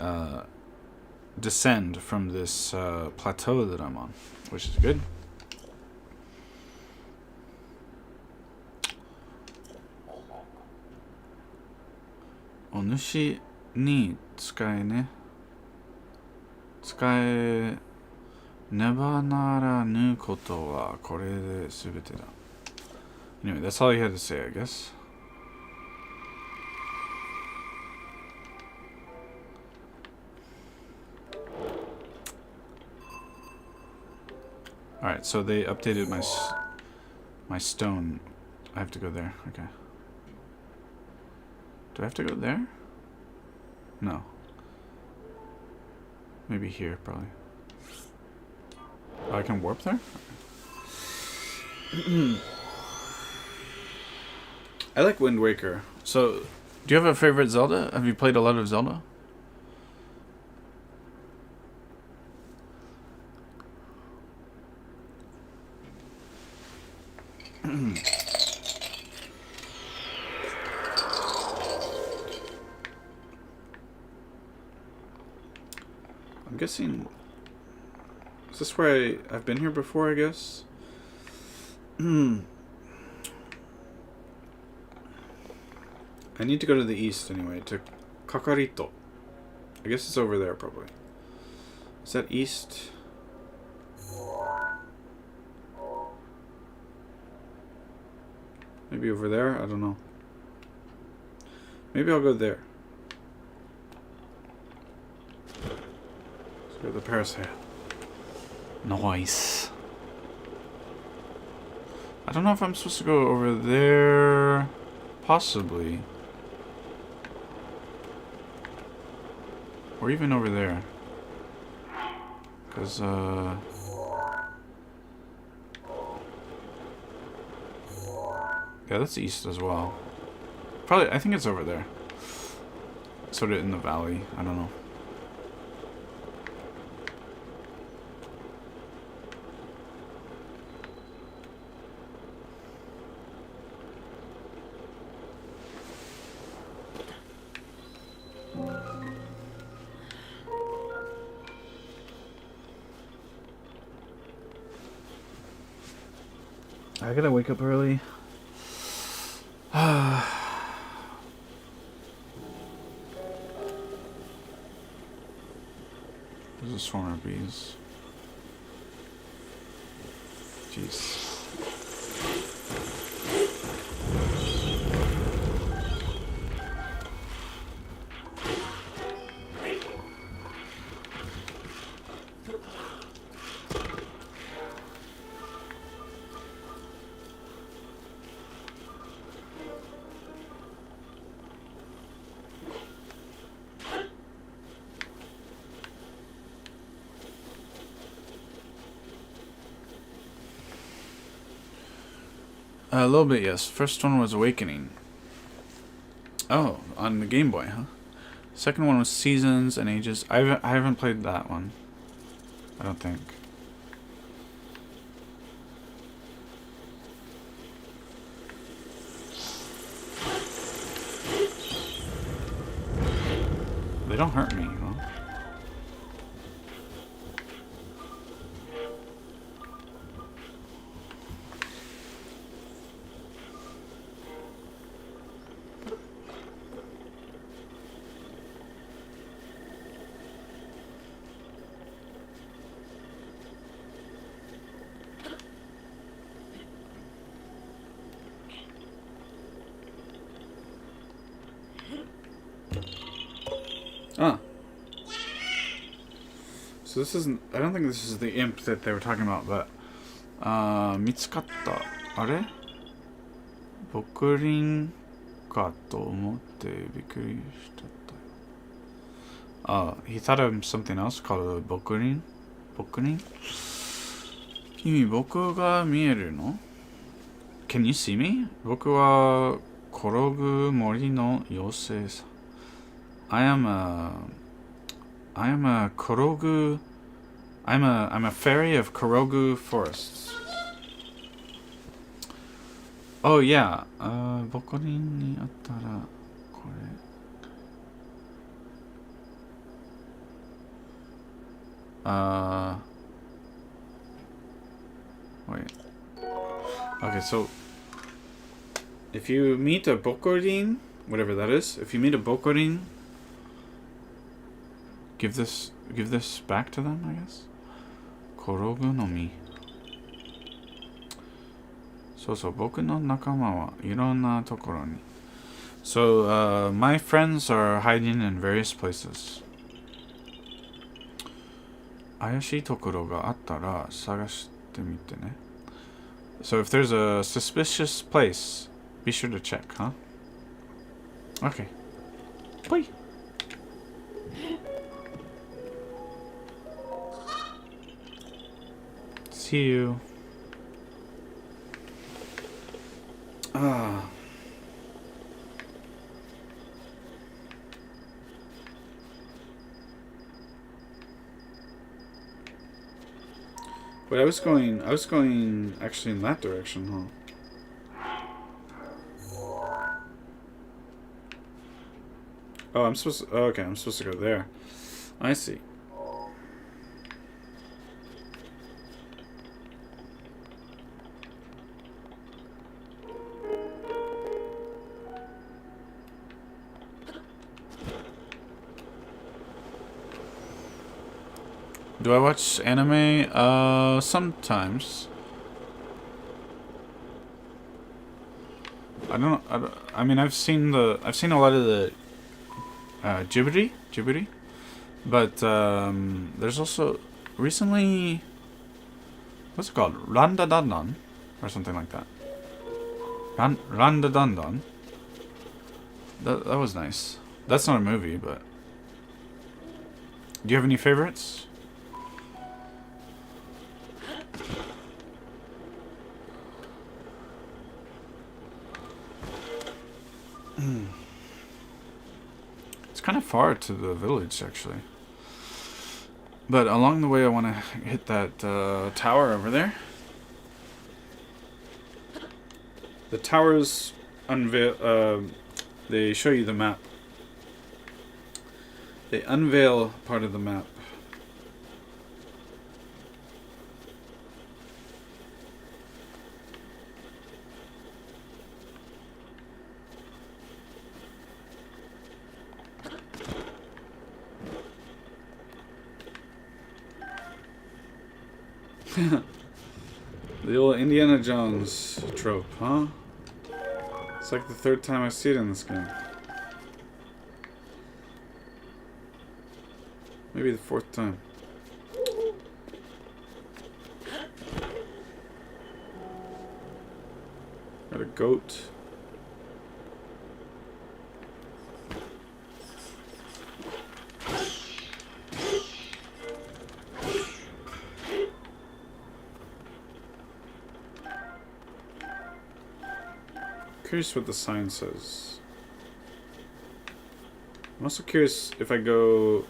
descend from this plateau that I'm on, which is good. O主に使えね。使えねばならぬことはこれで全てだ。Anyway, that's all he had to say, I guess. Alright, so they updated my stone. I have to go there. Okay. Do I have to go there? No. Maybe here, probably. Oh, I can warp there? I like Wind Waker. So, do you have a favorite Zelda? Have you played a lot of Zelda? I'm guessing Is this where I've been here before, I guess? I need to go to the east anyway, to Kakarito. I guess it's over there, probably. Is that east? Maybe over there? I don't know. Maybe I'll go there. Let's go to the parasite. Nice. I don't know if I'm supposed to go over there. Possibly. Or even over there. Because, yeah, that's east as well. Probably, I think it's over there. Sort of in the valley. I don't know. I gotta wake up early. There's a swarm of bees. Jeez. A little bit, yes. First one was Awakening. Oh, on the Game Boy, huh? Second one was Seasons and Ages. I haven't played that one. I don't think. They don't hurt me, you know? Ah. So this isn't... I don't think this is the imp that they were talking about, but... 見つかった。あれ？牧林かと思ってびっくりしちゃった。he thought of something else called 牧林？牧林？君、僕が見えるの？ Can you see me? 僕は転ぐ森の妖精さ。I am a Korogu. I'm a fairy of Korogu forests. Oh yeah. 牧林にあったらこれ。Wait. Okay, so if you meet a bokorin, whatever that is, if you meet a bokorin, give this back to them, I guess. Korogu no mi. So boku no nakama wa ironna tokoro ni. So my friends are hiding in various places. 怪しいところがあったら探してみてね。So if there's a suspicious place, be sure to check, huh? Okay. Bye. See you. Wait, I was going actually in that direction, huh? Oh, I'm supposed to go there. I see. Do I watch anime? Sometimes. I mean, I've seen a lot of the Ghibli, but there's also recently, what's it called? Randa Dandan or something like that. Randa Dandan. That was nice. That's not a movie, but do you have any favorites? It's kind of far to the village, actually. But along the way, I want to hit that tower over there. The towers unveil. They show you the map. They unveil part of the map. The old Indiana Jones trope, huh? It's like the third time I see it in this game. Maybe the fourth time. Got a goat. Curious what the sign says. I'm also curious if I go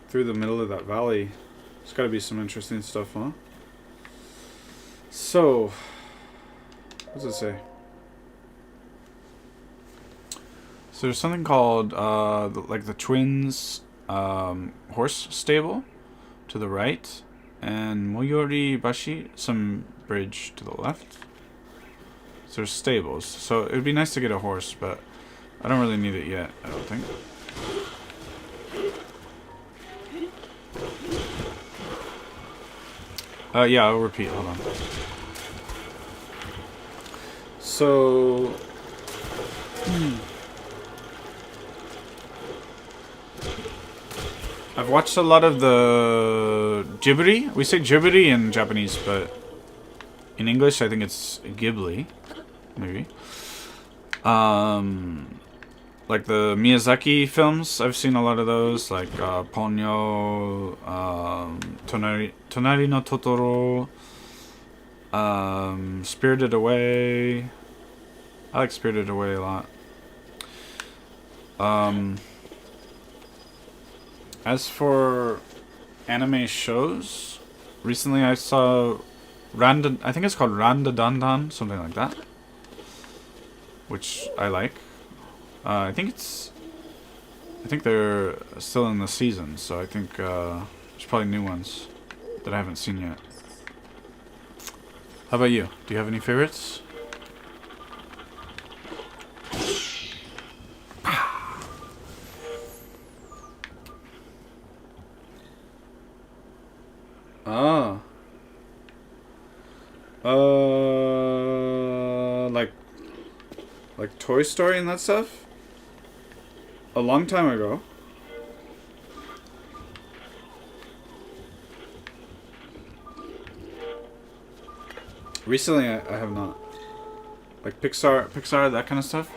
through the middle of that valley. There's got to be some interesting stuff, huh? So, what does it say? So there's something called like the twins horse stable to the right, and Moyori Bashi, some bridge to the left. So there's stables. So it would be nice to get a horse, but I don't really need it yet, I don't think. Yeah, I'll repeat. Hold on. So... I've watched a lot of the Ghibli. We say Ghibli in Japanese, but in English I think it's Ghibli. Maybe. Like the Miyazaki films, I've seen a lot of those, like Ponyo, Tonari no Totoro, Spirited Away. I like Spirited Away a lot. As for anime shows, recently I saw I think it's called Randa Dandan, something like that, which I like. I think they're still in the season, so I think there's probably new ones that I haven't seen yet. How about you? Do you have any favorites? Ah. Like Toy Story and that stuff? A long time ago. Recently, I have not. Like Pixar, that kind of stuff.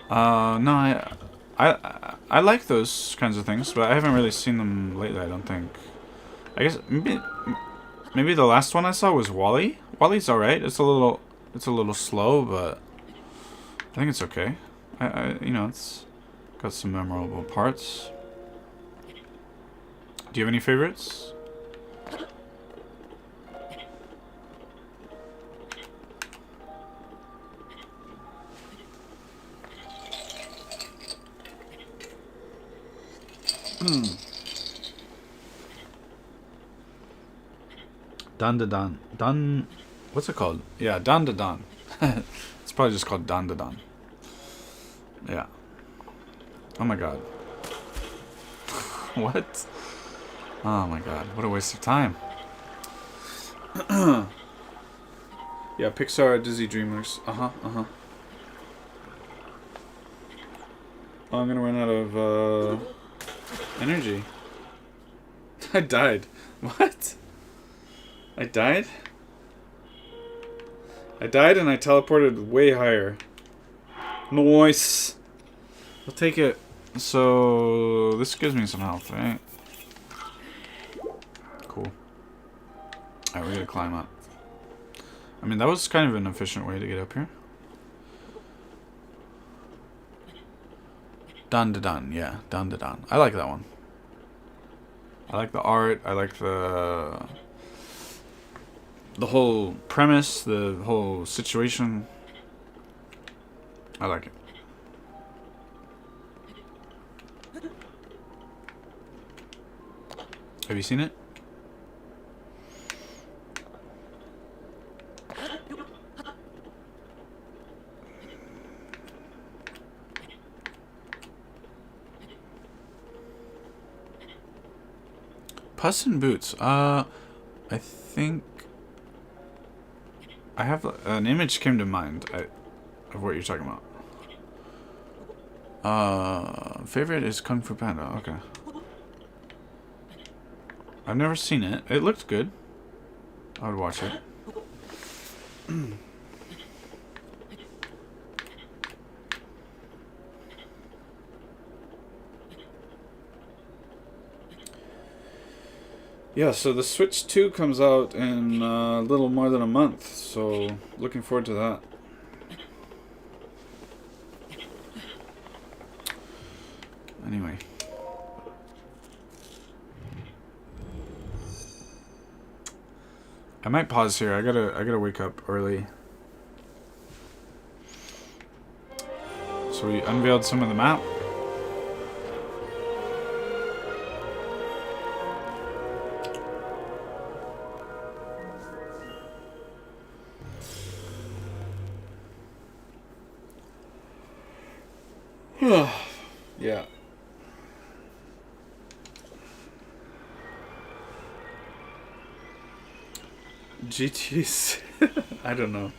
No, I like those kinds of things, but I haven't really seen them lately. I don't think. I guess maybe the last one I saw was WALL-E. WALL-E's alright. It's a little slow, but I think it's okay. You know, it's got some memorable parts. Do you have any favorites? Dan. What's it called? Yeah, Dan. It's probably just called Dan. Yeah. Oh my god. What? Oh my god, what a waste of time. Yeah, Pixar, Disney Dreamers. Oh, I'm gonna run out of energy. I died. What? I died? I died and I teleported way higher. Nice. I'll take it. So this gives me some health, right? Cool. Alright, we gotta climb up. I mean, that was kind of an efficient way to get up here. Dun da dun, yeah, dun da dun. I like that one. I like the art. I like the whole premise, the whole situation. I like it. Have you seen it? Puss in Boots. I think I have an image came to mind of what you're talking about. Favorite is Kung Fu Panda. Okay. I've never seen it. It looked good. I would watch it. Yeah, so the Switch 2 comes out in a little more than a month, so looking forward to that. Anyway. I might pause here. I gotta wake up early. So we unveiled some of the map. Yeah. GT's. I don't know.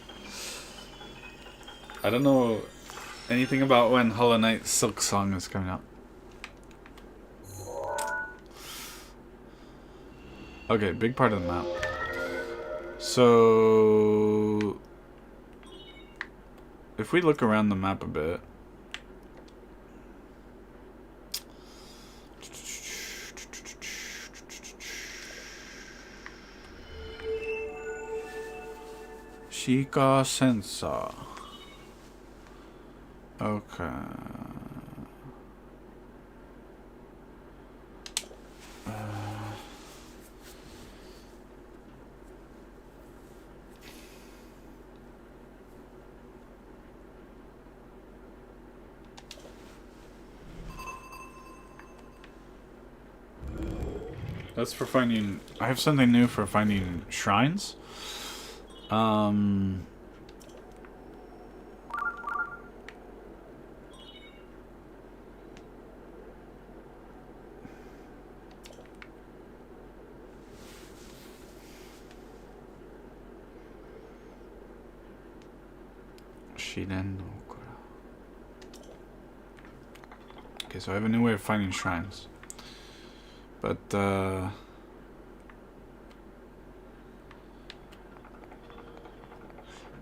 I don't know anything about when Hollow Knight Silk Song is coming out. Okay, big part of the map. So if we look around the map a bit. Shika sensor. Okay. That's for finding. I have something new for finding shrines. Okay, so I have a new way of finding shrines. But, I'm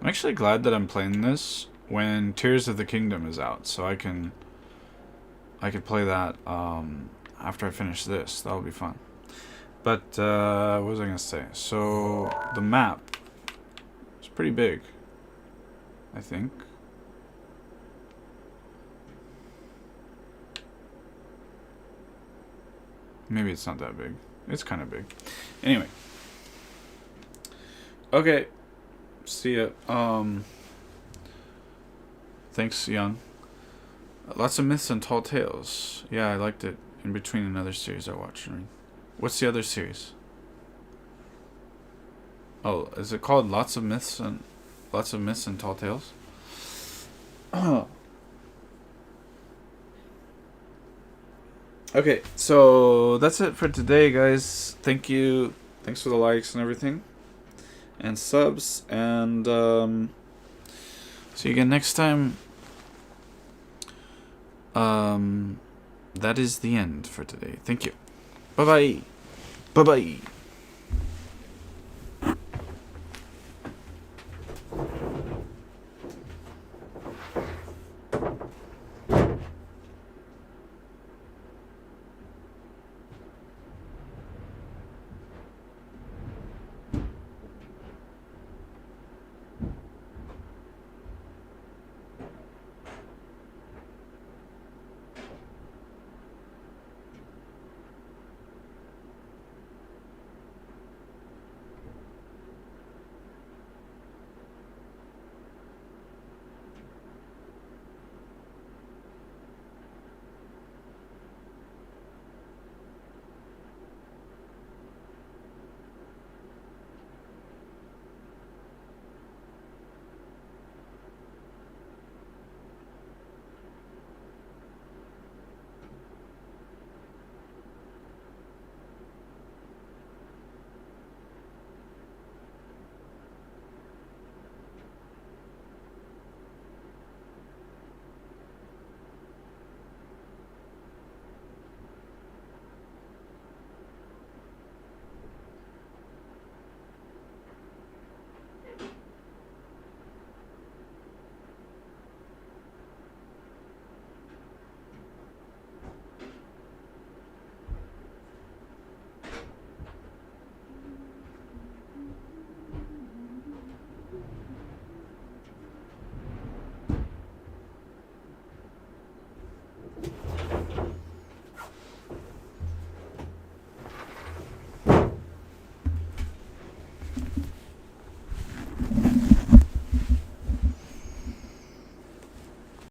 actually glad that I'm playing this when Tears of the Kingdom is out, so I could play that, after I finish this. That'll be fun. But, what was I gonna say? So, the map is pretty big, I think. Maybe it's not that big. It's kind of big. Anyway. Okay. See ya. Thanks, Young. Lots of Myths and Tall Tales. Yeah, I liked it in between another series I watched. What's the other series? Oh, is it called Lots of Myths and Tall Tales? I Okay, so that's it for today, guys. Thank you. Thanks for the likes and everything. And subs. And see you again next time. That is the end for today. Thank you. Bye-bye. Bye-bye.